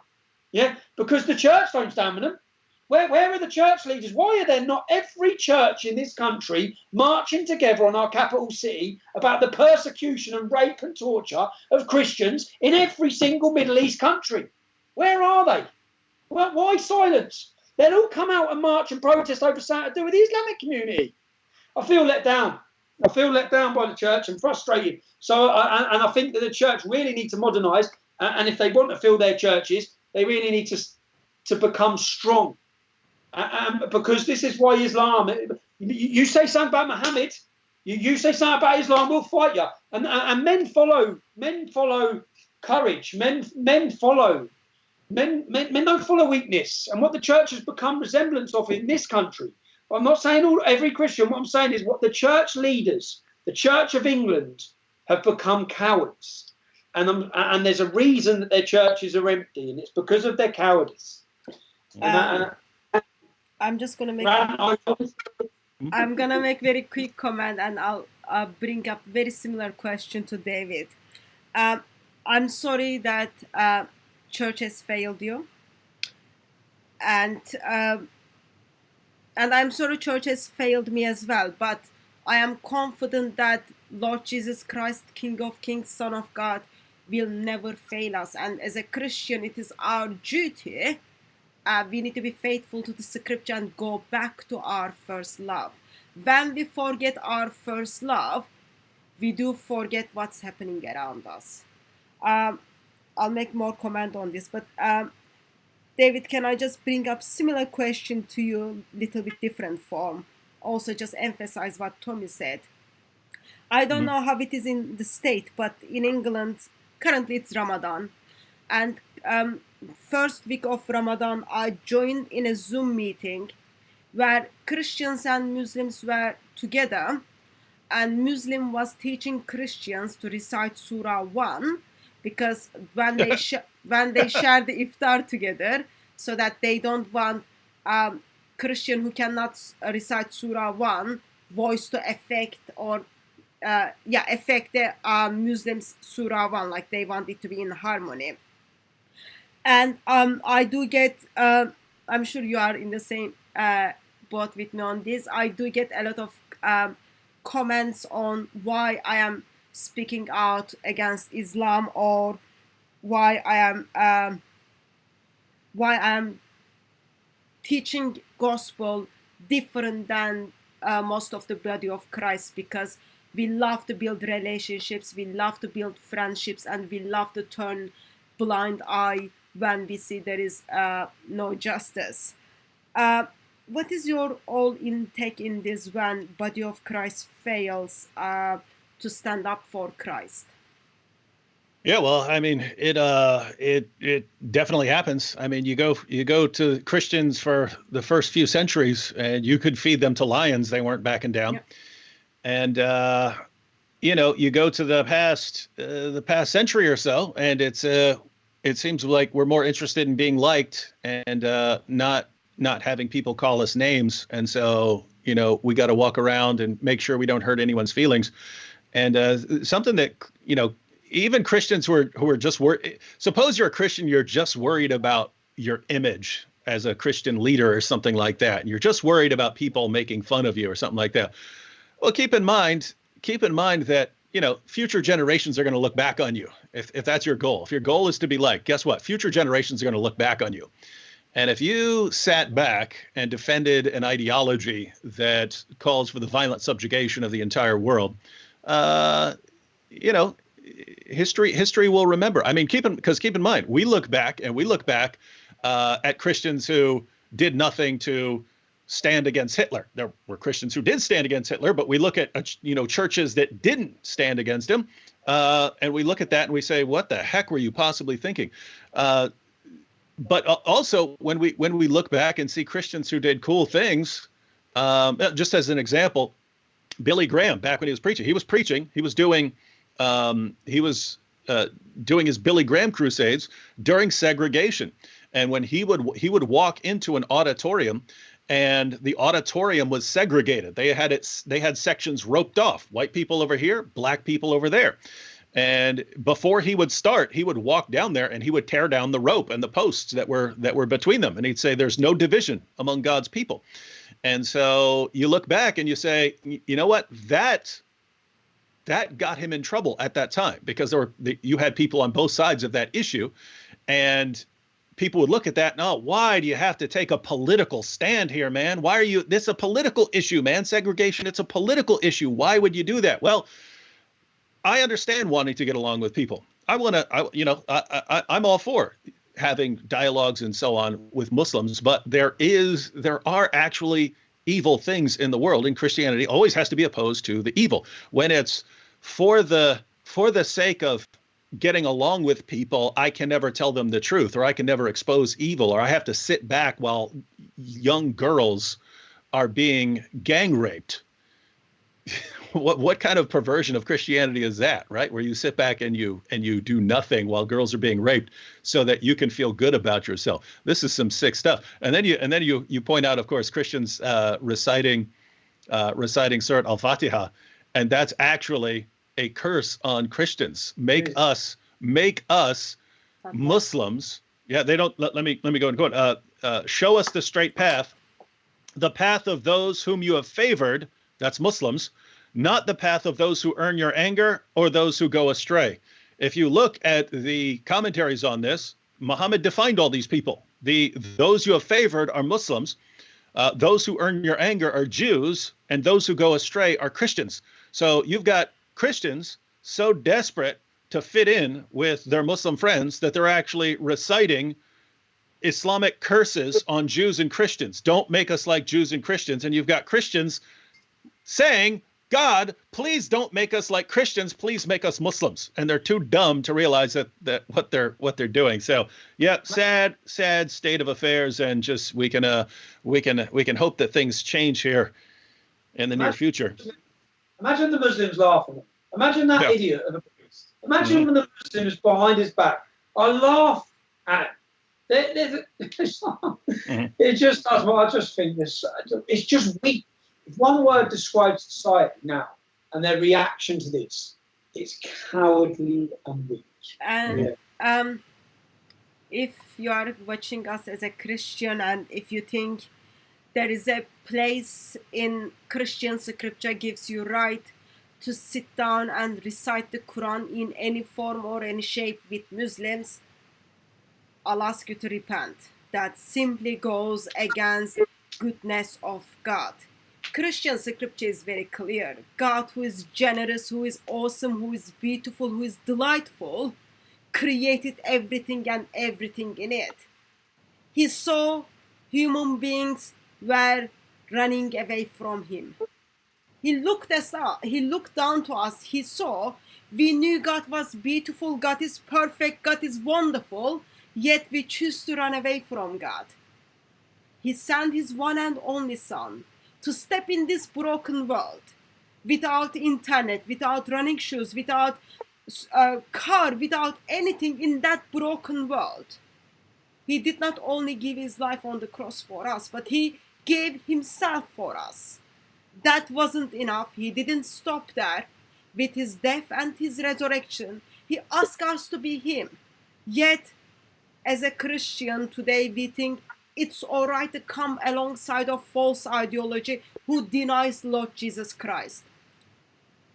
Speaker 2: Yeah, because the church don't stand with them. Where are the church leaders? Why are there not every church in this country marching together on our capital city about the persecution and rape and torture of Christians in every single Middle East country? Where are they? Well, why silence? They'll all come out and march and protest over something to do with the Islamic community. I feel let down. I feel let down by the church and frustrated. So, and I think that the church really need to modernise. And if they want to fill their churches, they really need to become strong. Because this is why Islam, you say something about Muhammad, you say something about Islam, we'll fight you. And men follow courage. Men don't follow weakness. And what the church has become resemblance of in this country. I'm not saying every Christian. What I'm saying is what the church leaders, the Church of England, have become cowards. And there's a reason that their churches are empty, and it's because of their cowardice.
Speaker 1: I'm just gonna make. I'm gonna make very quick comment, and I'll bring up very similar question to David. I'm sorry that church has failed you, and I'm sorry church has failed me as well. But I am confident that Lord Jesus Christ, King of Kings, Son of God, will never fail us. And as a Christian, it is our duty. We need to be faithful to the scripture and go back to our first love. When we forget our first love, we do forget what's happening around us. I'll make more comment on this, but David, can I just bring up similar question to you, little bit different form? Also just emphasize what Tommy said. I don't know how it is in the state, but in England, currently it's Ramadan. And first week of Ramadan, I joined in a Zoom meeting where Christians and Muslims were together, and Muslim was teaching Christians to recite Surah 1, because when they share the iftar together, so that they don't want Christian who cannot recite Surah 1 voice to affect or affect the Muslims Surah 1, like they want it to be in harmony. And I do get, I'm sure you are in the same boat with me on this, I do get a lot of comments on why I am speaking out against Islam, or why I am teaching gospel different than most of the body of Christ, because we love to build relationships, we love to build friendships, and we love to turn blind eye when we see there is no justice. What is your all intake in this when body of Christ fails to stand up for Christ?
Speaker 3: Yeah, well, I mean, it definitely happens. I mean, you go to Christians for the first few centuries, and you could feed them to lions; they weren't backing down.
Speaker 1: Yep.
Speaker 3: And you know, you go to the past century or so, and it seems like we're more interested in being liked and not having people call us names. And so, you know, we got to walk around and make sure we don't hurt anyone's feelings. And something that, you know, even Christians who are just worried. Suppose you're a Christian, you're just worried about your image as a Christian leader or something like that, and you're just worried about people making fun of you or something like that. Well, keep in mind that, you know, future generations are going to look back on you if that's your goal. If your goal is to be liked, guess what? Future generations are going to look back on you. And if you sat back and defended an ideology that calls for the violent subjugation of the entire world, you know, history will remember. I mean, keep in mind, we look back at Christians who did nothing to stand against Hitler. There were Christians who did stand against Hitler, but we look at, you know, churches that didn't stand against him, and we look at that and we say, what the heck were you possibly thinking? But also when we look back and see Christians who did cool things, just as an example, Billy Graham, back when he was preaching, he was doing his Billy Graham crusades during segregation. And when he would walk into an auditorium, and the auditorium was segregated. They had sections roped off, white people over here, black people over there. And before he would start, he would walk down there and he would tear down the rope and the posts that were between them. And he'd say, there's no division among God's people. And so you look back and you say, you know what, that got him in trouble at that time, because you had people on both sides of that issue, and people would look at that and, oh, why do you have to take a political stand here, man? Why are you, this is a political issue, man, segregation, it's a political issue. Why would you do that? Well, I understand wanting to get along with people. I'm all for having dialogues and so on with Muslims, but there are actually evil things in the world, and Christianity always has to be opposed to the evil. When it's for the sake of getting along with people, I can never tell them the truth, or I can never expose evil, or I have to sit back while young girls are being gang raped. What kind of perversion of Christianity is that, right? Where you sit back and you do nothing while girls are being raped so that you can feel good about yourself. This is some sick stuff. And then you point out, of course, Christians reciting Surat Al-Fatiha, and that's actually a curse on Christians. Make us Muslims. Yeah, they don't. Let me go and quote. Show us the straight path, the path of those whom you have favored. That's Muslims. Not the path of those who earn your anger or those who go astray. If you look at the commentaries on this, Muhammad defined all these people. Those you have favored are Muslims. Those who earn your anger are Jews, and those who go astray are Christians. So you've got Christians so desperate to fit in with their Muslim friends that they're actually reciting Islamic curses on Jews and Christians. Don't make us like Jews and Christians. And you've got Christians saying, God, please don't make us like Christians. Please make us Muslims. And they're too dumb to realize that what they're doing. So yeah, sad state of affairs. And just we can hope that things change here in the near future.
Speaker 2: Imagine the Muslims laughing. Imagine that idiot of a priest. Imagine when the Muslims behind his back. I laugh at it. It just does. Well, I just think this. It's just weak. If one word describes society now and their reaction to this, it's cowardly and weak.
Speaker 1: And if you are watching us as a Christian, and if you think there is a place in Christian scripture gives you right to sit down and recite the Quran in any form or any shape with Muslims, I'll ask you to repent. that simply goes against goodness of God. Christian scripture is very clear. God, who is generous, who is awesome, who is beautiful, who is delightful, created everything and everything in it. He saw human beings were running away from him. He looked us up, he looked down to us, he saw we knew God was beautiful, God is perfect, God is wonderful, yet we choose to run away from God. He sent his one and only son to step in this broken world without internet, without running shoes, without a car, without anything in that broken world. He did not only give his life on the cross for us, but he gave himself for us. That wasn't enough. He didn't stop there. With his death and his resurrection, he asked us to be him. Yet, as a Christian today, we think it's all right to come alongside of false ideology who denies Lord Jesus Christ.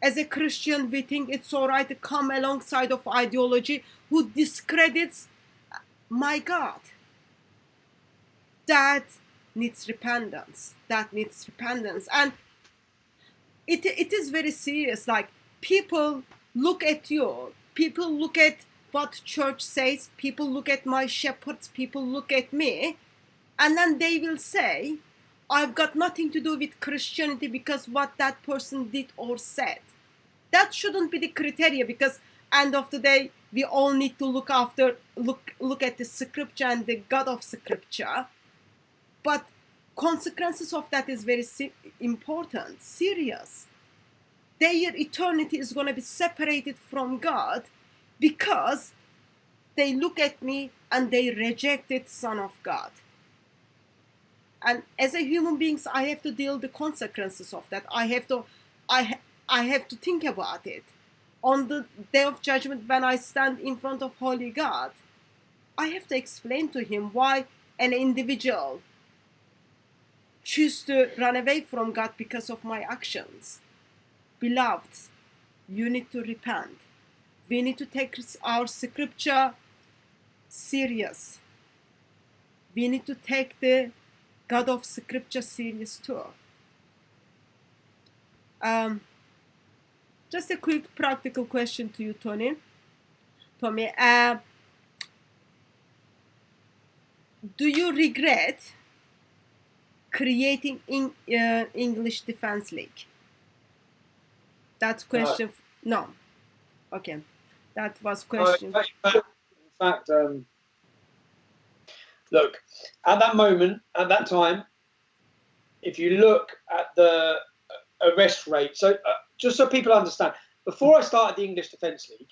Speaker 1: As a Christian, we think it's all right to come alongside of ideology who discredits my God. That needs repentance. That needs repentance. And it is very serious. Like, people look at you. People look at what church says. People look at my shepherds. People look at me. And then they will say, I've got nothing to do with Christianity because what that person did or said. That shouldn't be the criteria, because end of the day, we all need to look at the scripture and the God of scripture. But consequences of that is very important, serious. Their eternity is going to be separated from God because they look at me and they rejected Son of God. And as a human being, I have to deal with the consequences of that. I have to think about it. On the day of judgment, when I stand in front of holy God, I have to explain to him why an individual choose to run away from God because of my actions. Beloved, you need to repent. We need to take our scripture serious. We need to take the God of scripture serious too. Just a quick practical question to you, Tommy. Do you regret creating English Defense League? That's question. No. Okay. That was question.
Speaker 2: In fact, look, at that moment, at that time, if you look at the arrest rate, so just so people understand, before I started the English Defence League,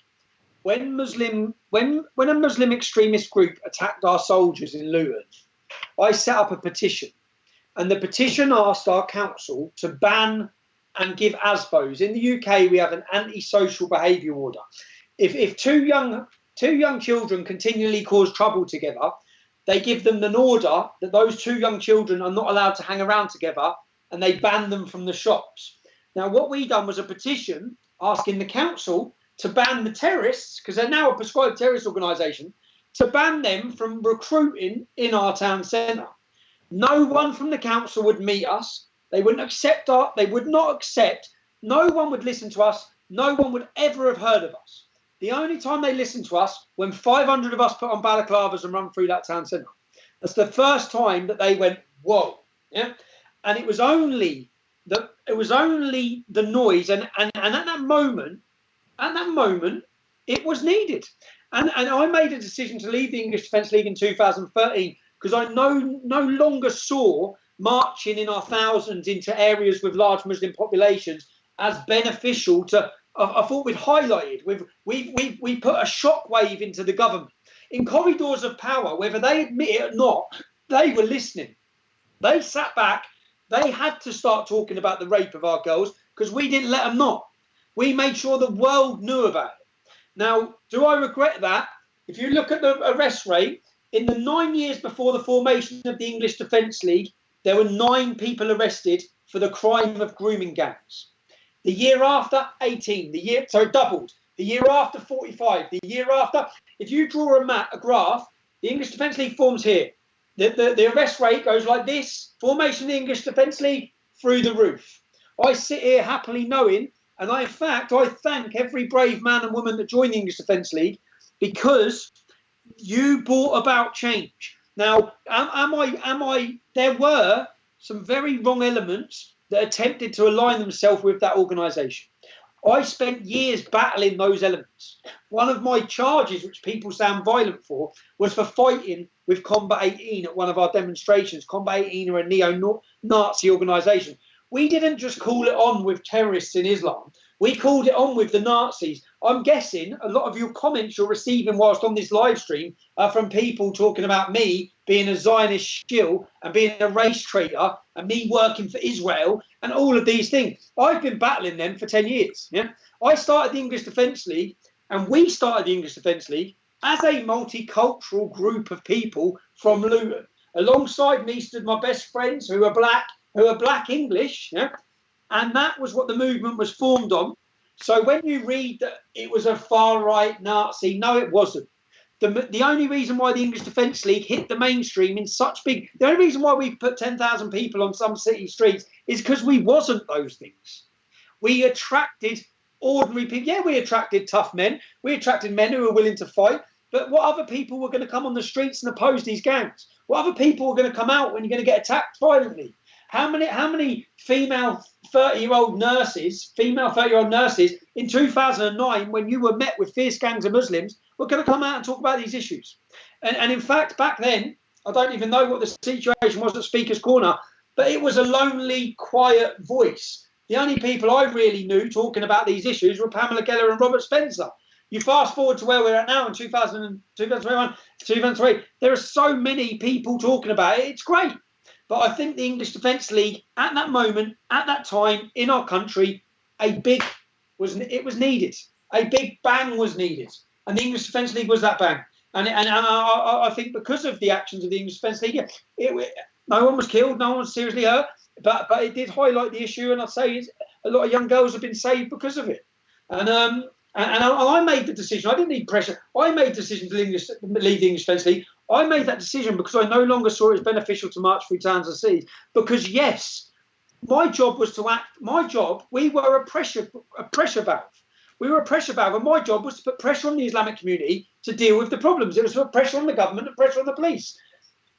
Speaker 2: when a Muslim extremist group attacked our soldiers in Luton, I set up a petition, and the petition asked our council to ban and give ASBOs. In the UK, we have an antisocial behaviour order. If two young children continually cause trouble together, they give them an order that those two young children are not allowed to hang around together, and they ban them from the shops. Now, what we done was a petition asking the council to ban the terrorists, because they're now a prescribed terrorist organisation, to ban them from recruiting in our town centre. No one from the council would meet us. They wouldn't accept they would not accept. No one would listen to us. No one would ever have heard of us. The only time they listened to us, when 500 of us put on balaclavas and run through that town centre. That's the first time that they went, whoa. Yeah. And it was only the noise, and at that moment, it was needed. And I made a decision to leave the English Defence League in 2013 because I no longer saw marching in our thousands into areas with large Muslim populations as beneficial to. I thought we'd highlighted, we put a shockwave into the government. In corridors of power, whether they admit it or not, they were listening. They sat back. They had to start talking about the rape of our girls because we didn't let them not. We made sure the world knew about it. Now, do I regret that? If you look at the arrest rate, in the 9 years before the formation of the English Defence League, there were 9 people arrested for the crime of grooming gangs. The year after, 18. So it doubled. The year after, 45. The year after, if you draw a graph, the English Defence League forms here. The arrest rate goes like this: formation of the English Defence League through the roof. I sit here happily knowing, and I thank every brave man and woman that joined the English Defence League, because you brought about change. Now, there were some very wrong elements that attempted to align themselves with that organisation. I spent years battling those elements. One of my charges, which people sound violent for, was for fighting with Combat 18 at one of our demonstrations. Combat 18 are a neo-Nazi organisation. We didn't just call it on with terrorists in Islam. We called it on with the Nazis. I'm guessing a lot of your comments you're receiving whilst on this live stream are from people talking about me being a Zionist shill and being a race traitor and me working for Israel and all of these things. I've been battling them for 10 years. Yeah, I started the English Defence League, and we started the English Defence League as a multicultural group of people from Luton. Alongside me stood my best friends who are black English, yeah? And that was what the movement was formed on. So when you read that it was a far-right Nazi, no, it wasn't. The only reason why the English Defence League hit the mainstream in such big... The only reason why we put 10,000 people on some city streets is because we wasn't those things. We attracted ordinary people. Yeah, we attracted tough men. We attracted men who were willing to fight. But what other people were going to come on the streets and oppose these gangs? What other people were going to come out when you're going to get attacked violently? How many female 30-year-old nurses in 2009, when you were met with fierce gangs of Muslims, were going to come out and talk about these issues? And in fact, back then, I don't even know what the situation was at Speaker's Corner, but it was a lonely, quiet voice. The only people I really knew talking about these issues were Pamela Geller and Robert Spencer. You fast forward to where we're at now in 2021, 2003, there are so many people talking about it. It's great. But I think the English Defence League, at that moment, at that time, in our country, it was needed. A big bang was needed. And the English Defence League was that bang. And I think because of the actions of the English Defence League, no one was killed, no one was seriously hurt, but it did highlight the issue, and I'd say a lot of young girls have been saved because of it. And I made the decision. I didn't need pressure. I made the decision to leave the English Defence League. I made that decision because I no longer saw it as beneficial to march through towns and cities. Because yes, my job was to act. My job, we were a pressure valve. We were a pressure valve, and my job was to put pressure on the Islamic community to deal with the problems. It was to put pressure on the government and pressure on the police.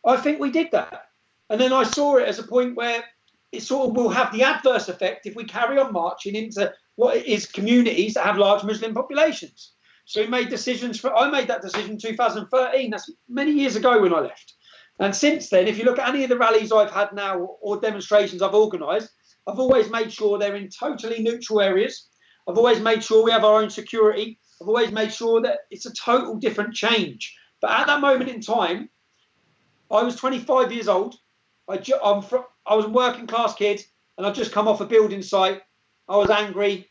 Speaker 2: I think we did that, and then I saw it as a point where it sort of will have the adverse effect if we carry on marching into what is communities that have large Muslim populations. So we made decisions. I made that decision in 2013. That's many years ago when I left. And since then, if you look at any of the rallies I've had now or demonstrations I've organised, I've always made sure they're in totally neutral areas. I've always made sure we have our own security. I've always made sure that it's a total different change. But at that moment in time, I was 25 years old. I was a working class kid, and I'd just come off a building site. I was angry.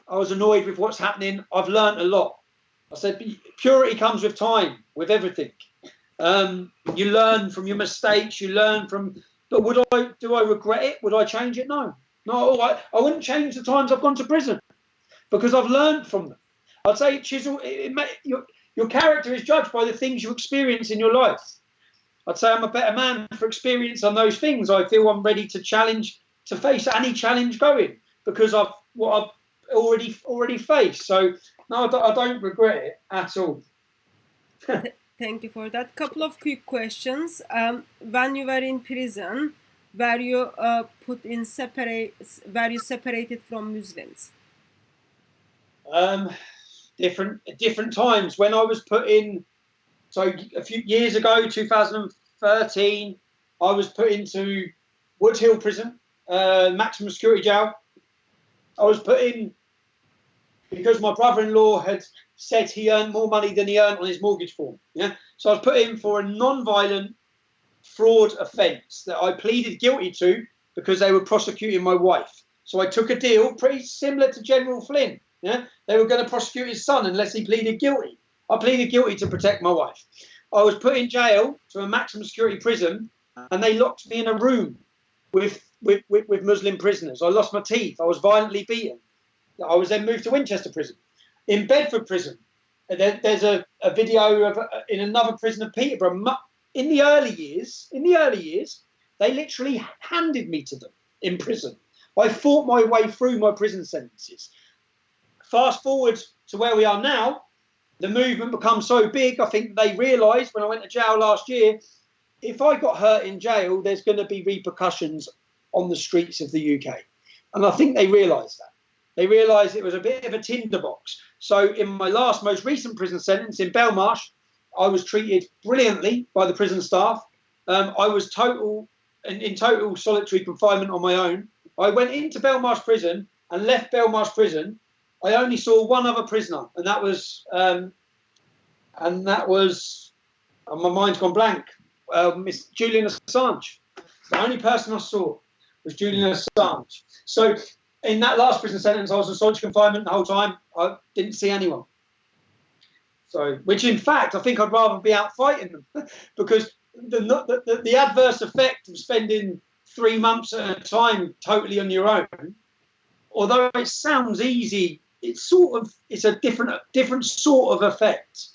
Speaker 2: I was annoyed with what's happening. I've learned a lot. I said, purity comes with time, with everything. You learn from your mistakes. You learn from. But do I regret it? Would I change it? No. No, I wouldn't change the times I've gone to prison because I've learned from them. I'd say, Chisel, your character is judged by the things you experience in your life. I'd say I'm a better man for experience on those things. I feel I'm ready to face any challenge going because of what I've already faced. So no, I don't regret it at all.
Speaker 1: Thank you for that. Couple of quick questions. When you were in prison, were you separated from Muslims?
Speaker 2: Different times. When I was put in, so a few years ago, 2013, I was put into Wood Hill Prison, maximum security jail. I was put in because my brother-in-law had said he earned more money than he earned on his mortgage form. Yeah, so I was put in for a non-violent fraud offence that I pleaded guilty to because they were prosecuting my wife. So I took a deal pretty similar to General Flynn. Yeah, they were going to prosecute his son unless he pleaded guilty. I pleaded guilty to protect my wife. I was put in jail to a maximum security prison, and they locked me in a room with Muslim prisoners. I lost my teeth. I was violently beaten. I was then moved to Winchester Prison. In Bedford Prison, there's a video of in another prison of Peterborough. in the early years, they literally handed me to them in prison. I fought my way through my prison sentences. Fast forward to where we are now, the movement becomes so big, I think they realised when I went to jail last year, if I got hurt in jail, there's going to be repercussions on the streets of the UK. And I think they realised that. They realised it was a bit of a tinderbox. So in my most recent prison sentence in Belmarsh, I was treated brilliantly by the prison staff. I was in total solitary confinement on my own. I went into Belmarsh prison and left Belmarsh prison. I only saw one other prisoner, and that was, my mind's gone blank, Miss Julian Assange. The only person I saw was Julian Assange. So in that last prison sentence, I was in solitary confinement the whole time. I didn't see anyone. So, which in fact, I think I'd rather be out fighting them because the adverse effect of spending 3 months at a time totally on your own, although it sounds easy, it's a different sort of effect.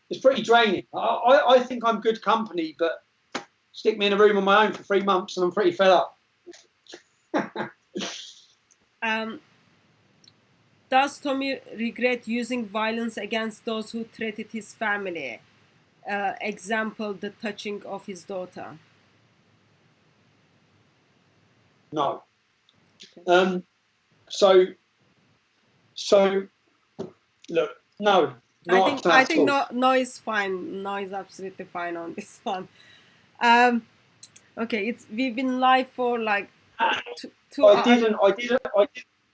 Speaker 2: It's pretty draining. I think I'm good company, but stick me in a room on my own for 3 months and I'm pretty fed up.
Speaker 1: Does Tommy regret using violence against those who threatened his family? Example, the touching of his daughter.
Speaker 2: No. Okay. So look, no.
Speaker 1: I think no is fine. No is absolutely fine on this one. Okay, we've been live for like 2 hours.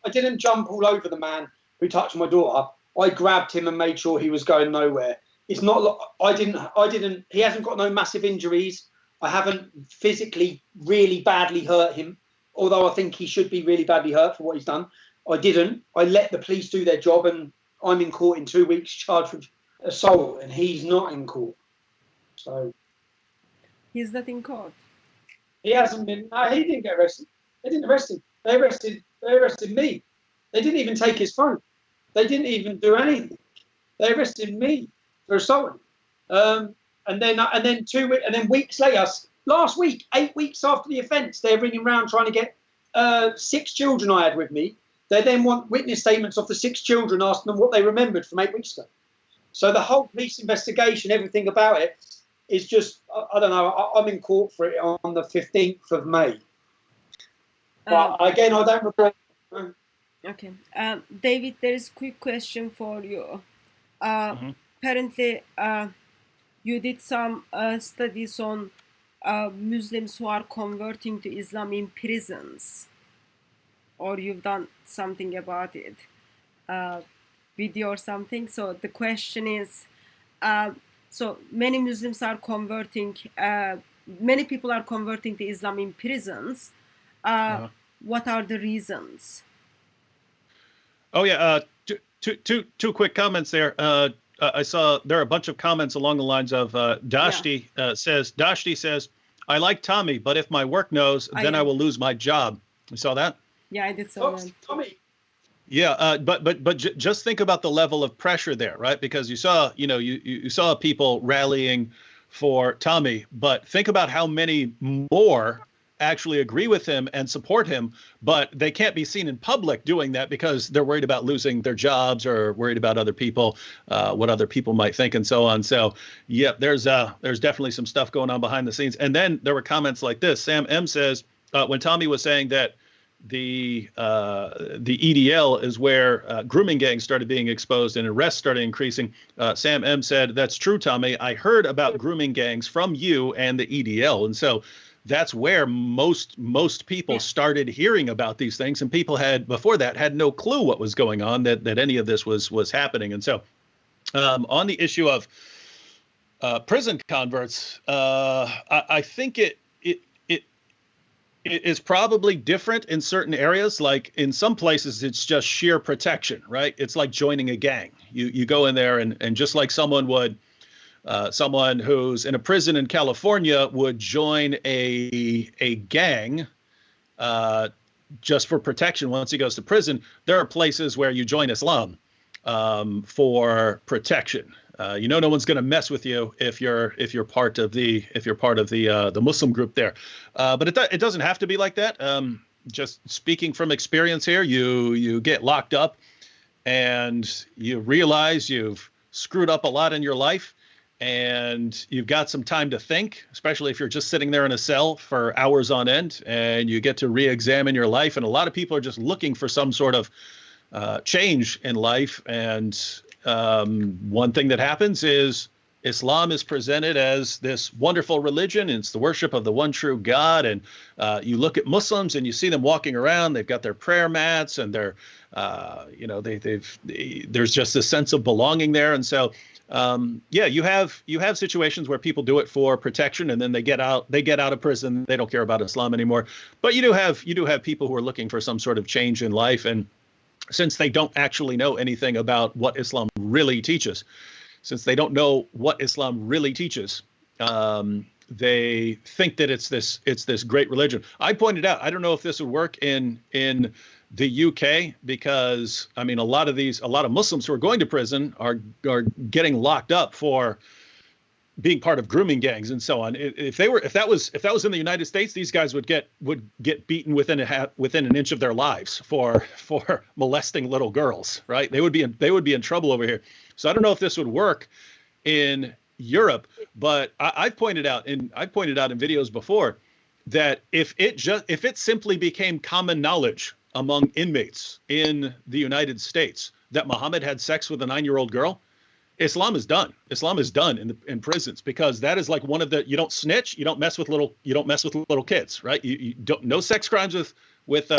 Speaker 2: I didn't jump all over the man who touched my daughter. I grabbed him and made sure he was going nowhere. It's not. I didn't. He hasn't got no massive injuries. I haven't physically really badly hurt him, although I think he should be really badly hurt for what he's done. I didn't. I let the police do their job, and I'm in court in 2 weeks charged with assault, and he's not in court. So
Speaker 1: he's not in court.
Speaker 2: He hasn't been. No, he didn't get arrested. They didn't arrest him. They arrested me. They didn't even take his phone. They didn't even do anything. They arrested me for assaulting. And then weeks later, last week, 8 weeks after the offence, they're ringing around trying to get 6 children I had with me. They then want witness statements of the 6 children, asking them what they remembered from 8 weeks ago. So the whole police investigation, everything about it, is just, I don't know, I'm in court for it on the 15th of May. But again, I don't regret.
Speaker 1: Okay. David, there is a quick question for you. Apparently, you did some studies on Muslims who are converting to Islam in prisons, or you've done something about it, video or something. So the question is, so many Muslims are converting, many people are converting to Islam in prisons. What are the reasons?
Speaker 3: Oh yeah, two quick comments there. I saw there are a bunch of comments along the lines of Dashti says, I like Tommy, but if my work knows, then I will lose my job. You saw that?
Speaker 1: Yeah, I did saw that.
Speaker 2: Tommy.
Speaker 3: Yeah, but just think about the level of pressure there, right? Because you saw people rallying for Tommy, but think about how many more actually agree with him and support him, but they can't be seen in public doing that because they're worried about losing their jobs or worried about other people, what other people might think and so on. So, yeah, there's definitely some stuff going on behind the scenes. And then there were comments like this. Sam M says, when Tommy was saying that the EDL is where grooming gangs started being exposed and arrests started increasing, Sam M said, that's true, Tommy. I heard about grooming gangs from you and the EDL. And so that's where most people started hearing about these things, and people before that had no clue what was going on, that any of this was happening. And so on the issue of prison converts, I think it is probably different in certain areas. Like in some places, it's just sheer protection, right? It's like joining a gang. You go in there and just like someone would. Someone who's in a prison in California would join a gang just for protection once he goes to prison. There are places where you join Islam for protection. You know, no one's going to mess with you if you're part of the Muslim group there. But it doesn't have to be like that. Just speaking from experience here, you get locked up and you realize you've screwed up a lot in your life, and you've got some time to think, especially if you're just sitting there in a cell for hours on end, and you get to re-examine your life. And a lot of people are just looking for some sort of change in life. And one thing that happens is Islam is presented as this wonderful religion, and it's the worship of the one true God. And you look at Muslims and you see them walking around, they've got their prayer mats, and they're, there's just this sense of belonging there. And so, you have situations where people do it for protection, and then they get out of prison. They don't care about Islam anymore. But you do have people who are looking for some sort of change in life. And since they don't actually know anything about what Islam really teaches, they think that it's this great religion. I pointed out, I don't know if this would work in the UK, because I mean, a lot of Muslims who are going to prison are getting locked up for being part of grooming gangs and so on. If that was in the United States, these guys would get beaten within an inch of their lives for molesting little girls, right? They would be in trouble over here. So I don't know if this would work in Europe, but I've pointed out in videos before that if it simply became common knowledge among inmates in the United States that Muhammad had sex with a 9-year-old girl, Islam is done. Islam is done in prisons, because that is like one of the, you don't snitch, you don't mess with little kids, right? You don't, no sex crimes with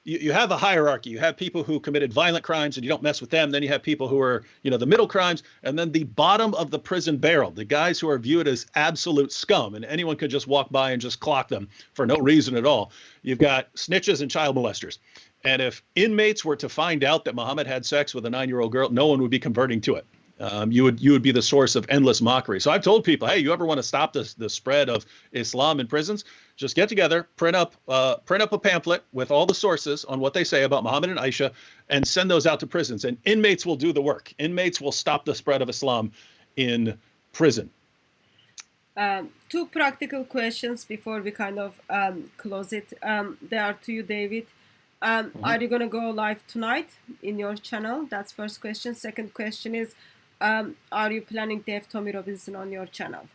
Speaker 3: you have a hierarchy. You have people who committed violent crimes and you don't mess with them. Then you have people who are, the middle crimes, and then the bottom of the prison barrel, the guys who are viewed as absolute scum, and anyone could just walk by and just clock them for no reason at all. You've got snitches and child molesters. And if inmates were to find out that Muhammad had sex with a 9-year-old girl, no one would be converting to it. You would be the source of endless mockery. So I've told people, hey, you ever want to stop the spread of Islam in prisons? Just get together, print up a pamphlet with all the sources on what they say about Muhammad and Aisha, and send those out to prisons. And inmates will do the work. Inmates will stop the spread of Islam in prison.
Speaker 1: Two practical questions before we kind of close it. They are to you, David. Are you going to go live tonight in your channel? That's first question. Second question is, are you planning to have Tommy Robinson on your channel?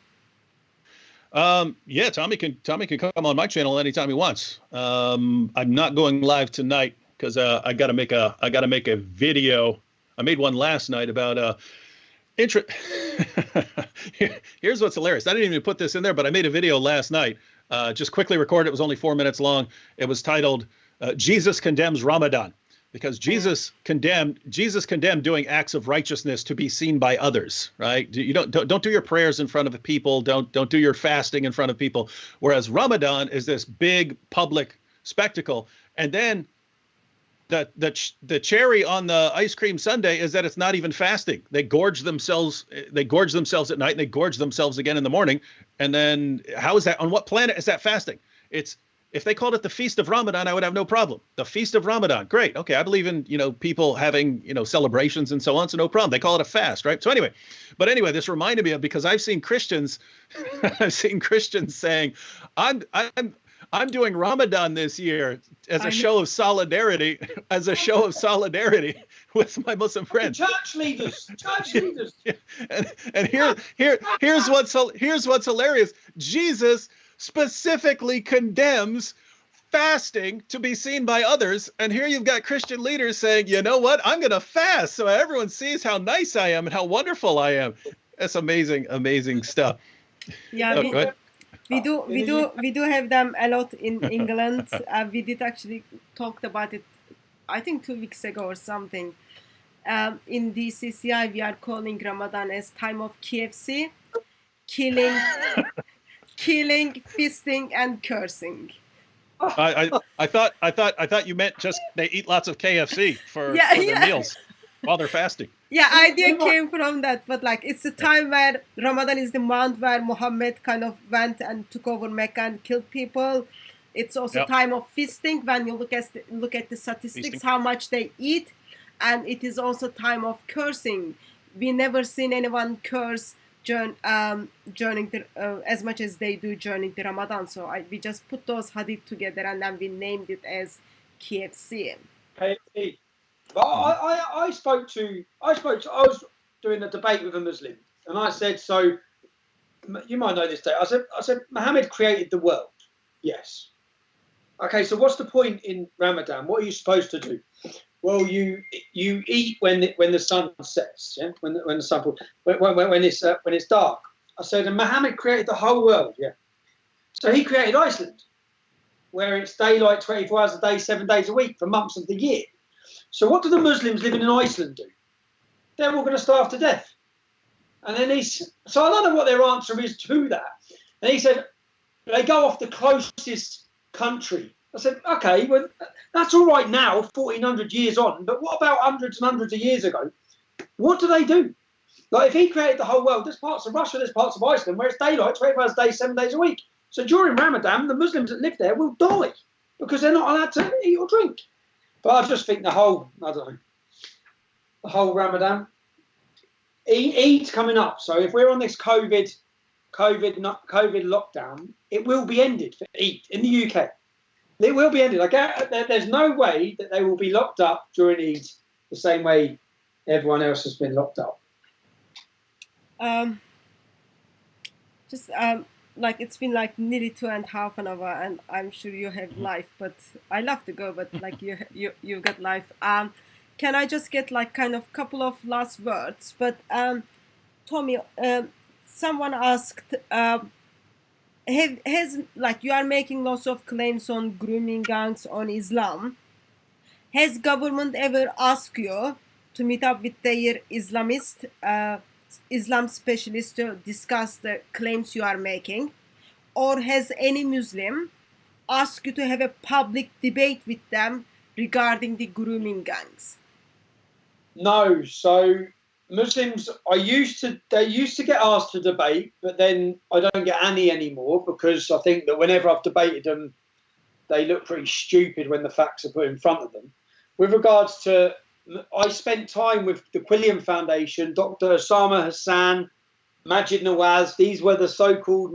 Speaker 3: Yeah, Tommy can come on my channel anytime he wants. I'm not going live tonight because I got to make a video. I made one last night about Here's what's hilarious. I didn't even put this in there, but I made a video last night. Just quickly recorded. It was only 4 minutes long. It was titled Jesus Condemns Ramadan, because Jesus condemned doing acts of righteousness to be seen by others, right? You don't do your prayers in front of people. Don't do your fasting in front of people. Whereas Ramadan is this big public spectacle. And then the cherry on the ice cream sundae is that it's not even fasting. They gorge themselves at night, and they gorge themselves again in the morning. And then how is that? On what planet is that fasting? If they called it the Feast of Ramadan, I would have no problem. The Feast of Ramadan, great. Okay, I believe in, people having, celebrations and so on, so no problem. They call it a fast, right? So anyway, this reminded me of, because I've seen Christians saying, I'm doing Ramadan this year as a show of solidarity, with my Muslim friends.
Speaker 2: Church leaders.
Speaker 3: And here's what's hilarious. Jesus specifically condemns fasting to be seen by others, and here you've got Christian leaders saying, you know what, I'm gonna fast so everyone sees how nice I am and how wonderful I am. That's amazing stuff.
Speaker 1: Yeah, we do have them a lot in England. We did actually talked about it, I think 2 weeks ago or something. In DCCI, we are calling Ramadan as time of KFC, killing, feasting, and cursing.
Speaker 3: I thought you meant just they eat lots of KFC for their meals while they're fasting.
Speaker 1: Yeah, idea came from that, but it's the time where Ramadan is the month where Muhammad kind of went and took over Mecca and killed people. It's also time of feasting when you look at the statistics, how much they eat, and it is also time of cursing. we never seen anyone curse during the, as much as they do during the Ramadan. So we just put those hadith together and then we named it as KFC.
Speaker 2: KFC. But I was doing a debate with a Muslim, and I said, so you might know this day. I said, Muhammad created the world. Yes. Okay, so what's the point in Ramadan? What are you supposed to do? Well, you eat when the sun sets, yeah, when the sun when it's dark. I said, and Muhammad created the whole world, yeah. So he created Iceland, where it's daylight 24 hours a day, 7 days a week for months of the year. So what do the Muslims living in Iceland do? They're all going to starve to death. And then so I don't know what their answer is to that. And he said, they go off the closest country. I said, okay, well, that's all right now, 1,400 years on, but what about hundreds and hundreds of years ago? What do they do? Like, if he created the whole world, there's parts of Russia, there's parts of Iceland where it's daylight, 24 hours a day, 7 days a week. So during Ramadan, the Muslims that live there will die because they're not allowed to eat or drink. But I just think the whole Ramadan, Eid's coming up. So if we're on this COVID lockdown, it will be ended for Eid in the UK. It will be ended. There's no way that they will be locked up during Eid the same way everyone else has been locked up.
Speaker 1: Like it's been like nearly 2.5 hours, and I'm sure you have life, but I love to go, but like you got life. Can I just get like kind of couple of last words? But Tommy, someone asked, has like you are making lots of claims on grooming gangs on Islam. Has government ever asked you to meet up with their Islam specialists to discuss the claims you are making? Or has any Muslim asked you to have a public debate with them regarding the grooming gangs?
Speaker 2: No. So Muslims, they used to get asked to debate, but then I don't get any anymore because I think that whenever I've debated them, they look pretty stupid when the facts are put in front of them. With regards to, I spent time with the Quilliam Foundation, Dr. Osama Hassan, Majid Nawaz. These were the so-called,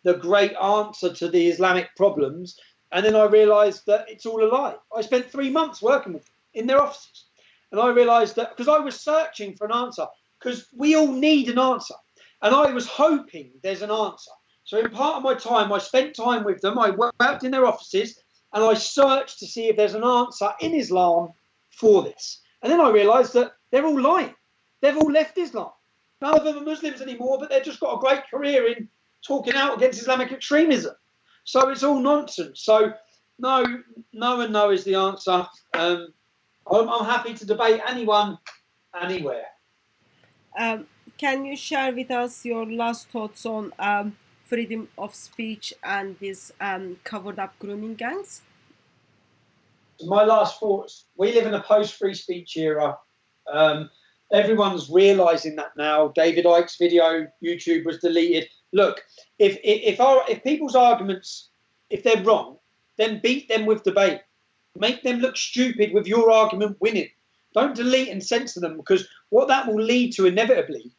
Speaker 2: the great answer to the Islamic problems. And then I realised that it's all a lie. I spent 3 months working with them in their offices. And I realised that, because I was searching for an answer, because we all need an answer. And I was hoping there's an answer. So in part of my time, I spent time with them. I worked in their offices and I searched to see if there's an answer in Islam for this. And then I realised that they're all lying. They've all left Islam. None of them are Muslims anymore, but they've just got a great career in talking out against Islamic extremism. So it's all nonsense. So no and no is the answer. I'm happy to debate anyone, anywhere.
Speaker 1: Can you share with us your last thoughts on freedom of speech and these covered up grooming gangs?
Speaker 2: My last thoughts, we live in a post-free speech era. Everyone's realising that now. David Icke's video, YouTube was deleted. Look, if people's arguments, if they're wrong, then beat them with debate. Make them look stupid with your argument winning. Don't delete and censor them, because what that will lead to inevitably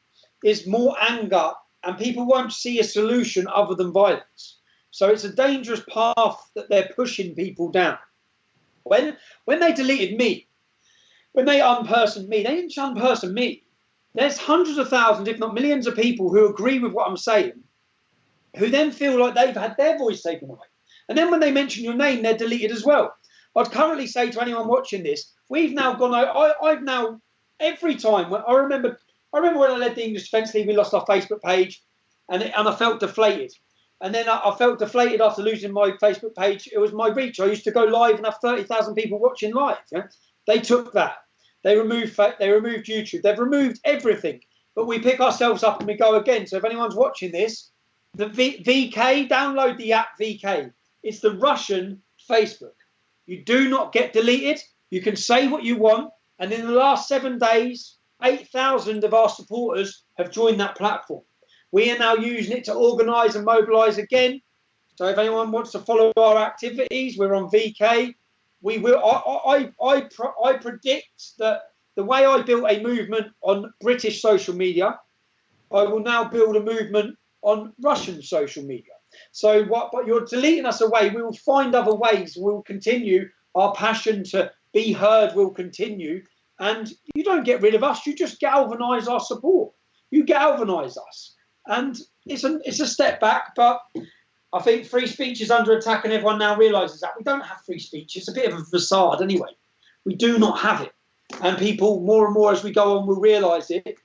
Speaker 2: is more anger, and people won't see a solution other than violence. So it's a dangerous path that they're pushing people down. When they deleted me, when they unpersoned me, they didn't unperson me. There's hundreds of thousands, if not millions of people who agree with what I'm saying, who then feel like they've had their voice taken away. And then when they mention your name, they're deleted as well. I'd currently say to anyone watching this, we've now gone out. I've now, every time, I remember when I led the English Defence League, we lost our Facebook page, and I felt deflated. And then I felt deflated after losing my Facebook page. It was my reach. I used to go live and have 30,000 people watching live. Yeah? They took that. They removed YouTube. They've removed everything. But we pick ourselves up and we go again. So if anyone's watching this, the VK, download the app VK. It's the Russian Facebook. You do not get deleted. You can say what you want. And in the last 7 days, 8,000 of our supporters have joined that platform. We are now using it to organise and mobilise again. So if anyone wants to follow our activities, we're on VK. We will. I predict that the way I built a movement on British social media, I will now build a movement on Russian social media. So but you're deleting us away. We will find other ways. We'll continue. Our passion to be heard will continue. And you don't get rid of us. You just galvanise our support. You galvanise us. And it's a step back, but I think free speech is under attack, and everyone now realises that. We don't have free speech. It's a bit of a facade anyway. We do not have it. And people, more and more as we go on, will realise it.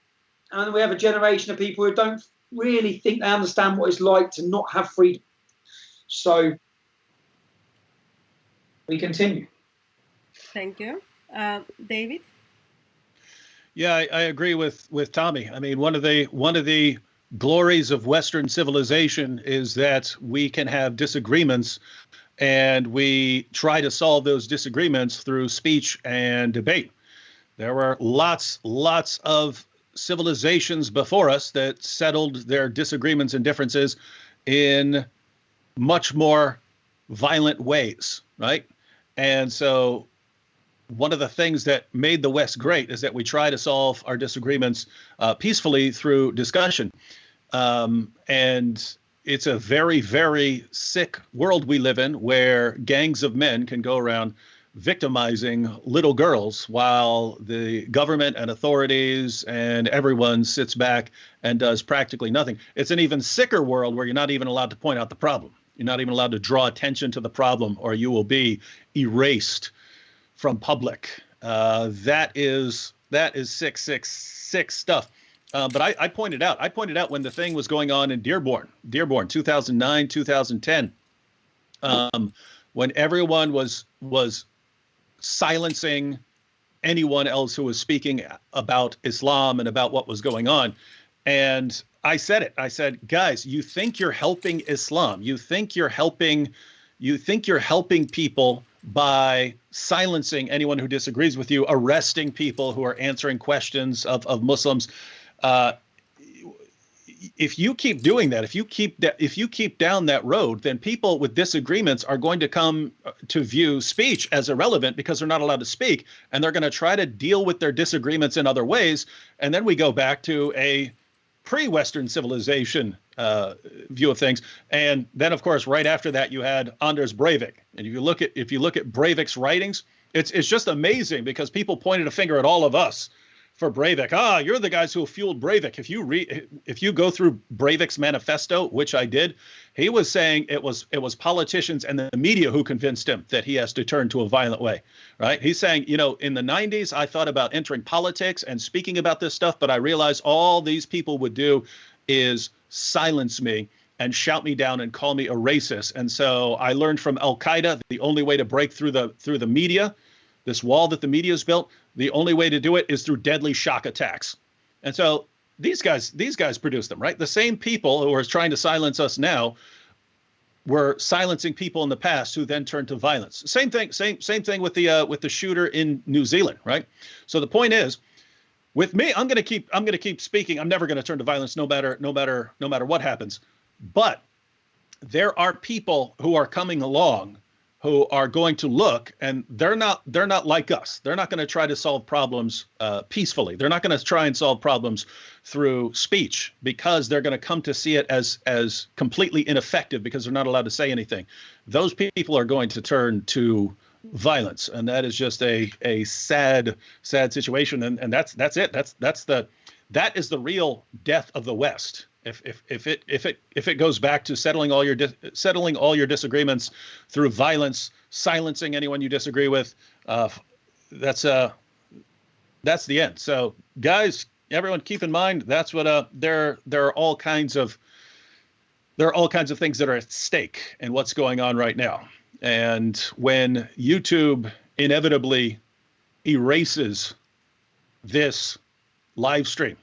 Speaker 2: And we have a generation of people who don't really think they understand what it's like to not have freedom. So we continue.
Speaker 1: Thank you. David?
Speaker 3: Yeah, I agree with Tommy. I mean, one of the glories of Western civilization is that we can have disagreements, and we try to solve those disagreements through speech and debate. There were lots of civilizations before us that settled their disagreements and differences in much more violent ways, right? And so one of the things that made the West great is that we try to solve our disagreements peacefully through discussion. And it's a very, very sick world we live in, where gangs of men can go around victimizing little girls while the government and authorities and everyone sits back and does practically nothing. It's an even sicker world where you're not even allowed to point out the problem. You're not even allowed to draw attention to the problem, or you will be erased from public. That is sick stuff. But I pointed out when the thing was going on in Dearborn, 2009, 2010, when everyone was silencing anyone else who was speaking about Islam and about what was going on. And I said it. I said, guys, you think you're helping Islam. You think you're helping people by silencing anyone who disagrees with you, arresting people who are answering questions of Muslims. If you keep doing that, if you keep down that road, then people with disagreements are going to come to view speech as irrelevant because they're not allowed to speak, and they're going to try to deal with their disagreements in other ways. And then we go back to a pre-Western civilization view of things. And then, of course, right after that, you had Anders Breivik. And if you look at Breivik's writings, it's just amazing, because people pointed a finger at all of us for Breivik. You're the guys who fueled Breivik. If you go through Breivik's manifesto, which I did, he was saying it was politicians and the media who convinced him that he has to turn to a violent way, right? He's saying, in the 90s, I thought about entering politics and speaking about this stuff, but I realized all these people would do is silence me and shout me down and call me a racist. And so I learned from Al-Qaeda, the only way to break through the media, this wall that the media has built, the only way to do it is through deadly shock attacks. And so these guys produce them, right? The same people who are trying to silence us now were silencing people in the past who then turned to violence. Same thing with the shooter in New Zealand, right? So the point is, with me, I'm going to keep speaking. I'm never going to turn to violence, no matter what happens. But there are people who are coming along who are going to look, and they're not like us. They're not going to try to solve problems peacefully. They're not going to try and solve problems through speech, because they're going to come to see it as completely ineffective, because they're not allowed to say anything. Those people are going to turn to violence, and that is just a sad situation. And that's it. That is the real death of the West. If it goes back to settling all your disagreements through violence, silencing anyone you disagree with, that's the end. So, guys, everyone, keep in mind that's what there are all kinds of things that are at stake in what's going on right now. And when YouTube inevitably erases this live stream,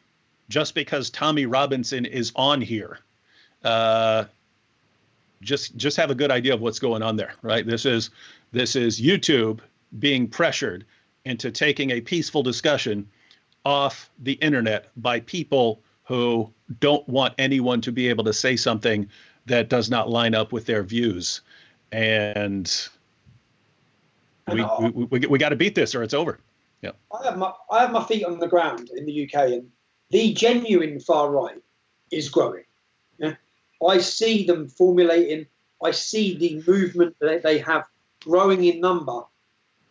Speaker 3: just because Tommy Robinson is on here, just have a good idea of what's going on there, right? This is YouTube being pressured into taking a peaceful discussion off the internet by people who don't want anyone to be able to say something that does not line up with their views. And we got to beat this, or it's over. Yep.
Speaker 2: I have my feet on the ground in the UK, and the genuine far right is growing. Yeah? I see them formulating. I see the movement that they have growing in number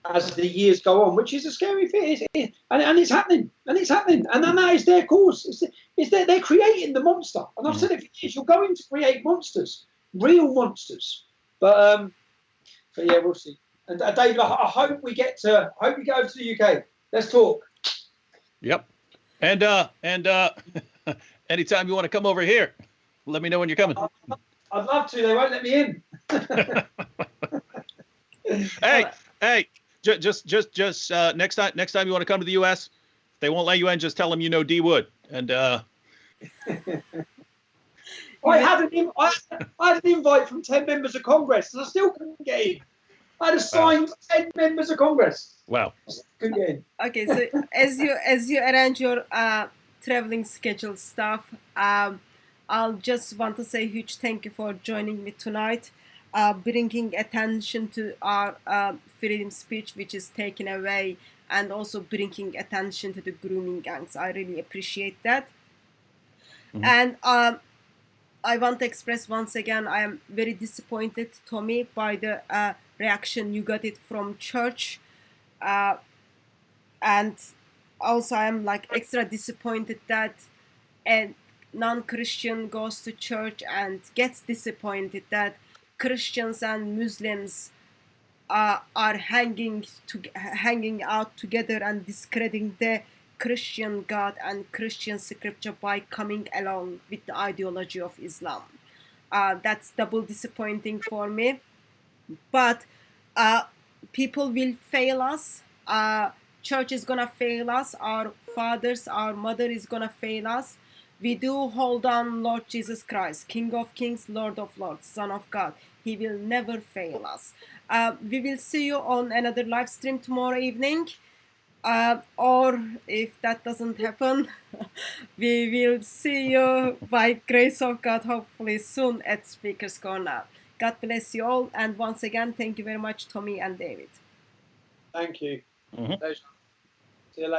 Speaker 2: as the years go on, which is a scary thing. And it's happening, and it's happening, and then that is their cause. They're creating the monster, and I've said it for years. You're going to create monsters, real monsters. But yeah, we'll see. And David, I hope we get over to the UK. Let's talk.
Speaker 3: Yep. And anytime you want to come over here, let me know when you're coming.
Speaker 2: I'd love to. They won't let me in.
Speaker 3: Hey, just next time you want to come to the U.S., if they won't let you in, just tell them you know D Wood. And
Speaker 2: I had an invite from 10 members of Congress, and I still couldn't get in. I had a signed 10 members of Congress.
Speaker 3: Wow.
Speaker 2: Couldn't get in.
Speaker 1: Okay, so as you arrange your traveling schedule stuff, I'll just want to say a huge thank you for joining me tonight, bringing attention to our freedom speech, which is taken away, and also bringing attention to the grooming gangs. I really appreciate that. Mm-hmm. And I want to express once again, I am very disappointed, Tommy, by the reaction you got it from church. And also I'm like extra disappointed that a non-Christian goes to church and gets disappointed that Christians and Muslims are hanging out together and discrediting the Christian God and Christian scripture by coming along with the ideology of Islam. That's double disappointing for me. But people will fail us. Church is gonna fail us. Our fathers, our mother is gonna fail us. We do hold on, Lord Jesus Christ, King of Kings, Lord of Lords, Son of God. He will never fail us. We will see you on another live stream tomorrow evening. Or if that doesn't happen, we will see you by grace of God, hopefully soon at Speaker's Corner. God bless you all. And once again, thank you very much, Tommy and David.
Speaker 2: Thank you.
Speaker 3: Mm-hmm.
Speaker 2: See you later.